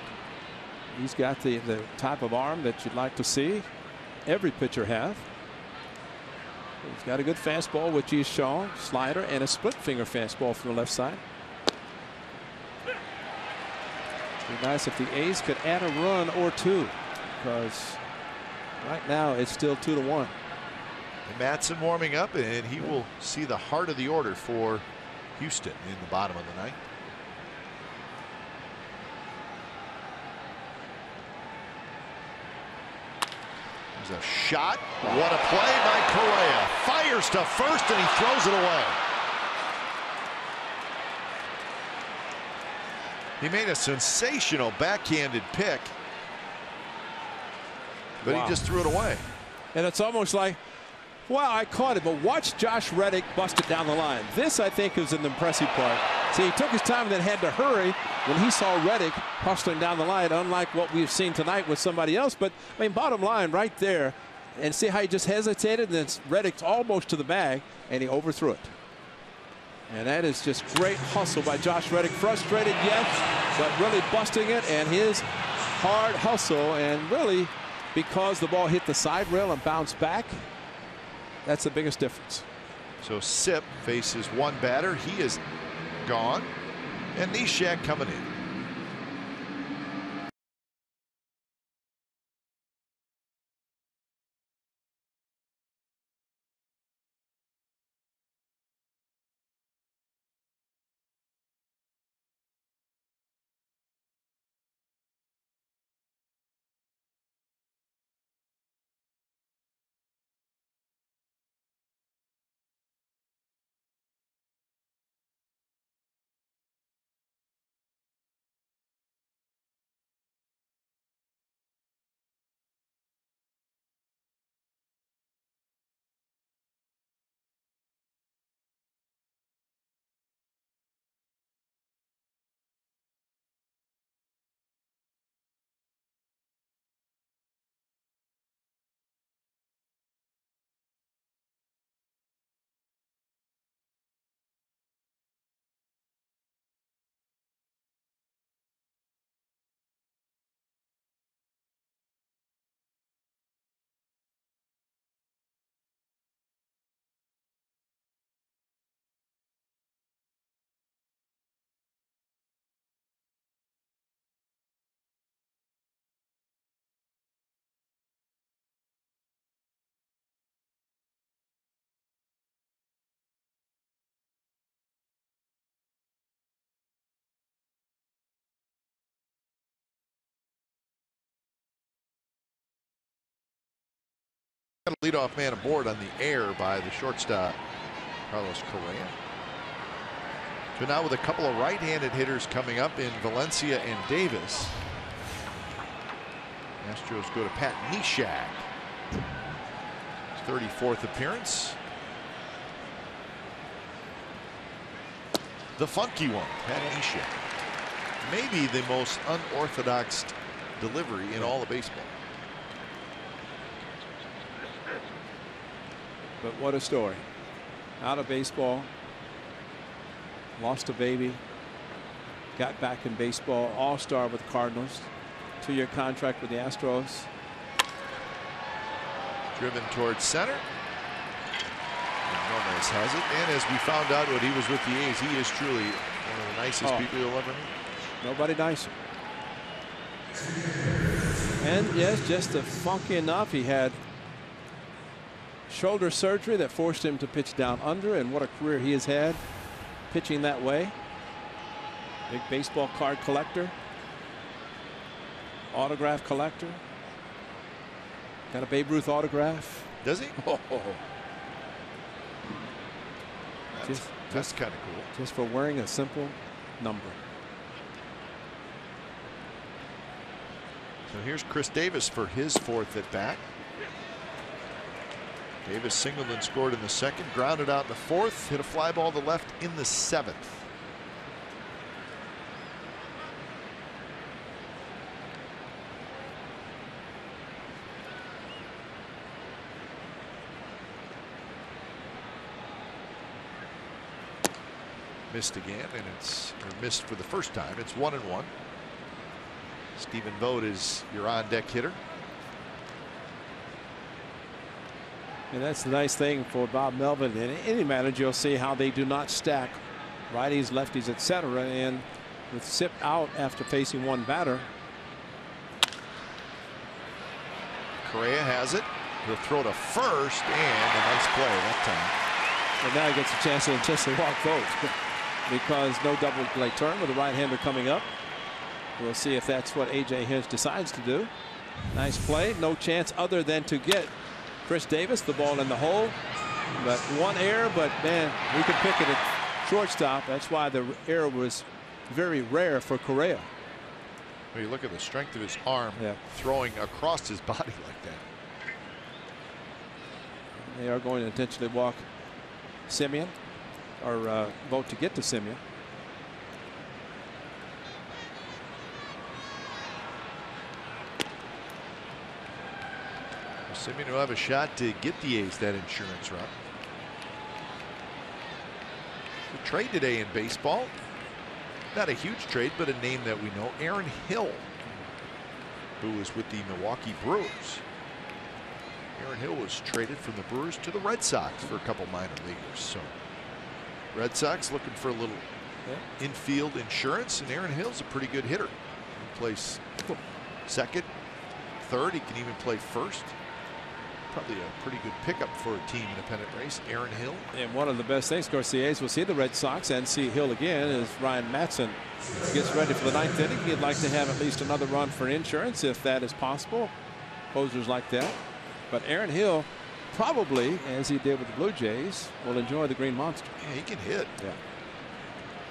He's got the type of arm that you'd like to see every pitcher have. He's got a good fastball, which he's shown, slider, and a split finger fastball from the left side. It'd be nice if the A's could add a run or 2, because right now it's still 2-1. And Matson warming up, and he will see the heart of the order for Houston in the bottom of the 9th. There's a shot. What a play by Correa. Fires to first, and he throws it away. He made a sensational backhanded pick, but he just threw it away. And it's almost like, wow, I caught it, but watch Josh Reddick bust it down the line. This, I think, is an impressive part. See, he took his time and then had to hurry when he saw Reddick hustling down the line, unlike what we've seen tonight with somebody else. But, I mean, bottom line right there, and see how he just hesitated, and then Reddick's almost to the bag, and he overthrew it. And that is just great hustle by Josh Reddick. Frustrated, yes, but really busting it, and his hard hustle, and really because the ball hit the side rail and bounced back, that's the biggest difference. So Sipp faces one batter. He is gone, and Neshek coming in. Leadoff man aboard on the air by the shortstop, Carlos Correa. So now with a couple of right-handed hitters coming up in Valencia and Davis. Astros go to Pat Neshek. His 34th appearance. The funky one, Pat Neshek. Maybe the most unorthodox delivery in all of baseball. But what a story. Out of baseball. Lost a baby. Got back in baseball. All-star with the Cardinals. 2-year contract with the Astros. Driven towards center. Gomez has it. And as we found out when he was with the A's, he is truly one of the nicest people you'll ever meet. Nobody nicer. And yes, just funky enough. He had shoulder surgery that forced him to pitch down under, and what a career he has had pitching that way. Big baseball card collector, autograph collector. Got a Babe Ruth autograph. Does he? Oh. That's kind of cool. Just for wearing a simple number. So here's Chris Davis for his 4th at bat. Davis singled and scored in the 2nd, grounded out in the 4th, hit a fly ball to left in the 7th. Missed again, and missed for the first time. It's 1-1. Stephen Vogt is your on-deck hitter. And that's the nice thing for Bob Melvin and any manager. You'll see how they do not stack righties, lefties, etc. And with Sip out after facing one batter. Correa has it. He'll throw to first, and a nice play that time. And now he gets a chance to intentionally walk Vogt because no double play turn with the right-hander coming up. We'll see if that's what A.J. Hinch decides to do. Nice play. No chance other than to get Chris Davis the ball in the hole. But one error, but man, we can pick it at shortstop. That's why the error was very rare for Correa. Well, you look at the strength of his arm throwing across his body like that. They are going to intentionally walk Semien, or vote to get to Semien. Semien will have a shot to get the A's that insurance run. The trade today in baseball. Not a huge trade, but a name that we know. Aaron Hill, who was with the Milwaukee Brewers. Aaron Hill was traded from the Brewers to the Red Sox for a couple minor leaguers. So Red Sox looking for a little infield insurance, and Aaron Hill's a pretty good hitter. He plays 2nd, 3rd. He can even play 1st. Probably a pretty good pickup for a team in a pennant race. Aaron Hill. And one of the best things, of course, the A's will see the Red Sox and see Hill again as Ryan Matson gets ready for the 9th inning. He'd like to have at least another run for insurance if that is possible. Posers like that. But Aaron Hill probably, as he did with the Blue Jays, will enjoy the Green Monster. Yeah, he can hit. Yeah.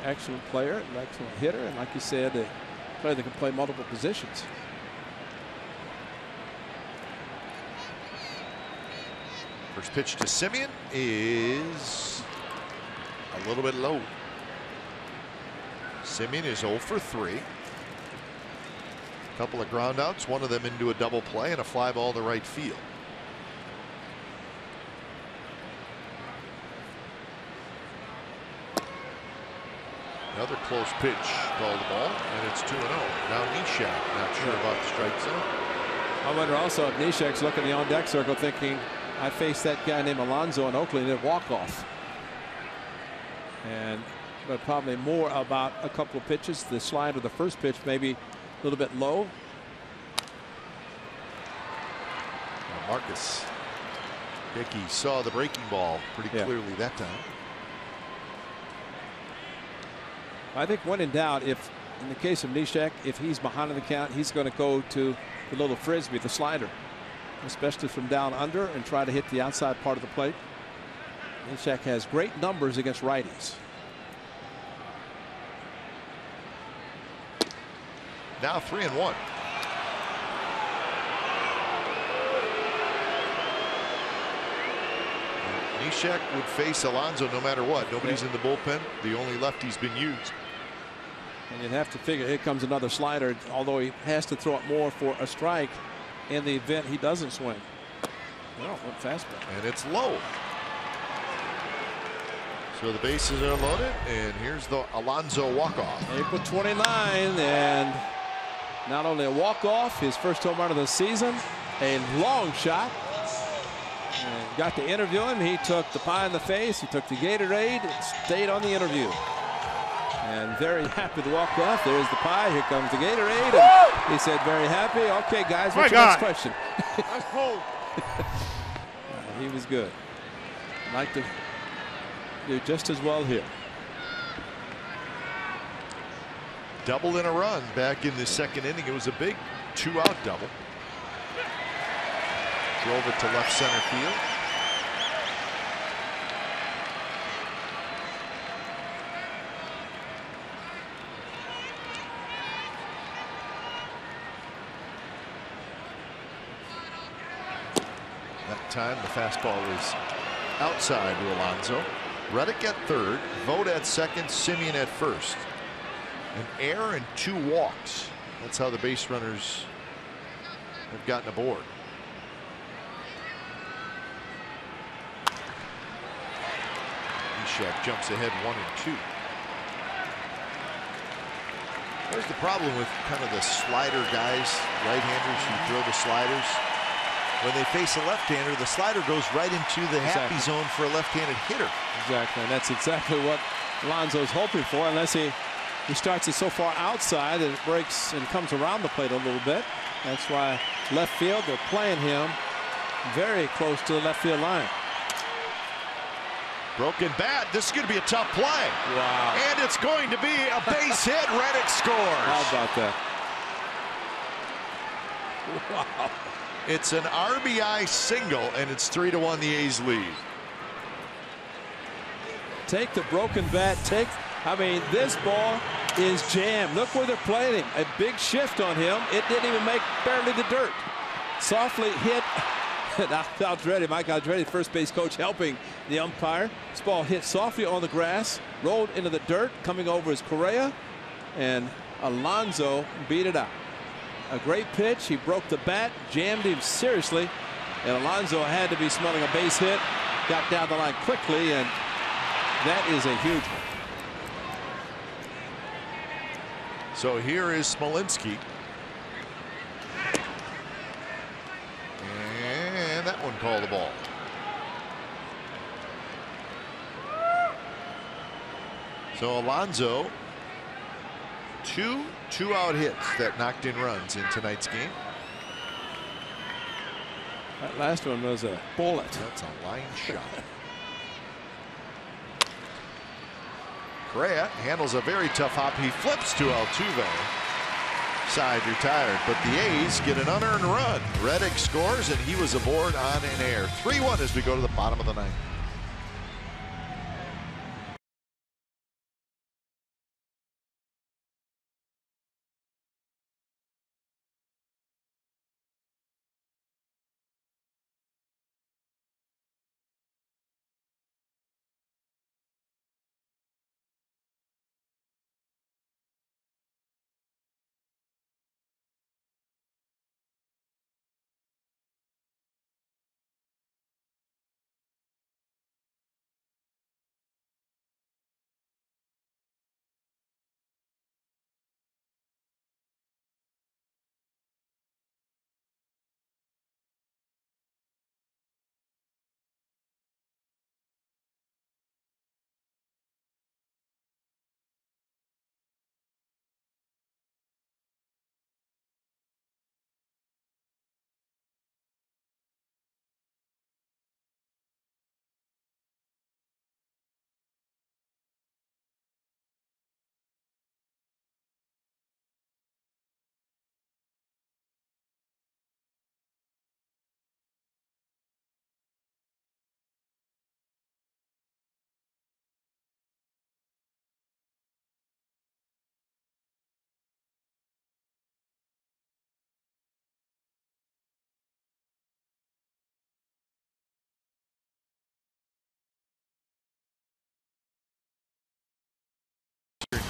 Excellent player, excellent hitter, and like you said, a player that can play multiple positions. First pitch to Semien is a little bit low. Semien is 0 for 3. A couple of ground outs, one of them into a double play, and a fly ball to right field. Another close pitch, called the ball, and it's 2-0. Now Neshek, not sure about the strike zone. I wonder also if Neshek's looking the on-deck circle thinking, I faced that guy named Alonso in Oakland in a walk-off. But probably more about a couple of pitches. The slide of the first pitch maybe a little bit low. Now Marcus Hickey saw the breaking ball pretty clearly that time. I think when in doubt, if in the case of Neshek, if he's behind in the count, he's going to go to the little frisbee, the slider. especially from down under, and try to hit the outside part of the plate. Neshek has great numbers against righties. Now 3-1. Neshek would face Alonso no matter what. Nobody's in the bullpen. The only lefty's been used. And you'd have to figure here comes another slider, although he has to throw it more for a strike in the event he doesn't swing. Well, what fastball. And it's low. So the bases are loaded, and here's the Alonso walk-off. April 29, and not only a walk-off, his first home run of the season, a long shot. And got to interview him. He took the pie in the face. He took the Gatorade and stayed on the interview. And very happy to walk off. There's the pie. Here comes the Gatorade. And he said, very happy. Okay, guys, what's your next question? That's cold. He was good. I'd like to do just as well here. Double in a run back in the second inning. It was a big 2-out double. Drove it to left center field. That time the fastball was outside to Alonso. Reddick at third, Vogt at second, Semien at first. An error and 2 walks. That's how the base runners have gotten aboard. Neshek jumps ahead 1-2. There's the problem with kind of the slider guys, right-handers who throw the sliders. When they face a left-hander, the slider goes right into the happy zone for a left-handed hitter. Exactly, and that's exactly what Alonso's hoping for, unless he starts it so far outside that it breaks and comes around the plate a little bit. That's why left field, they're playing him very close to the left field line. Broken bat. This is going to be a tough play. Wow. And it's going to be a base hit. Reddick scores. How about that? Wow. It's an RBI single, and it's 3-1 the A's lead. Take the broken bat. I mean, this ball is jammed. Look where they're playing him. A big shift on him. It didn't even make barely the dirt. Softly hit. Aldretti, Mike Aldretti, first base coach, helping the umpire. This ball hit softly on the grass, rolled into the dirt, coming over his Correa, and Alonso beat it out. A great pitch. He broke the bat, jammed him seriously, and Alonso had to be smelling a base hit. Got down the line quickly, and that is a huge one. So here is Smolinski. And that one called the ball. So Alonso, two 2-out hits that knocked in runs in tonight's game. That last one was a bullet. That's a line shot. Correa handles a very tough hop. He flips to Altuve. Side retired, but the A's get an unearned run. Reddick scores, and he was aboard on an air. 3-1 as we go to the bottom of the ninth.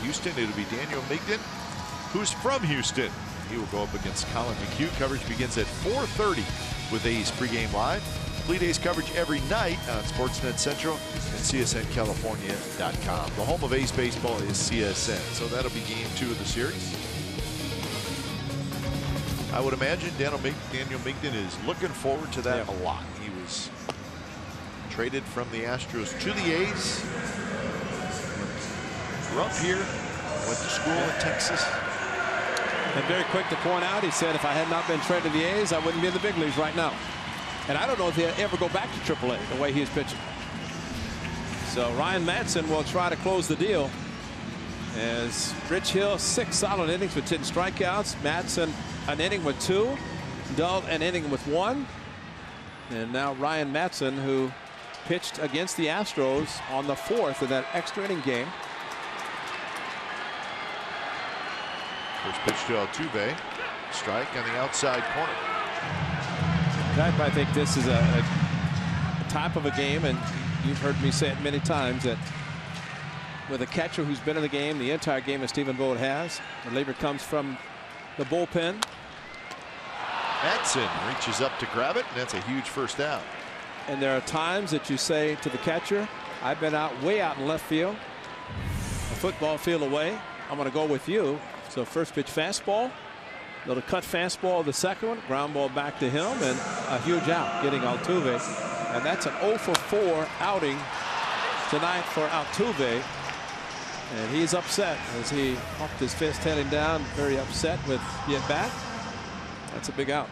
Houston. It'll be Daniel Migden, who's from Houston. He will go up against Colin McHugh. Coverage begins at 4:30 with A's pregame live. Complete A's coverage every night on Sportsnet Central and CSNCalifornia.com. The home of A's baseball is CSN, so that'll be game 2 of the series. I would imagine Daniel Migden is looking forward to that a lot. He was traded from the Astros to the A's. Grew up here, went to school in Texas. And very quick to point out, he said, if I had not been traded to the A's, I wouldn't be in the big leagues right now. And I don't know if he'll ever go back to AAA the way he's pitching. So Ryan Madson will try to close the deal. As Rich Hill, 6 solid innings with 10 strikeouts. Madson, an inning with 2. Dull, an inning with 1. And now Ryan Madson, who pitched against the Astros on the 4th of that extra inning game. First pitch to Altuve. Strike on the outside corner. I think this is a type of a game, and you've heard me say it many times, that with a catcher who's been in the game the entire game as Stephen Vogt has, the reliever comes from the bullpen. Madson reaches up to grab it, and that's a huge first out. And there are times that you say to the catcher, I've been out way out in left field, a football field away. I'm going to go with you. So first pitch fastball, little cut fastball, the second one, ground ball back to him, and a huge out getting Altuve. And that's an 0 for 4 outing tonight for Altuve. And he's upset as he hopped his fist heading down, very upset with the at bat. That's a big out.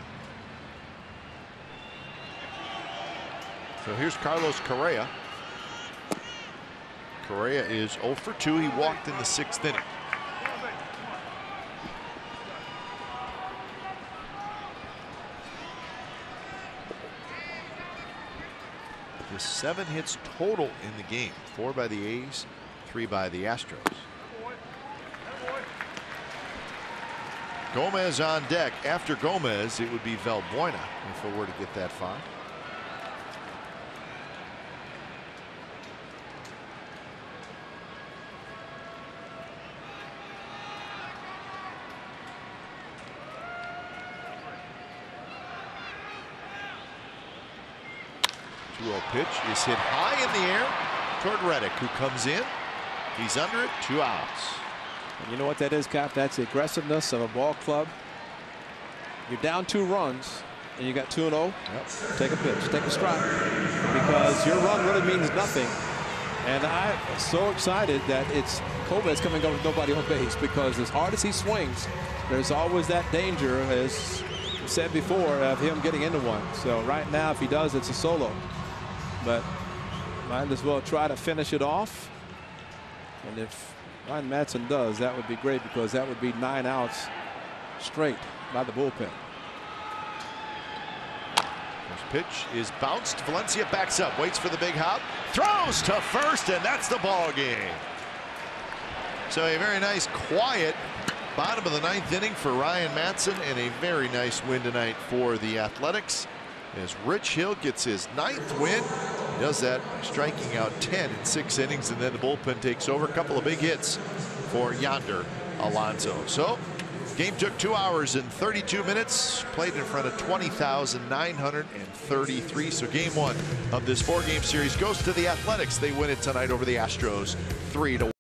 So here's Carlos Correa. Correa is 0 for 2. He walked in the 6th inning. Just 7 hits total in the game. 4 by the A's, 3 by the Astros. Gomez on deck. After Gomez, it would be Valbuena if it were to get that far. Pitch is hit high in the air toward Reddick, who comes in. He's under it, 2 outs. And you know what that is, Cap? That's the aggressiveness of a ball club. You're down 2 runs and you got 2-0. Yep. Take a pitch, take a strike, because your run really means nothing. And I'm so excited that it's Gomez coming up with nobody on base, because as hard as he swings, there's always that danger, as I said before, of him getting into one. So right now, if he does, it's a solo. But might as well try to finish it off. And if Ryan Madson does, that would be great, because that would be 9 outs straight by the bullpen. First pitch is bounced. Valencia backs up, waits for the big hop, throws to first, and that's the ball game. So a very nice, quiet bottom of the 9th inning for Ryan Madson, and a very nice win tonight for the Athletics, as Rich Hill gets his 9th win. He does that by striking out 10 in 6 innings, and then the bullpen takes over. A couple of big hits for Yonder Alonso. So game took 2 hours and 32 minutes, played in front of 20,933. So game 1 of this 4-game series goes to the Athletics. They win it tonight over the Astros 3-1.